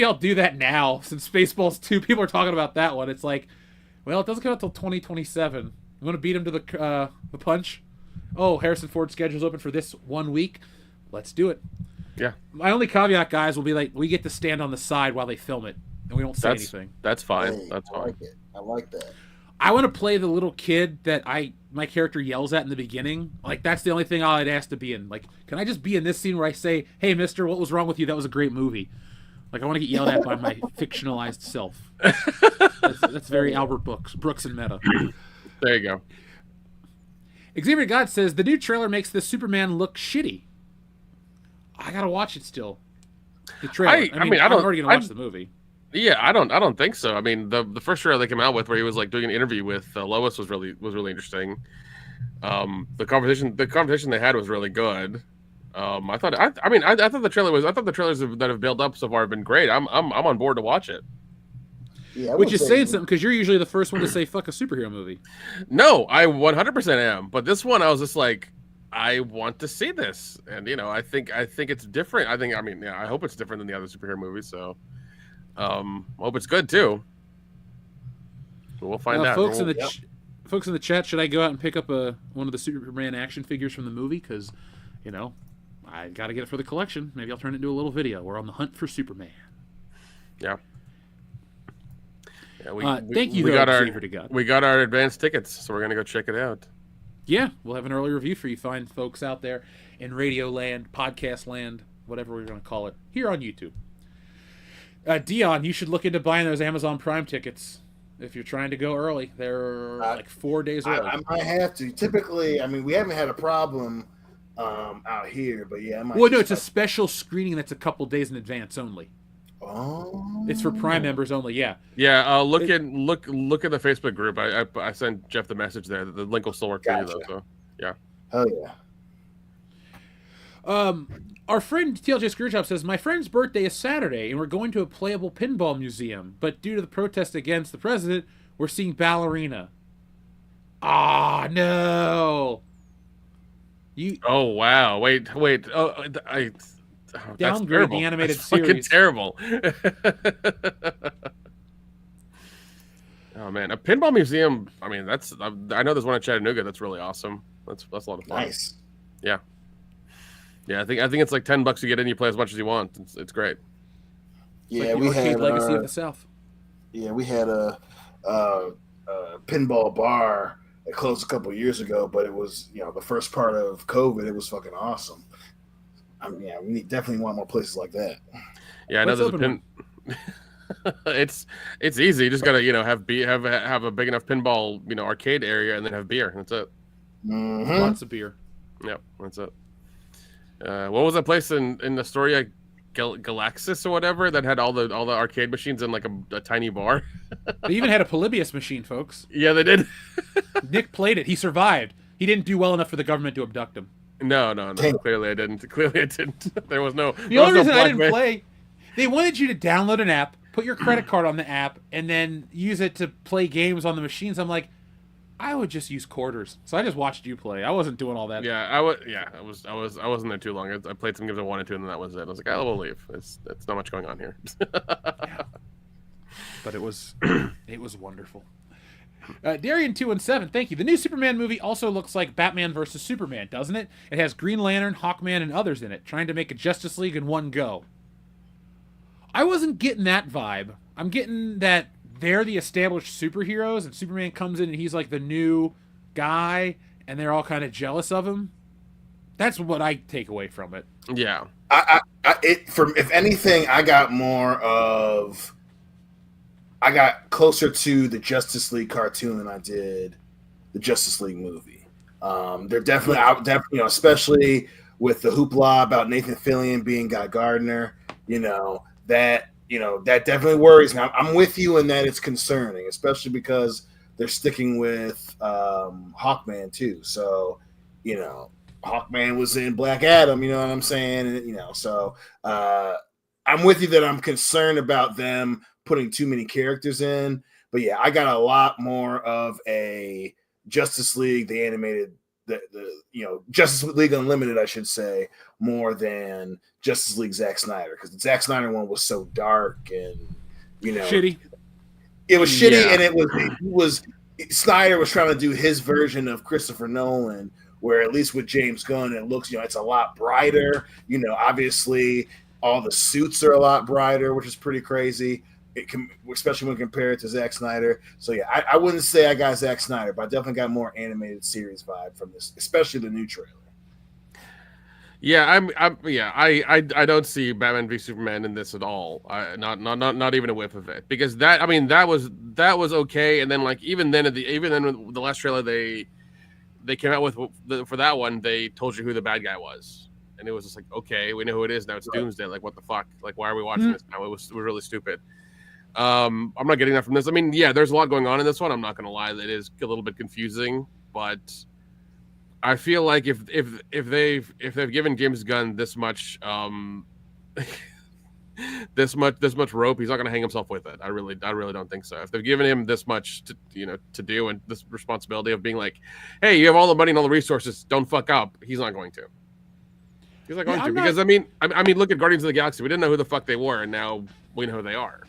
I'll do that now, since Spaceballs 2, people are talking about that one. It's like, well, it doesn't come out till 2027. You want to beat him to the punch? Oh, Harrison Ford's schedule's open for this 1 week. Let's do it. Yeah. My only caveat, guys, will be like, we get to stand on the side while they film it, and we don't say anything. That's fine. Hey, That's I fine. like it. I like that. I want to play the little kid that my character yells at in the beginning. Like, that's the only thing I'd ask to be in. Like, can I just be in this scene where I say, hey, mister, what was wrong with you? That was a great movie. Like, I want to get yelled at by my fictionalized self. That's very Albert Brooks and meta. There you go. Xavier God says, the new trailer makes the Superman look shitty. I got to watch it still. The trailer. I'm already going to watch the movie. Yeah, I don't think so. I mean, the first trailer they came out with, where he was like doing an interview with Lois, was really interesting. The conversation they had was really good. I thought the trailers that have built up so far have been great. I'm on board to watch it. Yeah, Which is saying something, because you're usually the first one to say fuck a superhero movie. No, I 100% am. But this one, I was just like, I want to see this, and I think it's different. I hope it's different than the other superhero movies. So, I hope it's good too. But we'll find out. Folks in the chat, should I go out and pick up one of the Superman action figures from the movie? Because, I got to get it for the collection. Maybe I'll turn it into a little video. We're on the hunt for Superman. Yeah. Thank you, we got our to God. We got our advance tickets, so we're gonna go check it out. Yeah, we'll have an early review for you fine folks out there in radio land, podcast land, whatever we're going to call it, here on YouTube. Dion, you should look into buying those Amazon Prime tickets if you're trying to go early. They're like 4 days early. I might have to. Typically, we haven't had a problem out here, but yeah, I might. Well, no, it's a special screening that's a couple days in advance only. Oh. It's for Prime members only. Yeah. Yeah. Look at the Facebook group. I sent Jeff the message there. The link will still work for you though. So yeah. Hell yeah. Our friend TLJ Screwjob says, my friend's birthday is Saturday, and we're going to a playable pinball museum. But due to the protest against the president, we're seeing Ballerina. Ah, no. Oh wow! Wait! Oh, downgrade the animated that's series. Fucking terrible. Oh man, a pinball museum. I mean, I know there's one in Chattanooga that's really awesome. That's a lot of fun. Nice. Yeah. I think it's like $10 to get in. You play as much as you want. It's great. Yeah, like we had Legacy of the South. Yeah, we had a pinball bar that closed a couple years ago, but it was the first part of COVID. It was fucking awesome. We definitely want more places like that. Yeah, I know there's a pin. It's easy. You just gotta have a big enough pinball arcade area, and then have beer. That's it. Mm-hmm. Lots of beer. Yep, that's it. What was that place in Astoria? Galaxis or whatever that had all the arcade machines in like a tiny bar. They even had a Polybius machine, folks. Yeah, they did. Nick played it. He survived. He didn't do well enough for the government to abduct him. No. Clearly I didn't. There was no. The only reason I didn't play, they wanted you to download an app, put your credit card on the app, and then use it to play games on the machines. I'm like, I would just use quarters. So I just watched you play. I wasn't doing all that. Yeah, I wasn't there too long. I played some games I wanted to, and then that was it. I was like, oh, we'll leave. It's not much going on here. Yeah. But it was wonderful. Darian217, thank you. The new Superman movie also looks like Batman versus Superman, doesn't it? It has Green Lantern, Hawkman, and others in it, trying to make a Justice League in one go. I wasn't getting that vibe. I'm getting that they're the established superheroes, and Superman comes in and he's like the new guy, and they're all kind of jealous of him. That's what I take away from it. Yeah. If anything, I got closer to the Justice League cartoon than I did the Justice League movie. They're definitely, especially with the hoopla about Nathan Fillion being Guy Gardner, that definitely worries me. I'm with you in that it's concerning, especially because they're sticking with Hawkman too. So, Hawkman was in Black Adam, you know what I'm saying? And, so I'm with you that I'm concerned about them putting too many characters in. But yeah, I got a lot more of a Justice League, the animated, Justice League Unlimited, I should say, more than Justice League Zack Snyder, because the Zack Snyder one was so dark and shitty. It was shitty, and it was Snyder was trying to do his version of Christopher Nolan, where at least with James Gunn, it looks it's a lot brighter. Obviously all the suits are a lot brighter, which is pretty crazy. Especially when compared to Zack Snyder. So yeah, I wouldn't say I got Zack Snyder, but I definitely got more animated series vibe from this, especially the new trailer. Yeah, I don't see Batman v Superman in this at all. Not even a whiff of it, because that was okay, and then even then with the last trailer they came out with for that one, they told you who the bad guy was, and it was just like, okay, we know who it is now. It's Doomsday. Like, what the fuck? Like, why are we watching this now? It was really stupid. I'm not getting that from this. I mean, yeah, there's a lot going on in this one. I'm not gonna lie, it is a little bit confusing, but I feel like if they've given James Gunn this much this much rope, he's not gonna hang himself with it. I really don't think so. If they've given him this much to do, and this responsibility of being like, hey, you have all the money and all the resources, don't fuck up, he's not going to. He's not going to, because I mean, look at Guardians of the Galaxy. We didn't know who the fuck they were, and now we know who they are.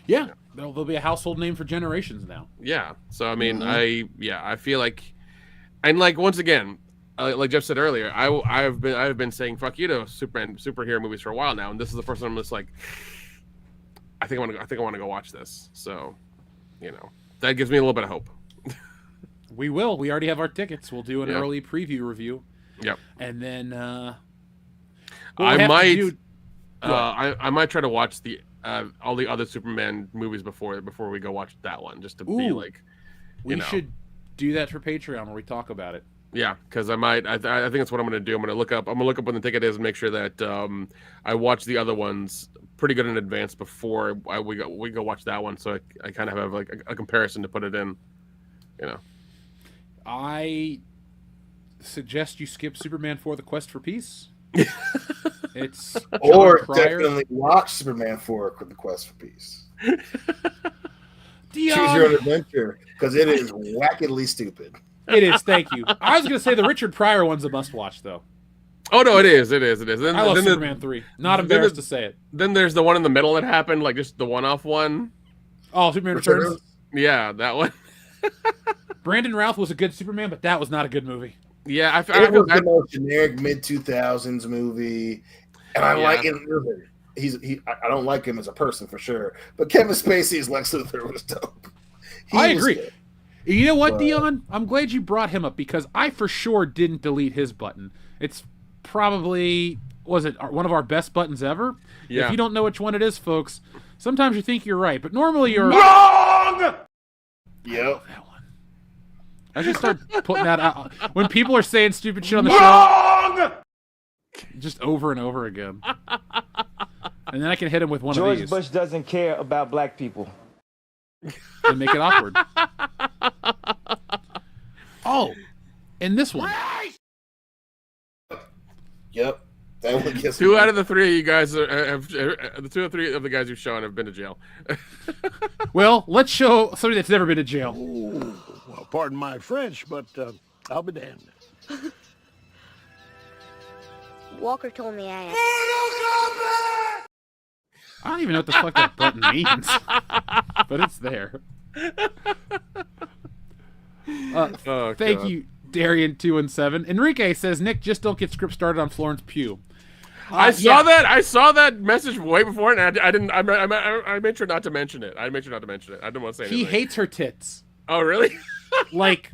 Yeah, they'll be a household name for generations now. Yeah, so I mean, I feel like, and once again, like Jeff said earlier, I've been saying fuck you to superhero movies for a while now, and this is the first time I'm just like, I think I want to go watch this. So, that gives me a little bit of hope. We will. We already have our tickets. We'll do an early preview review. Yep. And then I might try to watch all the other Superman movies before we go watch that one, just to be like, we should do that for Patreon where we talk about it. Yeah, because I think that's what I'm going to do. I'm going to look up when the ticket is and make sure that I watch the other ones pretty good in advance before we go watch that one, so I kind of have like a comparison to put it in. I suggest you skip Superman 4: The Quest for Peace. It's or definitely watch Superman 4: The Quest for Peace. Choose your own adventure, because it is wackily stupid. It is. Thank you. I was going to say the Richard Pryor one's a must-watch, though. Oh no, it is. Then, I love Superman 3. Not embarrassed to say it. Then there's the one in the middle that happened, like just the one-off one. Oh, Superman Returns. Yeah, that one. Brandon Routh was a good Superman, but that was not a good movie. Yeah, it was the most generic mid-2000s movie, and I like him. I don't like him as a person for sure, but Kevin Spacey's Lex Luthor was dope. I agree. Good. You know what, Dion? I'm glad you brought him up, because I for sure didn't delete his button. It's probably, was it one of our best buttons ever? Yeah. If you don't know which one it is, folks, sometimes you think you're right, but normally you're wrong. Yep. That one. I should start putting that out when people are saying stupid shit on the show. just over and over again. And then I can hit him with one of George these. Bush doesn't care about black people. And make it awkward. Oh, and this one. Yep. That one gets Two out of the three of you guys the 2 or 3 of the guys you've shown have been to jail. Well, let's show somebody that's never been to jail. Ooh, well, pardon my French, but I'll be damned. Walker told me I am. I don't even know what the fuck that button means, but it's there. Thank you, Darian217. Enrique says, Nick, just don't get script started on Florence Pugh. I saw that message way before, and I didn't. I made sure not to mention it. I didn't want to say anything. He hates her tits. Oh, really? Like,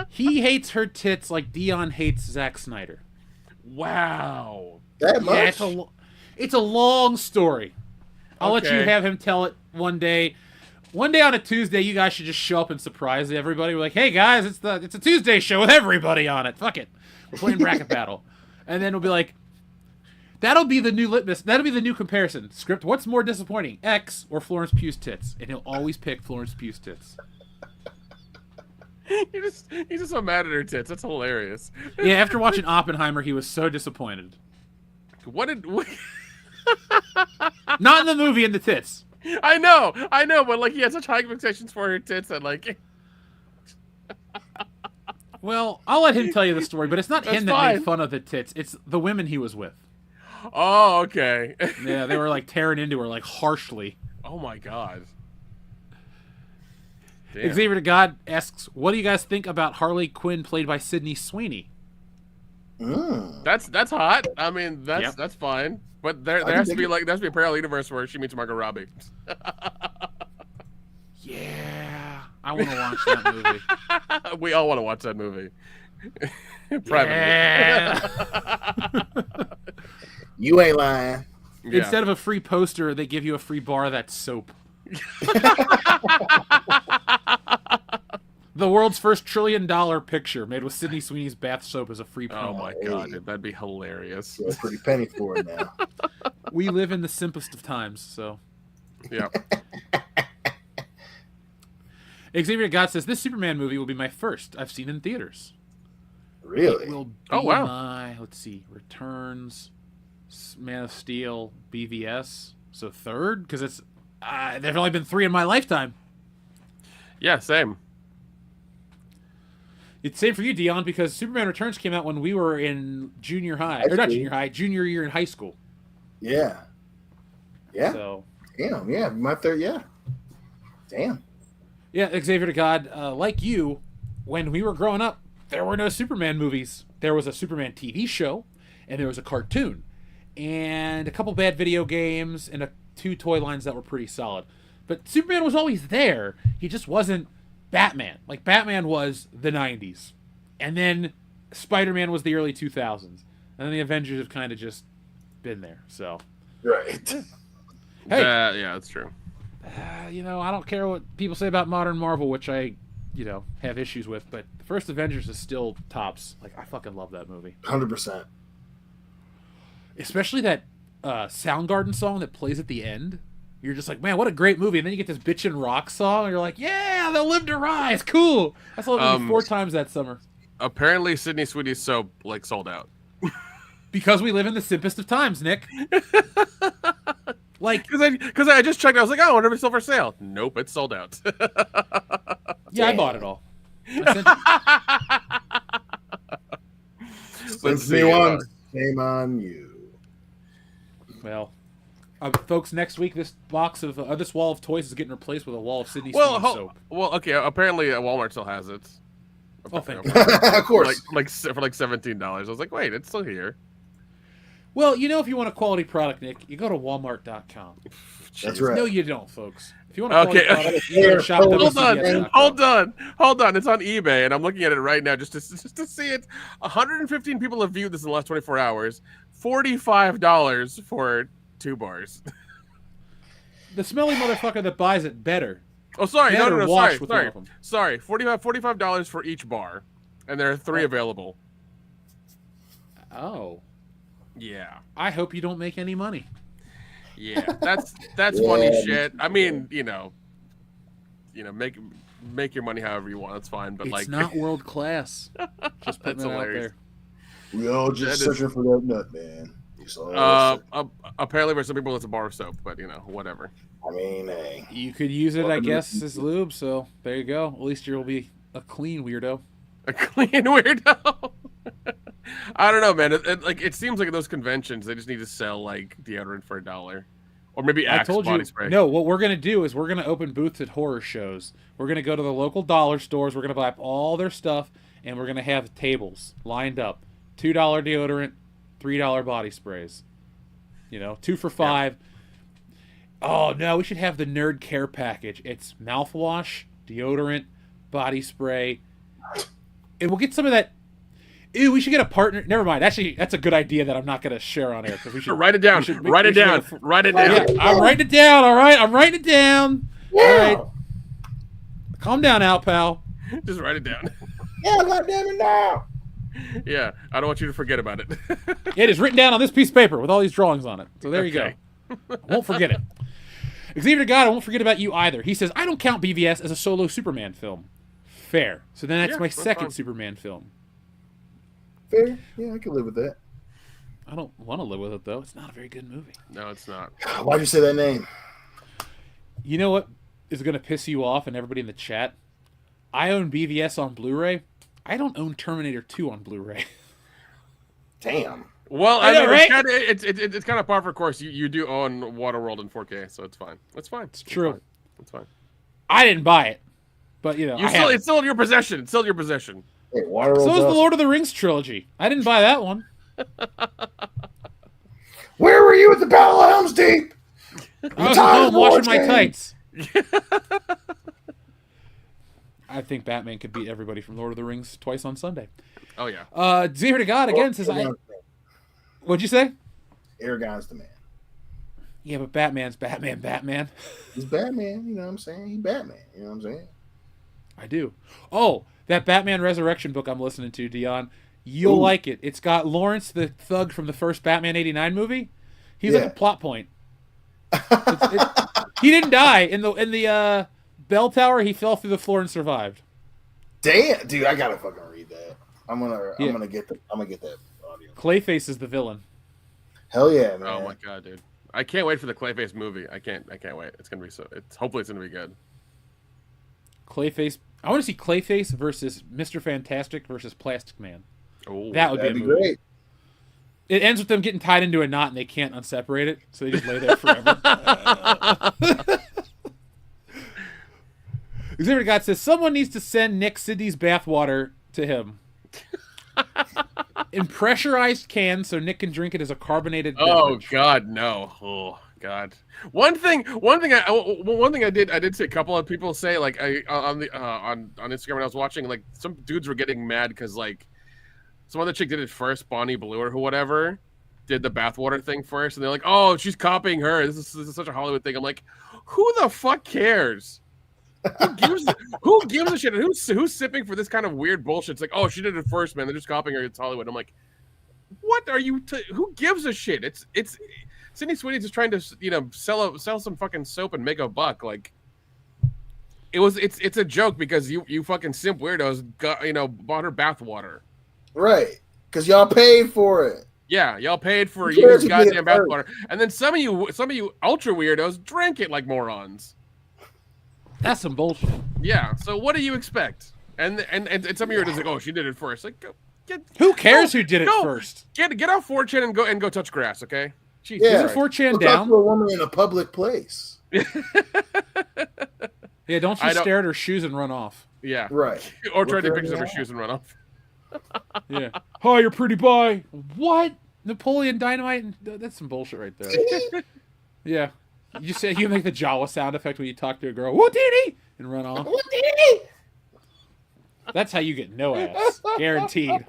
he hates her tits like Dion hates Zack Snyder. Wow. That much? Yeah, it's a long story. I'll let you Okay. have him tell it one day. One day on a Tuesday, you guys should just show up and surprise everybody. We're like, hey guys, it's a Tuesday show with everybody on it. Fuck it. We're playing bracket battle. And then we'll be like, that'll be the new litmus. That'll be the new comparison. Script, what's more disappointing, X or Florence Pugh's tits? And he'll always pick Florence Pugh's tits. He's just so mad at her tits. That's hilarious. Yeah, after watching Oppenheimer, he was so disappointed. What? Not in the movie, in the tits. I know, but like he had such high expectations for her tits, and like. Well, I'll let him tell you the story, but it's not That's him that fine. made fun of the tits. It's the women he was with. Oh, okay. Yeah, they were like tearing into her like harshly. Oh my god. Damn. Xavier to God asks, "What do you guys think about Harley Quinn played by Sydney Sweeney?" That's hot. I mean, that's fine. But there has to be a parallel universe where she meets Margot Robbie. Yeah, I want to watch that movie. We all want to watch that movie. Privately. Yeah. You ain't lying. Yeah. Instead of a free poster, they give you a free bar of that soap. The world's first $1 trillion picture made with Sydney Sweeney's bath soap as a free promo. Oh my god, dude, that'd be hilarious. That's a pretty penny for it now. We live in the simplest of times, so. Yeah. Xavier God says, this Superman movie will be my first I've seen in theaters. Really? It will be Oh, wow. my, let's see, Returns, Man of Steel, BVS. So third? Because it's, there've only been 3 in my lifetime. Yeah, same. It's same for you, Dion, because Superman Returns came out when we were in junior high. Or not junior high, junior year in high school. Yeah. Yeah. So. Damn, yeah. My third, yeah. Damn. Yeah, Xavier to God, like you, when we were growing up, there were no Superman movies. There was a Superman TV show, and there was a cartoon, and a couple bad video games, and 2 toy lines that were pretty solid. But Superman was always there. He just wasn't Batman. Like, Batman was the 90s. And then Spider-Man was the early 2000s. And then the Avengers have kind of just been there, so. Right. Hey. Yeah, that's true. You know, I don't care what people say about modern Marvel, which I, have issues with, but the first Avengers is still tops. Like, I fucking love that movie. 100%. Especially that Soundgarden song that plays at the end. You're just like, man, what a great movie. And then you get this Bitchin' Rock song, and you're like, yeah, they'll live to rise. Cool. I saw that movie 4 times that summer. Apparently, Sydney Sweeney's soap, sold out. Because we live in the simplest of times, Nick. Like, because I just checked, I was like, oh, I wonder if it's still for sale. Nope, it's sold out. Yeah, I bought it all. I sent Since me once, shame on you. Well, folks, next week this box of this wall of toys is getting replaced with a wall of Sydney Sweeney soap. Well, okay. Apparently, Walmart still has it. Oh, thank you. Of course. For like $17. I was like, wait, it's still here. Well, if you want a quality product, Nick, you go to Walmart.com. That's right. No, you don't, folks. If you want a quality product, you go to shop. Hold on. It's on eBay, and I'm looking at it right now just to see it. 115 people have viewed this in the last 24 hours. $45 for 2 bars. The smelly motherfucker that buys it better. Oh, sorry. Better No. wash with one of them. Sorry. $45 for each bar, and there are 3 available. Oh. Yeah. I hope you don't make any money. Yeah, that's funny shit. I mean, make your money however you want. That's fine, but it's not world class. Just putting that's that hilarious. out We all just searching for that nut, man. Apparently for some people it's a bar of soap, but whatever. I mean, hey. You could use it, I guess, as lube. So there you go. At least you'll be a clean weirdo. A clean weirdo. I don't know, man. It seems like at those conventions they just need to sell like deodorant for $1, or maybe Axe body spray. No, what we're gonna do is we're gonna open booths at horror shows. We're gonna go to the local dollar stores. We're gonna buy up all their stuff, and we're gonna have tables lined up. $2 deodorant, $3 body sprays. 2 for $5. Yeah. Oh no, we should have the nerd care package. It's mouthwash, deodorant, body spray, and we'll get some of that. Ew, we should get a partner. Never mind. Actually, that's a good idea that I'm not going to share on air because we should write it down. Write it down. Yeah, I'm writing it down. All right, I'm writing it down. Yeah. All right, calm down, Al pal. Just write it down. Yeah, goddamn it now. Yeah, I don't want you to forget about it. It is written down on this piece of paper with all these drawings on it. So there you go. I won't forget it. Xavier God, I won't forget about you either. He says, I don't count BVS as a solo Superman film. Fair. So then that's my second Superman film. Fair. Yeah, I can live with that. I don't want to live with it, though. It's not a very good movie. No, it's not. Why'd you say that name? You know what is going to piss you off and everybody in the chat? I own BVS on Blu-ray. I don't own Terminator 2 on Blu-ray. Damn. Well, I know, right? It's kind of par for course. You do own Waterworld in 4K, so it's fine. It's fine. It's true. It's fine. I didn't buy it, but it's still in your possession. It's still in your possession. Hey, so is the Lord of the Rings trilogy. I didn't buy that one. Where were you at the Battle of Helm's Deep? I was home washing my tights. I think Batman could beat everybody from Lord of the Rings twice on Sunday. Oh yeah. Xavier to God again says What'd you say? Aragon's the man. Yeah, but Batman's Batman. He's Batman, you know what I'm saying? He's Batman, you know what I'm saying? I do. Oh, that Batman Resurrection book I'm listening to, Dion. You'll like it. It's got Lawrence the thug from the first Batman '89 movie. He's like a plot point. He didn't die in the bell tower. He fell through the floor and survived. Damn, dude, I gotta fucking read that. I'm gonna get that audio. Clayface is the villain. Hell yeah, man! Oh my god, dude! I can't wait for the Clayface movie. I can't wait. It's gonna be hopefully it's gonna be good. Clayface. I want to see Clayface versus Mr. Fantastic versus Plastic Man. Oh, that would be a movie. Great. It ends with them getting tied into a knot and they can't unseparate it, so they just lay there forever. Xavier God says someone needs to send Nick Sidney's bathwater to him in pressurized cans so Nick can drink it as a carbonated beverage. Oh God, no! Oh God. One thing I did see a couple of people say on Instagram when I was watching, like some dudes were getting mad because like some other chick did it first, Bonnie Blue or who did the bathwater thing first, and they're like, oh, she's copying her. This is such a Hollywood thing. I'm like, who the fuck cares? Who gives a shit? Who's sipping for this kind of weird bullshit? It's like, oh, she did it first, man. They're just copying her. It's Hollywood. I'm like, what are you? Who gives a shit? It's Sydney Sweeney's just trying to sell some fucking soap and make a buck. Like it's a joke because you fucking simp weirdos bought her bathwater. Right, because y'all paid for it. Yeah, y'all paid for using goddamn bathwater, and then some of you ultra weirdos drank it like morons. That's some bullshit. Yeah. So what do you expect? And some of you are just like, oh, she did it first. Like, who cares who did it first? Get off 4chan and go touch grass, okay? Jeez, isn't 4chan down? Talk to a woman in a public place. Yeah, don't you stare at her shoes and run off. Yeah. Right. Or try to take pictures of her shoes and run off. Yeah. Hi, you're pretty boy. What? Napoleon Dynamite? That's some bullshit right there. Yeah. You make the Jawa sound effect when you talk to a girl. What did he? And run off. What did he? That's how you get no ass. Guaranteed.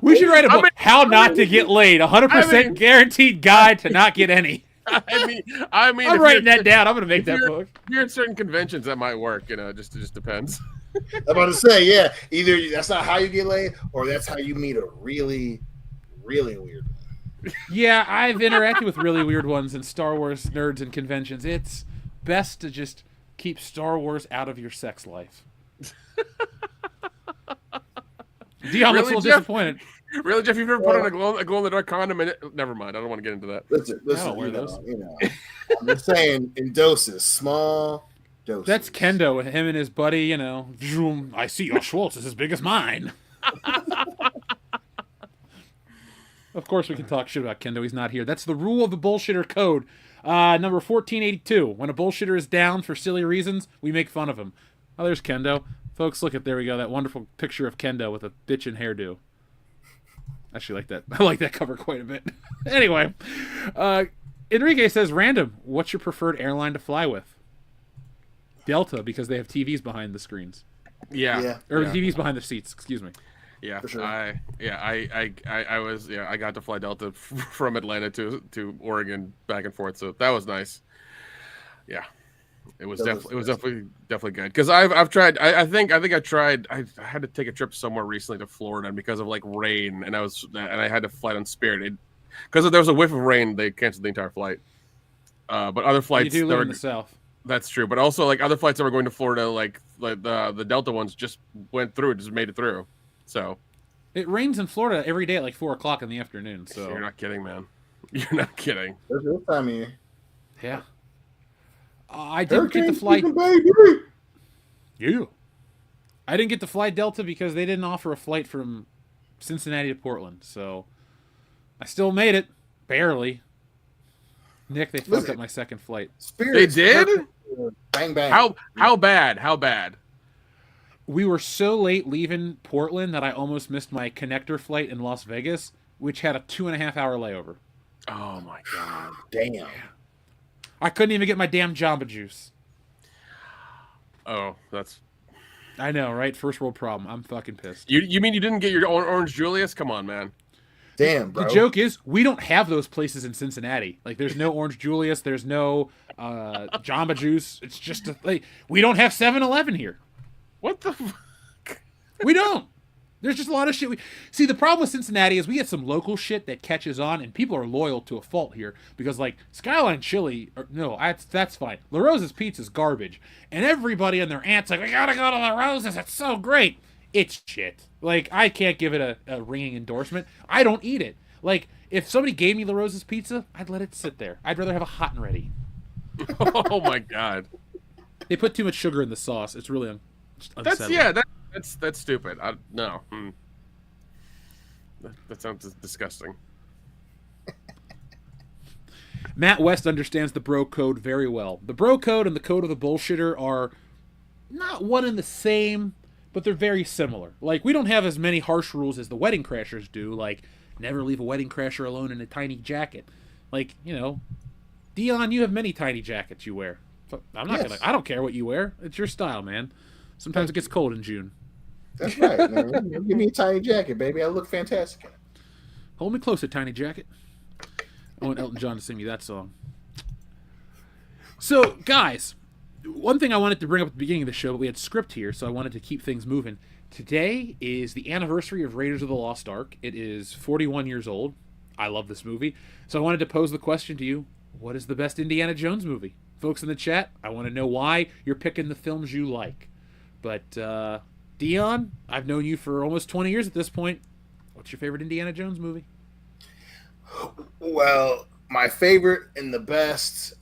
We should write a book, How Not to Get Laid. 100% guaranteed guide to not get any. I mean, I'm writing that down. I'm going to make that book. If you're at certain conventions, that might work. It just depends. I'm about to say, yeah. Either that's not how you get laid, or that's how you meet a really really weird one. Yeah, I've interacted with really weird ones in Star Wars nerds and conventions. It's best to just keep Star Wars out of your sex life. Dion looks a little disappointed. Really, Jeff? You've ever put on a glow-in-the-dark condom? Never mind. I don't want to get into that. Listen, I don't wear those. I'm just saying in doses, small doses. That's Kendo with him and his buddy. Zoom. I see your Schwartz is as big as mine. Of course, we can talk shit about Kendo. He's not here. That's the rule of the bullshitter code. Number 1482. When a bullshitter is down for silly reasons, we make fun of him. Oh, there's Kendo. Folks, look at, there we go, that wonderful picture of Kendo with a bitchin' hairdo. Actually like that. I like that cover quite a bit. Anyway, Enrique says, random, what's your preferred airline to fly with? Delta, because they have TVs behind the screens. Yeah. Or TVs behind the seats, excuse me. Yeah, For sure. I got to fly Delta from Atlanta to Oregon back and forth, so that was nice. Yeah, it was definitely good because I've tried. I think I tried. I had to take a trip somewhere recently to Florida, and because of like rain, and I had to fly on Spirit. Because there was a whiff of rain, they canceled the entire flight. But other flights, you do live in the South. That's true, but also like other flights that were going to Florida, like the Delta ones, just went through. Just made it through. So it rains in Florida every day at like 4 o'clock in the afternoon. So you're not kidding, man. You're not kidding. There's this time of year. Yeah. I didn't get to fly. Yeah. I didn't get to fly Delta because they didn't offer a flight from Cincinnati to Portland. So I still made it. Barely. Nick, they fucked up my second flight. They did? Bang, bang. How bad? How bad? We were so late leaving Portland that I almost missed my connector flight in Las Vegas, which had a 2.5-hour layover. Oh my god! Damn. I couldn't even get my damn Jamba Juice. Oh, that's... I know, right? First world problem. I'm fucking pissed. You mean you didn't get your Orange Julius? Come on, man. Damn, bro. The joke is, we don't have those places in Cincinnati. Like, there's no Orange Julius. There's no Jamba Juice. It's just we don't have 7-Eleven here. What the fuck? We don't. There's just a lot of shit. See, the problem with Cincinnati is we get some local shit that catches on, and people are loyal to a fault here because, like, Skyline Chili, that's fine. La Rosa's Pizza's garbage, and everybody and their aunt's like, we gotta go to La Rosa's. It's so great. It's shit. Like, I can't give it a ringing endorsement. I don't eat it. Like, if somebody gave me La Rosa's Pizza, I'd let it sit there. I'd rather have a hot and ready. Oh my god. They put too much sugar in the sauce. It's really unsettling. That's stupid. No. That sounds disgusting. Matt West understands the bro code very well. The bro code and the code of the bullshitter are not one and the same, but they're very similar. Like, we don't have as many harsh rules as the Wedding Crashers do, like never leave a wedding crasher alone in a tiny jacket. Like, Dion, you have many tiny jackets you wear. I don't care what you wear. It's your style, man. Sometimes it gets cold in June. That's right, man. Give me a tiny jacket, baby. I look fantastic in it. Hold me closer, tiny jacket. I want Elton John to sing me that song. So, guys, one thing I wanted to bring up at the beginning of the show, but we had script here, so I wanted to keep things moving. Today is the anniversary of Raiders of the Lost Ark. It is 41 years old. I love this movie. So I wanted to pose the question to you, what is the best Indiana Jones movie? Folks in the chat, I want to know why you're picking the films you like. But, Dion, I've known you for almost 20 years at this point. What's your favorite Indiana Jones movie? Well, my favorite and the best,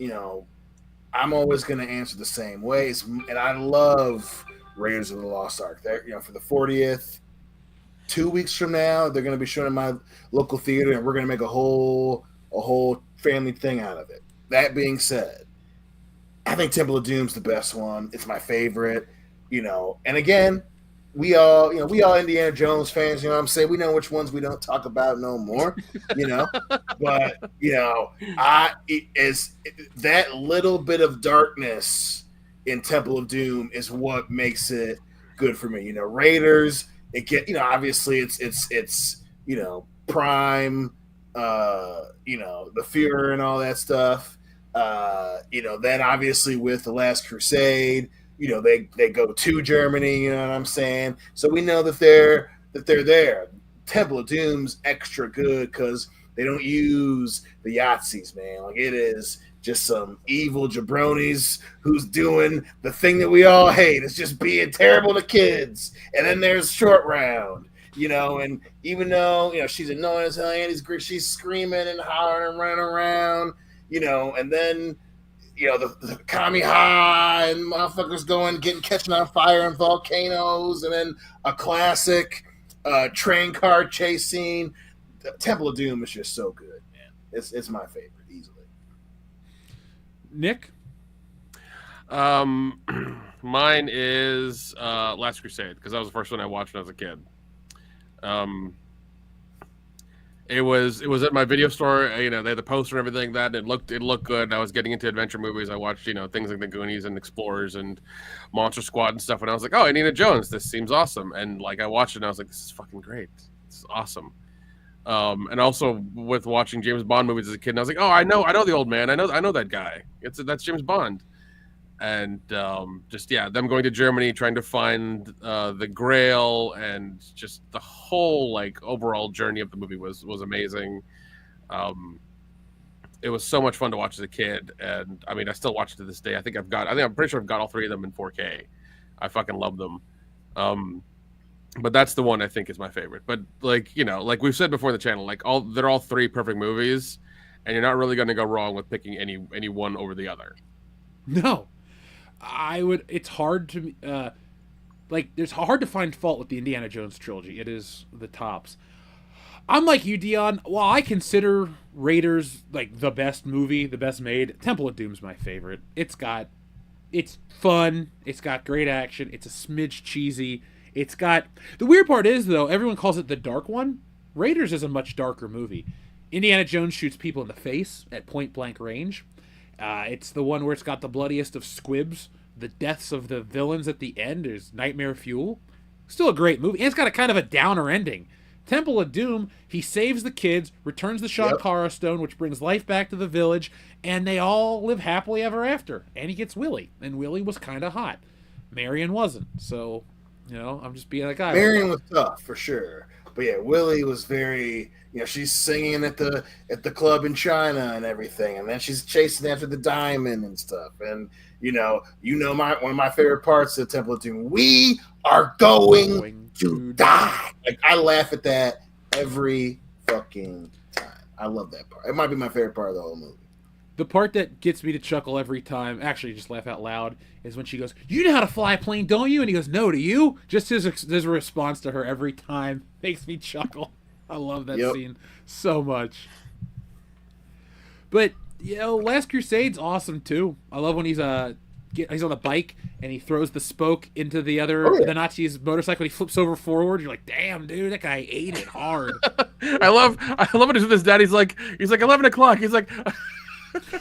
I'm always going to answer the same way. And I love Raiders of the Lost Ark. For the 40th, 2 weeks from now, they're going to be showing in my local theater, and we're going to make a whole family thing out of it. That being said, I think Temple of Doom's the best one. It's my favorite, And again, we all Indiana Jones fans, you know what I'm saying? We know which ones we don't talk about no more, But, that little bit of darkness in Temple of Doom is what makes it good for me. Raiders, obviously it's Prime, the Fuhrer and all that stuff. Then obviously with The Last Crusade, they go to Germany, you know what I'm saying? So we know that they're there. Temple of Doom's extra good because they don't use the Yahtzees, man. Like, it is just some evil jabronis who's doing the thing that we all hate. It's just being terrible to kids. And then there's Short Round, and even though, she's annoying as hell, and she's screaming and hollering and running around, and then, the Kamiha and motherfuckers catching on fire in volcanoes, and then a classic train car chase scene. Temple of Doom is just so good, man. It's my favorite, easily. Nick? Mine is Last Crusade, because that was the first one I watched when I was a kid. It was at my video store. They had the poster and everything. That it looked good. I was getting into adventure movies. I watched things like The Goonies and Explorers and Monster Squad and stuff. And I was like, oh, Indiana Jones. This seems awesome. And like, I watched it and I was like, this is fucking great. This is awesome. And also with watching James Bond movies as a kid, and I was like, oh, I know the old man. I know that guy. That's James Bond. And them going to Germany, trying to find the Grail, and just the whole like overall journey of the movie was amazing. It was so much fun to watch as a kid, and I mean, I still watch it to this day. I'm pretty sure I've got all three of them in 4K. I fucking love them. But that's the one I think is my favorite. But like we've said before in the channel, like they're all three perfect movies, and you're not really going to go wrong with picking any one over the other. No. It's hard to it's hard to find fault with the Indiana Jones trilogy. It is the tops. I'm like you, Dion. While I consider Raiders like the best movie, the best made, Temple of Doom's my favorite. It's fun. It's got great action. It's a smidge cheesy. The weird part is, though, everyone calls it the dark one. Raiders is a much darker movie. Indiana Jones shoots people in the face at point blank range. It's the one where it's got the bloodiest of squibs. The deaths of the villains at the end is nightmare fuel. Still a great movie. And it's got a kind of a downer ending. Temple of Doom, he saves the kids, returns the Shankara Stone, which brings life back to the village, and they all live happily ever after. And he gets Willie. And Willie was kind of hot. Marion wasn't. So, I'm just being a guy. Marion was tough, for sure. But yeah, Willie was very, she's singing at the club in China and everything, and then she's chasing after the diamond and stuff. And one of my favorite parts of Temple of Doom. We are going to die. Like, I laugh at that every fucking time. I love that part. It might be my favorite part of the whole movie. The part that gets me to chuckle every time, actually just laugh out loud, is when she goes, "You know how to fly a plane, don't you?" And he goes, "No, do you?" Just his response to her every time makes me chuckle. I love that scene so much. But, Last Crusade's awesome, too. I love when he's on the bike and he throws the spoke into the Nazi's motorcycle and he flips over forward. You're like, damn, dude, that guy ate it hard. I love it with his dad. He's like 11 o'clock. He's like...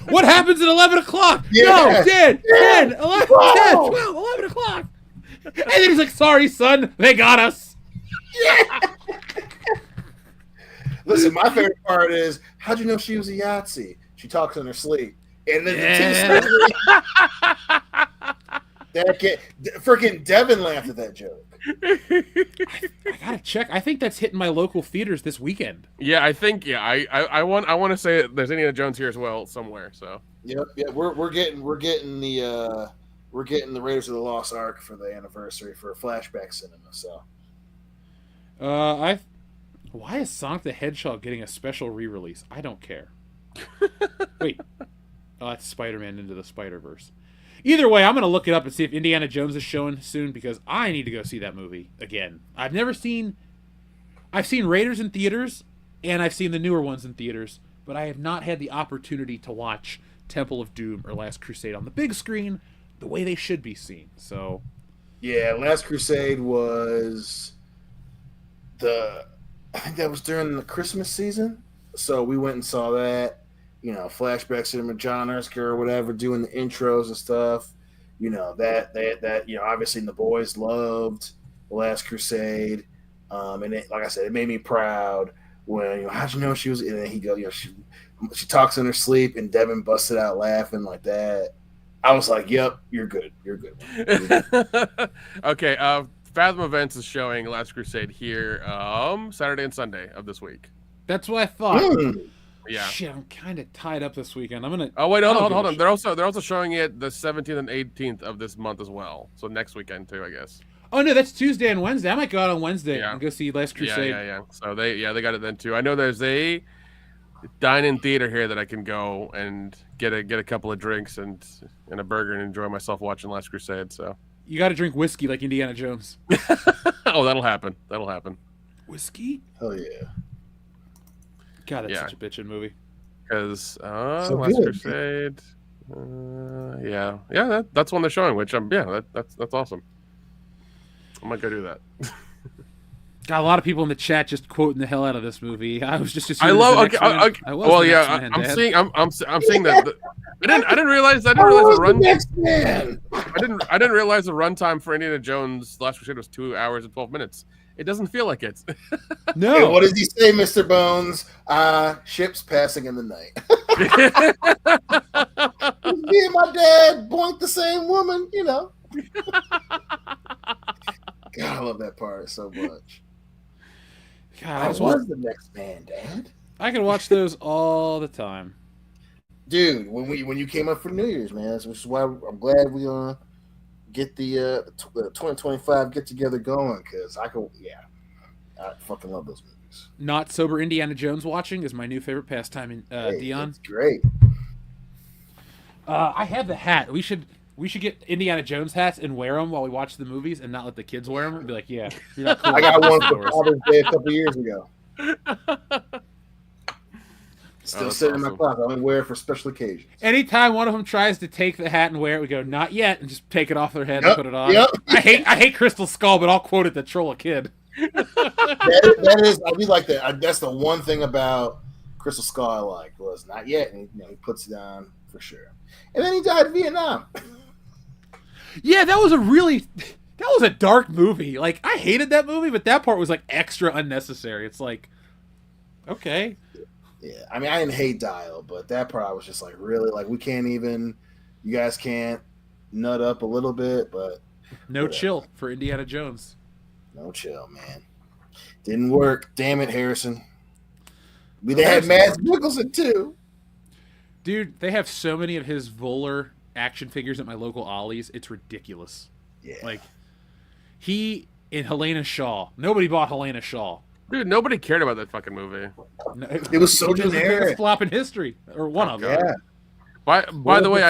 What happens at 11 o'clock? Yeah. No, 10, 11, 10, 12, 11 o'clock. And then he's like, sorry, son, they got us. Yeah. Listen, my favorite part is, how'd you know she was a Yahtzee? She talks in her sleep. And then freaking Devin laughed at that joke. I gotta check. I think that's hitting my local theaters this weekend. Yeah, I think. Yeah, I want to say there's Indiana Jones here as well somewhere. So. Yep. Yeah, we're getting the Raiders of the Lost Ark for the anniversary for Flashback Cinema. So. Why is Sonic the Hedgehog getting a special re-release? I don't care. Wait. Oh, that's Spider-Man Into the Spider-Verse. Either way, I'm going to look it up and see if Indiana Jones is showing soon because I need to go see that movie again. I've seen Raiders in theaters and I've seen the newer ones in theaters, but I have not had the opportunity to watch Temple of Doom or Last Crusade on the big screen the way they should be seen. So, yeah, Last Crusade was I think that was during the Christmas season. So we went and saw that. Flashback Cinema, John Erskine or whatever, doing the intros and stuff. That obviously the boys loved The Last Crusade. And it, like I said, it made me proud when, how'd you know she was, and then he goes, she talks in her sleep and Devin busted out laughing like that. I was like, yep, you're good. You're good. Okay. Fathom Events is showing Last Crusade here Saturday and Sunday of this week. That's what I thought. Yeah. Shit, I'm kind of tied up this weekend. I'm gonna. Oh wait, hold on. They're also showing it the 17th and 18th of this month as well. So next weekend too, I guess. Oh no, that's Tuesday and Wednesday. I might go out on Wednesday and go see Last Crusade. Yeah. So they got it then too. I know there's a dine-in theater here that I can go and get a couple of drinks and a burger and enjoy myself watching Last Crusade. So you got to drink whiskey like Indiana Jones. Oh, that'll happen. Whiskey? Oh yeah. God, that's such a bitchin' movie. Because Last Crusade, that's one they're showing. Which that's awesome. I might go do that. Got a lot of people in the chat just quoting the hell out of this movie. I was just I love. I'm seeing that. I didn't realize the run. I didn't realize the runtime for Indiana Jones Last Crusade was 2 hours and 12 minutes. It doesn't feel like it. No. Hey, what does he say, Mr. Bones? Ships passing in the night. Me and my dad boinked the same woman, you know. God, I love that part so much. God, I was the next man, Dad. I can watch those all the time. Dude, when you came up for New Year's, man, which is why I'm glad we get the 2025 get together going, because I fucking love those movies. Not sober Indiana Jones watching is my new favorite pastime in Dion. It's great. I have the hat. We should get Indiana Jones hats and wear them while we watch the movies, and not let the kids wear them. And be like, yeah, you're not cool. I got one for Father's Day a couple years ago. Still sitting in my closet. I'm gonna wear it for special occasions. Anytime one of them tries to take the hat and wear it, we go, not yet, and just take it off their head and put it on. Yep. I hate Crystal Skull, but I'll quote it to troll a kid. that is, I do like that. That's the one thing about Crystal Skull I like, was not yet, and he puts it on for sure. And then he died in Vietnam. Yeah, that was a dark movie. Like, I hated that movie, but that part was like extra unnecessary. It's like, okay. Yeah, I mean, I didn't hate Dial, but that part I was just like, really? Like, you guys can't nut up a little bit, but... No chill for Indiana Jones. No chill, man. Didn't work. Damn it, Harrison. They had Mads Mikkelsen, too. Dude, they have so many of his Voller action figures at my local Ollie's. It's ridiculous. Yeah. Like, he and Helena Shaw. Nobody bought Helena Shaw. Dude, nobody cared about that fucking movie. No, it was so generic. The biggest flop in history, or one of them. Yeah. By the way,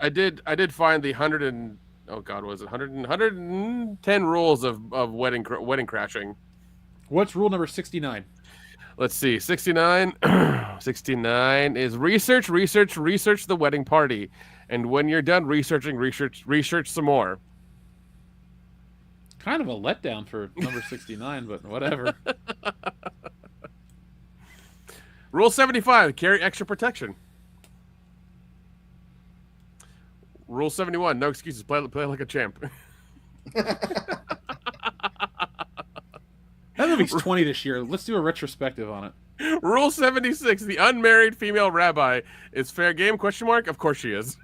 I did find the 110 rules of wedding crashing. What's rule number 69? Let's see. 69 69 is research the wedding party, and when you're done researching, research some more. Kind of a letdown for number 69, but whatever. Rule 75, carry extra protection. Rule 71, no excuses, play like a champ. That movie's 20 this year. Let's do a retrospective on it. Rule 76, the unmarried female rabbi is fair game, ? Of course she is.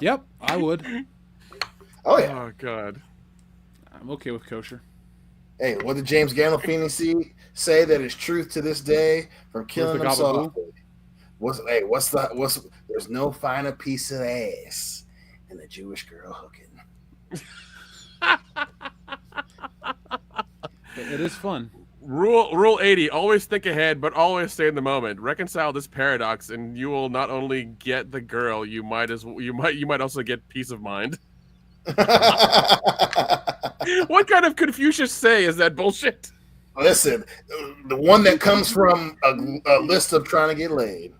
Yep, I would. Oh, yeah. Oh, God. I'm okay with kosher. Hey, what did James Gandolfini say that is truth to this day from killing them softly? There's no finer piece of ass than a Jewish girl hooking. It is fun. Rule 80, always think ahead, but always stay in the moment. Reconcile this paradox, and you will not only get the girl, you might also get peace of mind. What kind of Confucius say is that bullshit? Listen, the one that comes from a list of trying to get laid.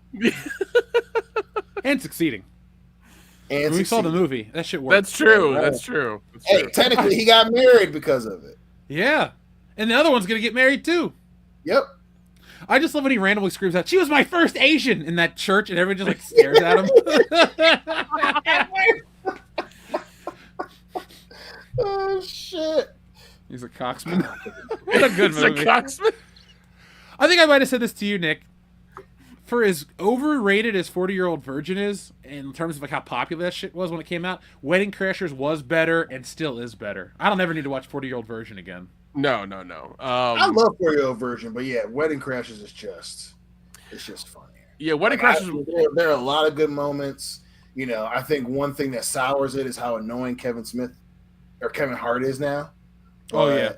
And succeeding. And we saw the movie. That shit worked. That's true. That's true. Hey, technically, he got married because of it. Yeah. And the other one's going to get married, too. Yep. I just love when he randomly screams out, "She was my first Asian," in that church, and everyone just like stares at him. Oh, shit. He's a coxman. What a good movie. He's a coxman. I think I might have said this to you, Nick. for as overrated as 40-Year-Old Virgin is, in terms of like how popular that shit was when it came out, Wedding Crashers was better and still is better. I don't ever need to watch 40-Year-Old Virgin again. No. I love 40-Year-Old Virgin, but yeah, Wedding Crashers is just funny. Yeah, Wedding Crashers. There are a lot of good moments. You know, I think one thing that sours it is how annoying Kevin Hart is now. Oh yeah.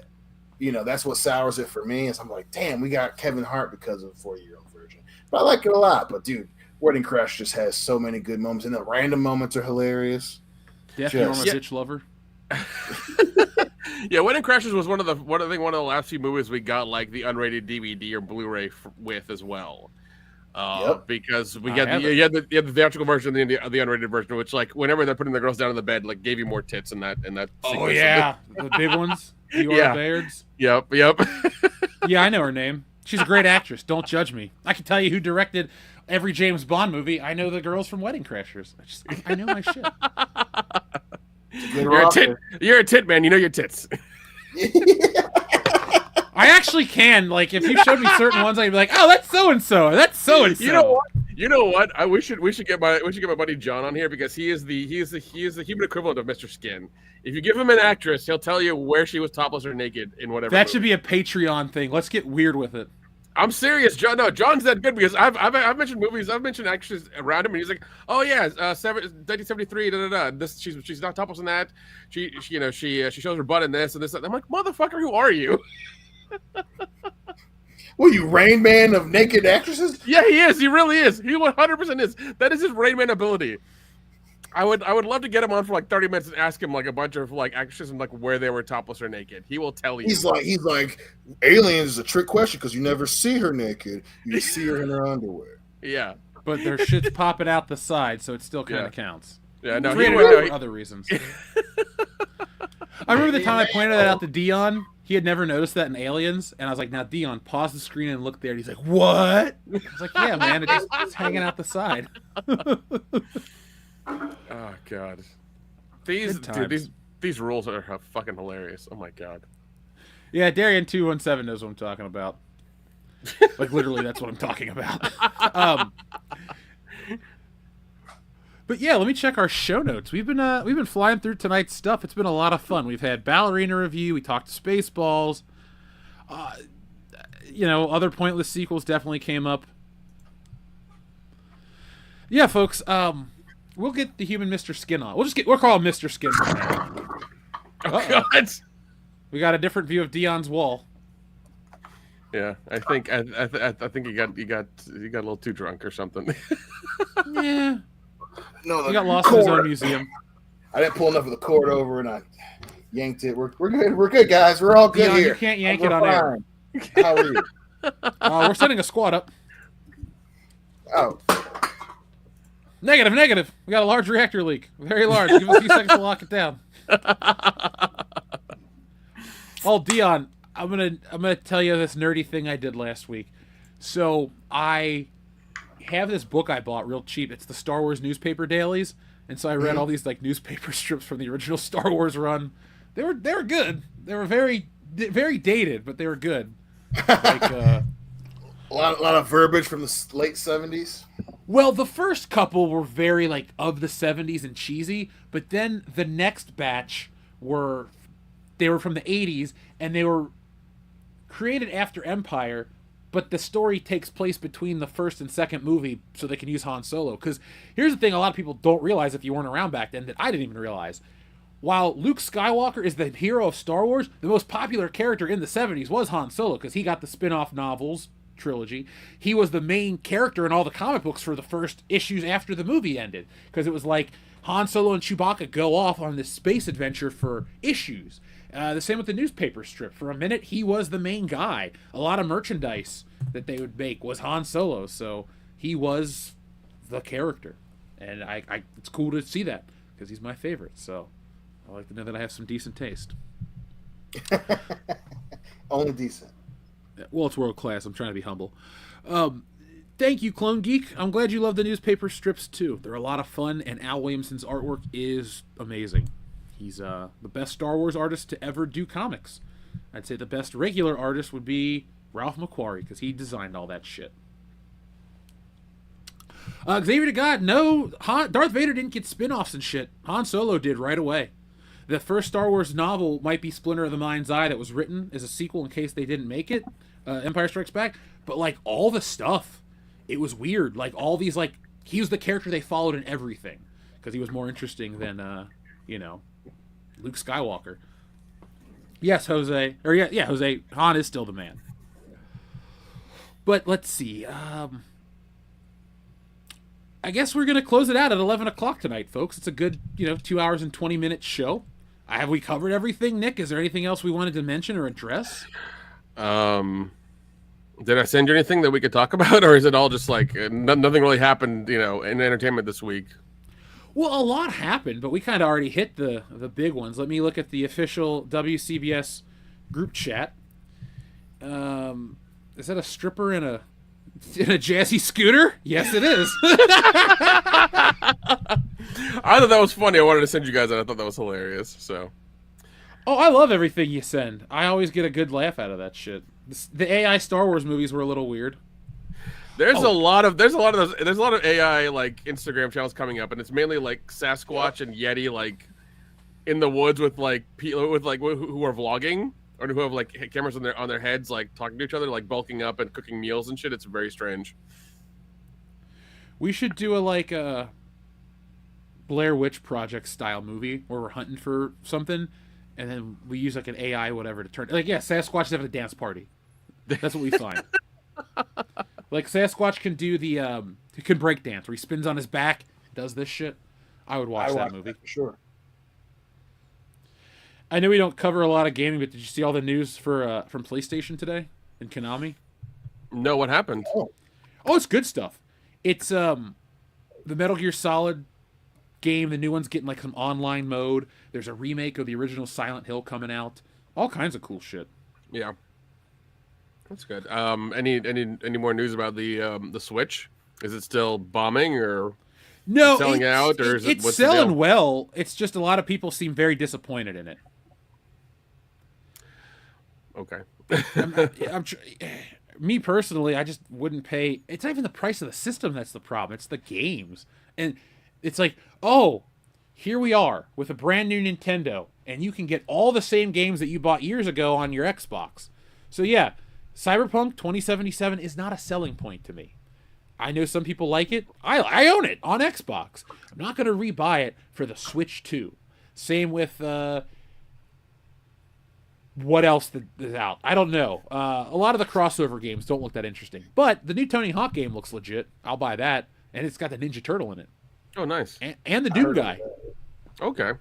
You know, that's what sours it for me. Is I'm like, damn, we got Kevin Hart because of 40-Year-Old Virgin. But I like it a lot. But dude, Wedding Crash just has so many good moments, and the random moments are hilarious. Definitely my bitch lover. Yeah, Wedding Crashers was one of the last few movies we got like the unrated DVD or Blu-ray with as well. Because we had the theatrical version and the unrated version, which like whenever they're putting the girls down in the bed, like gave you more tits in that. Oh yeah, the big ones. Bairds. Yep. Yeah, I know her name. She's a great actress. Don't judge me. I can tell you who directed every James Bond movie. I know the girls from Wedding Crashers. I know my shit. You're a tit man. You know your tits. I actually can. Like, if you showed me certain ones, I'd be like, "Oh, that's so and so. That's so and so." You know what? We should get my buddy John on here because he is the human equivalent of Mr. Skin. If you give him an actress, he'll tell you where she was topless or naked in whatever. That should be a Patreon thing. Let's get weird with it. I'm serious, John. No, John's that good because I've mentioned movies. I've mentioned actresses around him, and he's like, "Oh yeah, 1973. This she's not topless in that. She shows her butt in this and this." I'm like, motherfucker, who are you? What, you Rain Man of naked actresses? Yeah, he is. He really is. He 100% is. That is his Rain Man ability. I would love to get him on for like 30 minutes and ask him like a bunch of like actresses and like where they were topless or naked. He will tell you. He's like aliens is a trick question because you never see her naked. You see her in her underwear. Yeah, but their shit's popping out the side, so it still kind of counts. Yeah, no, for other reasons. I remember the time I pointed that out to Dion. He had never noticed that in Aliens, and I was like, "Now, Dion, pause the screen and look there." And he's like, "What?" I was like, "Yeah, man, it's hanging out the side." Oh God, these rules are fucking hilarious. Oh my God. Yeah, Darian 217 knows what I'm talking about. Like literally, that's what I'm talking about. But yeah, let me check our show notes. We've been flying through tonight's stuff. It's been a lot of fun. We've had Ballerina review. We talked to Spaceballs. Other pointless sequels definitely came up. Yeah, folks. We'll get the human Mr. Skin on. We'll call him Mr. Skin. Oh God! We got a different view of Dion's wall. Yeah, I think you got a little too drunk or something. Yeah. No, he got lost in his own museum. I didn't pull enough of the cord over, and I yanked it. We're good. We're good, guys. We're all good Dion, here. You can't yank it on air. How are you? We're setting a squad up. Oh. Negative. We got a large reactor leak. Very large. Give us a few seconds to lock it down. Oh, Dion, I'm gonna tell you this nerdy thing I did last week. So I have this book I bought real cheap. It's the Star Wars newspaper dailies, and so I read all these like newspaper strips from the original Star Wars run. They were good. They were very dated, but they were good. Like a lot of verbiage from the late 70s. Well, the first couple were very like of the 70s and cheesy, but then the next batch were from the 80s, and they were created after Empire. But the story takes place between the first and second movie, so they can use Han Solo. Because here's the thing a lot of people don't realize if you weren't around back then, that I didn't even realize. While Luke Skywalker is the hero of Star Wars, the most popular character in the 70s was Han Solo, because he got the spin-off novels trilogy. He was the main character in all the comic books for the first issues after the movie ended. Because it was like Han Solo and Chewbacca go off on this space adventure for issues. The same with the newspaper strip. For a minute, he was the main guy. A lot of merchandise that they would make was Han Solo, so he was the character. And it's cool to see that, because he's my favorite. So I like to know that I have some decent taste. Only decent. Well, it's world class. I'm trying to be humble. Thank you, Clone Geek. I'm glad you love the newspaper strips, too. They're a lot of fun, and Al Williamson's artwork is amazing. He's the best Star Wars artist to ever do comics. I'd say the best regular artist would be Ralph McQuarrie, because he designed all that shit. Xavier to God, no, Darth Vader didn't get spin-offs and shit. Han Solo did right away. The first Star Wars novel might be Splinter of the Mind's Eye that was written as a sequel in case they didn't make it, Empire Strikes Back. But, like, all the stuff, it was weird. Like, all these, like, he was the character they followed in everything because he was more interesting than, Luke Skywalker. Yes, Jose. Or, yeah, Jose. Han is still the man. But, let's see. I guess we're going to close it out at 11 o'clock tonight, folks. It's a good, 2 hours and 20 minute show. Have we covered everything, Nick? Is there anything else we wanted to mention or address? Did I send you anything that we could talk about, or is it all just like nothing really happened, in entertainment this week? Well, a lot happened, but we kind of already hit the big ones. Let me look at the official WCBS group chat. Is that a stripper in a jazzy scooter? Yes, it is. I thought that was funny. I wanted to send you guys that. I thought that was hilarious. So, I love everything you send. I always get a good laugh out of that shit. The AI Star Wars movies were a little weird. There's a lot of AI like Instagram channels coming up, and it's mainly like Sasquatch and Yeti like in the woods with like people who are vlogging or who have like cameras on their heads, like talking to each other, like bulking up and cooking meals and shit. It's very strange. We should do a Blair Witch Project style movie where we're hunting for something, and then we use like an AI whatever to turn. Sasquatch is having a dance party. That's what we find. Like Sasquatch can do he can break dance where he spins on his back, does this shit. I would watch that movie. For sure. I know we don't cover a lot of gaming, but did you see all the news from PlayStation today and Konami? No, what happened? Oh, it's good stuff. It's the Metal Gear Solid game. The new one's getting like some online mode. There's a remake of the original Silent Hill coming out. All kinds of cool shit. Yeah, that's good. Any more news about the Switch? Is it still bombing or no selling out, or is it's selling well? It's just a lot of people seem very disappointed in it. Okay. Me personally, I just wouldn't pay. It's not even the price of the system that's the problem. It's the games. And it's like, oh, here we are with a brand new Nintendo, and you can get all the same games that you bought years ago on your Xbox. So yeah, Cyberpunk 2077 is not a selling point to me. I know some people like it. I own it on Xbox. I'm not going to rebuy it for the Switch 2. Same with what else is out. I don't know. A lot of the crossover games don't look that interesting. But the new Tony Hawk game looks legit. I'll buy that. And it's got the Ninja Turtle in it. Oh, nice. And the Doom guy. Okay.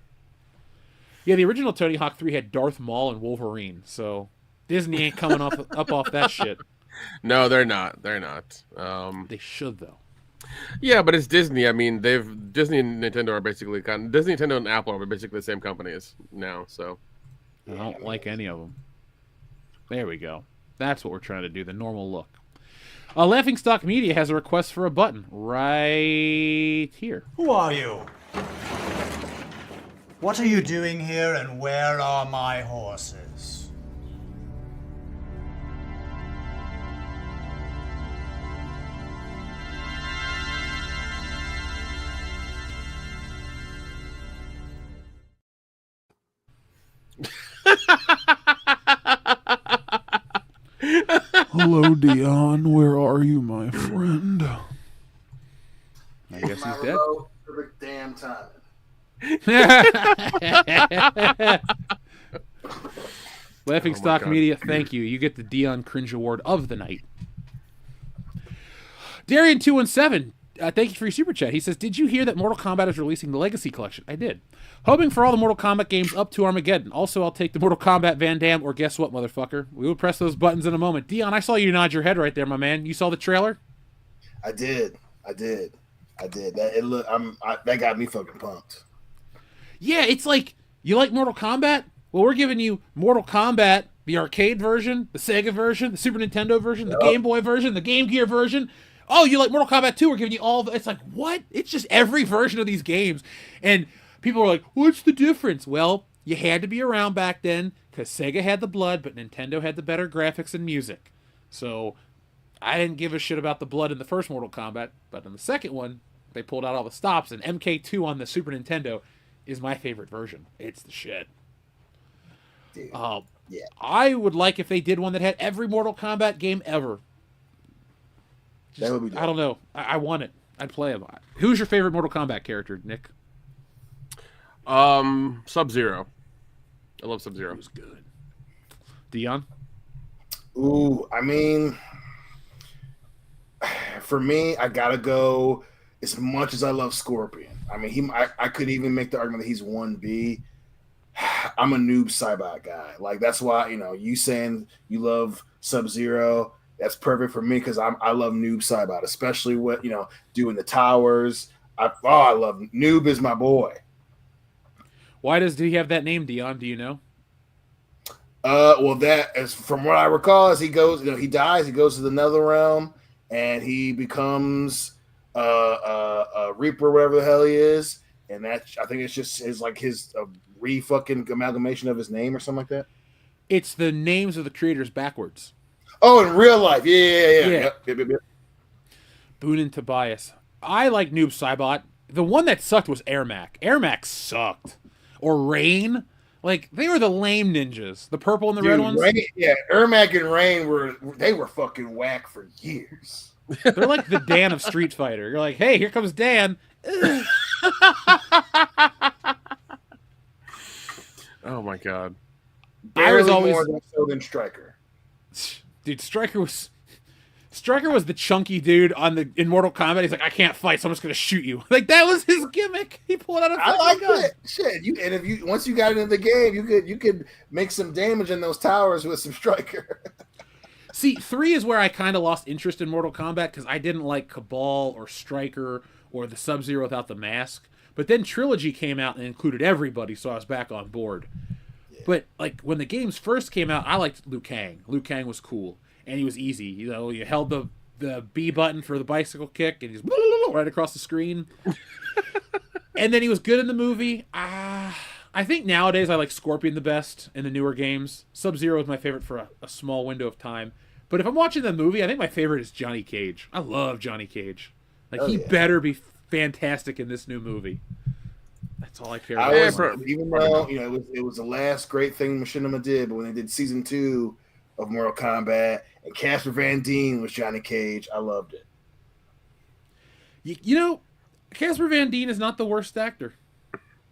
Yeah, the original Tony Hawk 3 had Darth Maul and Wolverine. So Disney ain't coming up off that shit. No, they're not. They're not. They should, though. Yeah, but it's Disney. I mean, Disney and Nintendo are basically Disney, Nintendo, and Apple are basically the same companies now. So I don't like any of them. There we go. That's what we're trying to do. The normal look. Laughingstock Media has a request for a button right here. Who are you? What are you doing here, and where are my horses? Hello, Dion. Where are you, my friend? I guess he's dead. Perfect damn timing. Laughingstock Media, thank you. You get the Dion Cringe Award of the night. Darian217, thank you for your super chat. He says, did you hear that Mortal Kombat is releasing the Legacy Collection? I did. Hoping for all the Mortal Kombat games up to Armageddon. Also, I'll take the Mortal Kombat Van Damme, or guess what, motherfucker? We will press those buttons in a moment. Dion, I saw you nod your head right there, my man. You saw the trailer? I did. That got me fucking pumped. Yeah, it's like, you like Mortal Kombat? Well, we're giving you Mortal Kombat, the arcade version, the Sega version, the Super Nintendo version, the Game Boy version, the Game Gear version. Oh, you like Mortal Kombat 2? We're giving you all it's like, what? It's just every version of these games. And people are like, what's the difference? Well, you had to be around back then because Sega had the blood, but Nintendo had the better graphics and music. So I didn't give a shit about the blood in the first Mortal Kombat, but in the second one, they pulled out all the stops, and MK2 on the Super Nintendo is my favorite version. It's the shit. Dude, yeah. I would like if they did one that had every Mortal Kombat game ever. That would be dope. I don't know. I want it. I'd play them. Who's your favorite Mortal Kombat character, Nick? Sub-Zero. I love Sub-Zero. It was good. Dion? Ooh, I mean, for me, I gotta go. As much as I love Scorpion, I mean, I could even make the argument that he's 1B. I'm a noob Saibot guy. Like, that's why, you saying you love Sub-Zero, that's perfect for me because I love noob Saibot, especially with, doing the towers. I love noob is my boy. Why does he have that name, Dion? Do you know? Well, that is from what I recall, as he goes, he dies, he goes to the Nether Realm, and he becomes a Reaper, whatever the hell he is, and that I think it's just his fucking amalgamation of his name or something like that. It's the names of the creators backwards. Oh, in real life, yeah. Yep. Boone and Tobias. I like Noob Saibot. The one that sucked was Ermac. Ermac sucked. Or Rain. Like, they were the lame ninjas. The purple and the red ones. Rain, yeah, Ermac and Rain were fucking whack for years. They're like the Dan of Street Fighter. You're like, hey, here comes Dan. Oh my god. Barely I was always more so than Stryker. Dude, Stryker was the chunky dude in Mortal Kombat. He's like, I can't fight, so I'm just gonna shoot you. Like, that was his gimmick. He pulled out a gun. It. Shit, once you got into the game, you could make some damage in those towers with some Stryker. See, 3 is where I kind of lost interest in Mortal Kombat because I didn't like Cabal or Stryker or the Sub-Zero without the mask. But then Trilogy came out and included everybody, so I was back on board. Yeah. But like when the games first came out, I liked Liu Kang. Liu Kang was cool, and he was easy. You held the B button for the bicycle kick, and he's right across the screen. And then he was good in the movie. I think nowadays I like Scorpion the best in the newer games. Sub-Zero is my favorite for a small window of time. But if I'm watching the movie, I think my favorite is Johnny Cage. I love Johnny Cage. Like, he better be fantastic in this new movie. That's all I care about. Even though it was the last great thing Machinima did, but when they did season 2 of Mortal Kombat and Casper Van Dien was Johnny Cage, I loved it. Casper Van Dien is not the worst actor.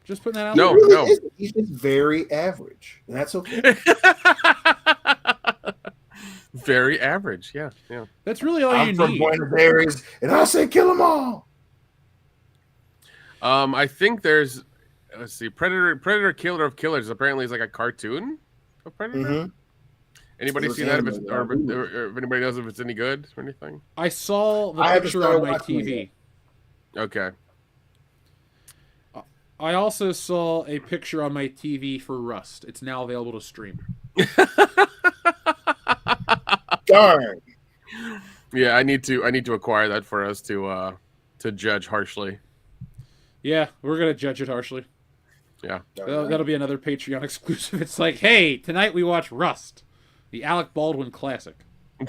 Just putting that out there. No. He's just very average, and that's okay. Very average, yeah. That's really all you need. I'm from Buenos Aires, and I say kill them all. I think there's, let's see, Predator Killer of Killers apparently is like a cartoon of Predator. Mm-hmm. Anybody seen that? If anybody knows if it's any good or anything? I saw the picture on my TV. Okay. I also saw a picture on my TV for Rust. It's now available to stream. Darn. Yeah, I need to acquire that for us to judge harshly. Yeah, we're gonna judge it harshly. Yeah, that'll be another Patreon exclusive. It's like, hey, tonight we watch Rust, the Alec Baldwin classic.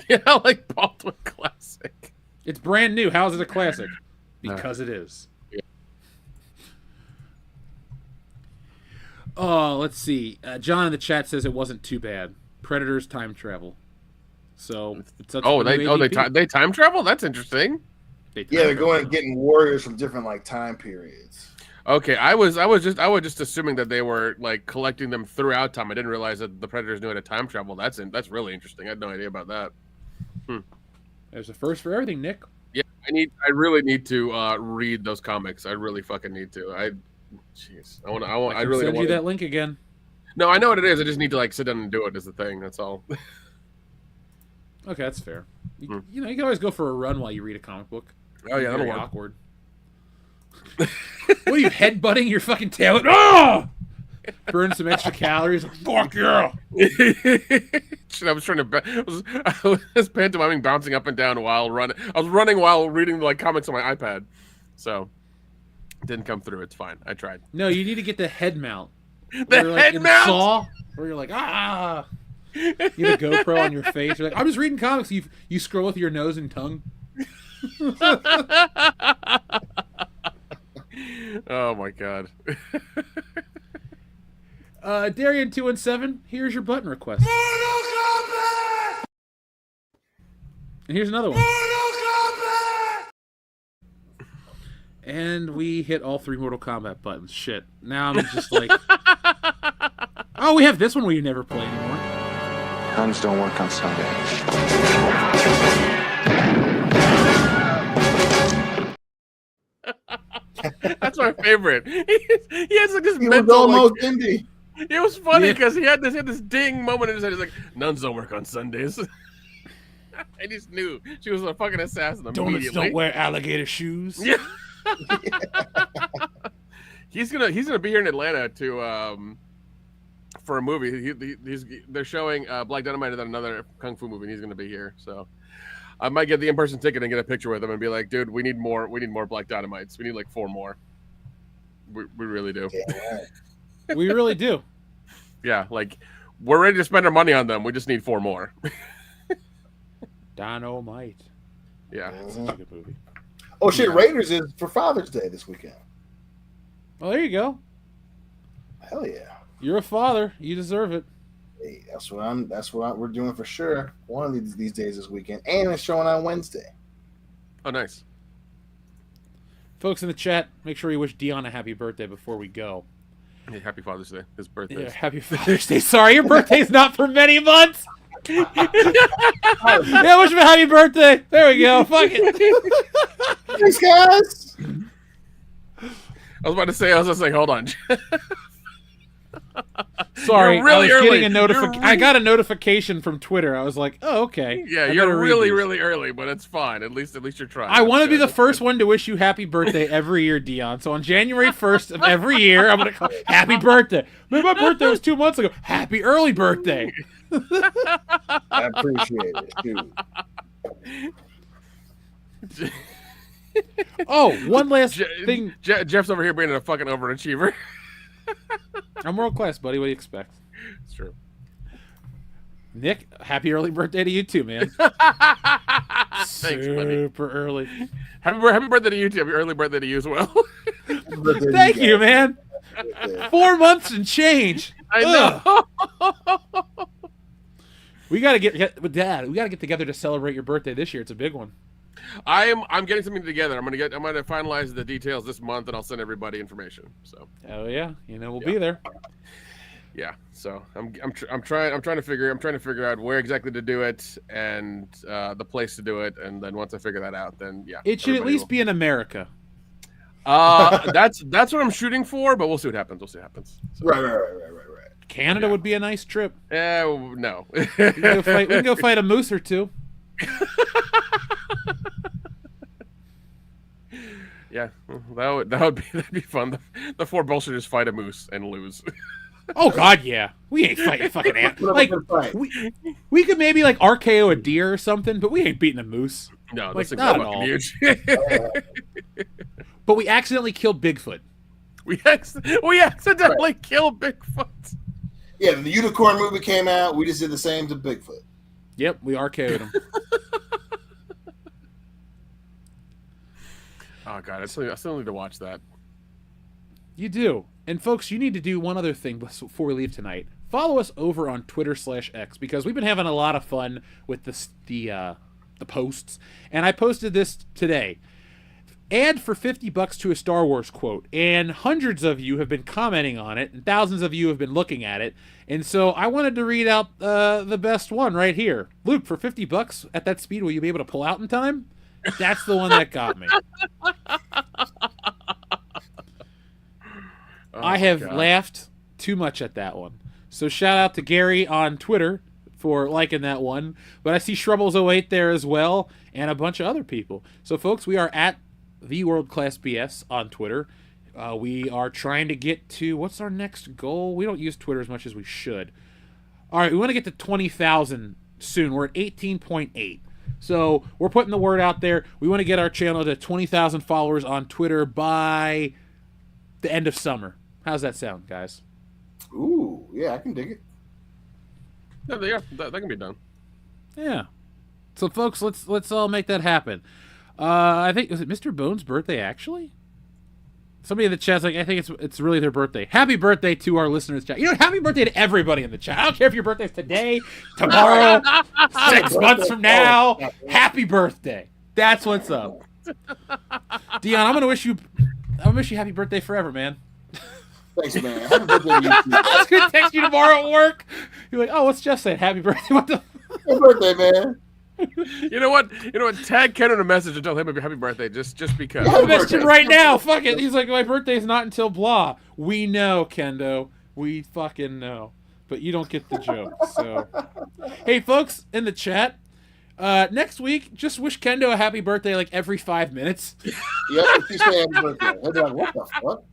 The Alec Baldwin classic. It's brand new. How is it a classic? Because it is. Yeah. Oh, let's see. John in the chat says it wasn't too bad. Predators time travel. So it's they time travel? That's interesting. They're getting warriors from different time periods. Okay, I was just assuming that they were like collecting them throughout time. I didn't realize that the Predators knew how to time travel. That's really interesting. I had no idea about that. There's a first for everything, Nick. Yeah, I really need to read those comics. I really fucking need to. I really send you that link again. No, I know what it is. I just need to sit down and do it. Is the thing. That's all. Okay, that's fair. You can always go for a run while you read a comic book. Oh yeah, that'll work. Awkward. What are you headbutting your fucking tail? Oh! Burn some extra calories. Fuck yeah! I was trying to. I was pantomiming, bouncing up and down while running. I was running while reading comics on my iPad, so it didn't come through. It's fine. I tried. No, you need to get the head mount. The head mount. Saw, where you're like, ah. You have a GoPro on your face. You're like, I'm just reading comics. You scroll with your nose and tongue. Oh my god. Darian217, here's your button request. And here's another one. And we hit all 3 Mortal Kombat buttons. Shit. Now I'm just like... Oh, we have this one where you never play anymore. Guns don't work on Sunday. That's my favorite. He has like this He mental, was almost like, indie. It was funny because he had this ding moment in his head. He's like, nuns don't work on Sundays. I just knew she was a fucking assassin immediately. Donuts don't wear alligator shoes. Yeah. He's gonna be here in Atlanta to for a movie. They're showing Black Dynamite and then another kung fu movie. And he's gonna be here, so I might get the in-person ticket and get a picture with him and be like, dude, we need more Black Dynamites. We need like 4 more. We really do. Yeah. We really do. Yeah, like we're ready to spend our money on them. We just need 4 more. Dynamite. Yeah, it's such a good movie. Oh shit! Yeah. Raiders is for Father's Day this weekend. Well, there you go. Hell yeah! You're a father. You deserve it. Hey, that's what we're doing for sure. One of these days this weekend, and it's showing on Wednesday. Oh, nice. Folks in the chat, make sure you wish Dion a happy birthday before we go. Hey, happy Father's Day. His birthday. Yeah, happy Father's Day. Sorry, your birthday's not for many months. Yeah, wish him a happy birthday. There we go. Fuck it. Thanks, guys. I was about to say, I was just like, hold on. Sorry, really I was early. getting a I got a notification from Twitter. I was like, oh, okay. Yeah, you're really early, but it's fine. At least you're trying. I want to be the first one to wish you happy birthday every year, Dion. So on January 1st of every year, I'm going to call happy birthday. Maybe my birthday was 2 months ago. Happy early birthday. I appreciate it, dude. Oh, one last thing. Jeff's over here being a fucking overachiever. I'm world class, buddy. What do you expect? It's true. Nick, happy early birthday to you too, man. Thanks, Super buddy. Early. Happy birthday to you too. Happy early birthday to you as well. Thank you, man. 4 months and change. I know. We gotta get with Dad. We gotta get together to celebrate your birthday this year. It's a big one. I'm getting something together. I'm gonna finalize the details this month, and I'll send everybody information. So. Oh yeah, we'll be there. Yeah. So I'm trying to figure out where exactly to do it and the place to do it, and then once I figure that out, then yeah. It should at least be in America. That's what I'm shooting for, but we'll see what happens. So. Right. Canada would be a nice trip. No. We can go fight a moose or two. Yeah, that'd be fun. The 4 bullshitters fight a moose and lose. Oh God, yeah. We ain't fighting fucking ant. Like we could maybe like RKO a deer or something, but we ain't beating a moose. No, like, that's not at all. Huge. But we accidentally killed Bigfoot. We accidentally killed Bigfoot. Yeah, the unicorn movie came out. We just did the same to Bigfoot. Yep, we RKO'd him. Oh God, I still need to watch that. You do. And folks, you need to do one other thing before we leave tonight. Follow us over on Twitter/X because we've been having a lot of fun with the posts. And I posted this today. Add for $50 to a Star Wars quote. And hundreds of you have been commenting on it, and thousands of you have been looking at it. And so I wanted to read out the best one right here. Luke, for $50 at that speed, will you be able to pull out in time? That's the one that got me. I have laughed too much at that one. So shout out to Gary on Twitter for liking that one. But I see Shrubbles08 there as well, and a bunch of other people. So folks, we are at the World Class BS on Twitter. We are trying to get to, what's our next goal? We don't use Twitter as much as we should. All right, we want to get to 20,000 soon. We're at 18.8. So we're putting the word out there. We want to get our channel to 20,000 followers on Twitter by the end of summer. How's that sound, guys? Ooh, yeah, I can dig it. Yeah, that can be done. Yeah. So, folks, let's all make that happen. I think, is it Mr. Bones' birthday, actually? Somebody in the chat's like, I think it's really their birthday. Happy birthday to our listeners chat. You know, happy birthday to everybody in the chat. I don't care if your birthday's today, tomorrow, 6 months from now. Happy birthday. That's what's up. Dion, I'm gonna wish you happy birthday forever, man. Thanks, man. Happy birthday to you. I was gonna text you tomorrow at work. You're like, oh, what's Jeff saying? Happy birthday. What the? Happy birthday, man. You know what? Tag Ken in a message and tell him happy birthday, just because. I'll message him right now. Fuck it. He's like, my birthday's not until blah. We know, Kendo. We fucking know. But you don't get the joke. So, hey, folks in the chat. Next week, just wish Kendo a happy birthday like every 5 minutes. Yep, if you say happy birthday, he'll be like, what the fuck?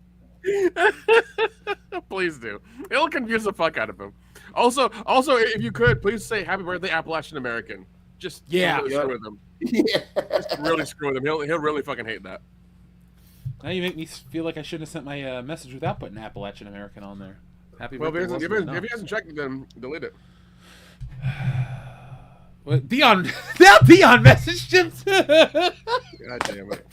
Please do. It'll confuse the fuck out of him. Also, if you could, please say happy birthday, Appalachian American. Just really screw with him. Yeah. Just really screw with him. He'll really fucking hate that. Now you make me feel like I shouldn't have sent my message without putting Appalachian American on there. Happy birthday. Well, if he hasn't checked it, then delete it. What, Dion? Now Dion messaged him. God damn it.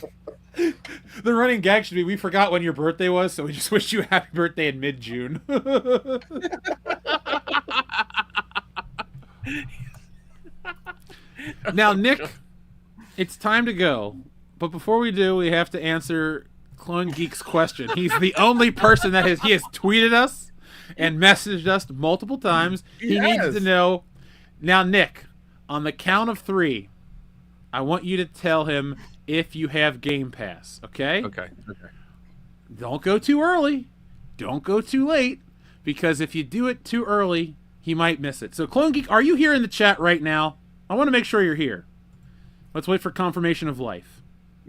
The running gag should be, we forgot when your birthday was, so we just wished you a happy birthday in mid-June. Now, Nick, it's time to go. But before we do, we have to answer Clone Geek's question. He's the only person that he has tweeted us and messaged us multiple times. He needs to know. Now, Nick, on the count of 3, I want you to tell him if you have Game Pass, okay? Okay. Don't go too early. Don't go too late. Because if you do it too early, he might miss it. So, Clone Geek, are you here in the chat right now? I want to make sure you're here. Let's wait for confirmation of life.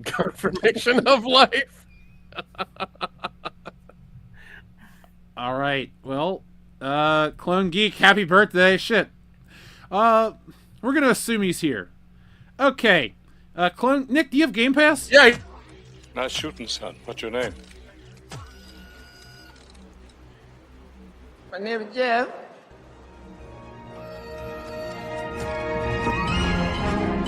Confirmation of life. All right. Well, Clone Geek, happy birthday. Shit. We're going to assume he's here. Okay. Clone Nick, do you have Game Pass? Yeah. Nice shooting, son. What's your name? My name is Jeff.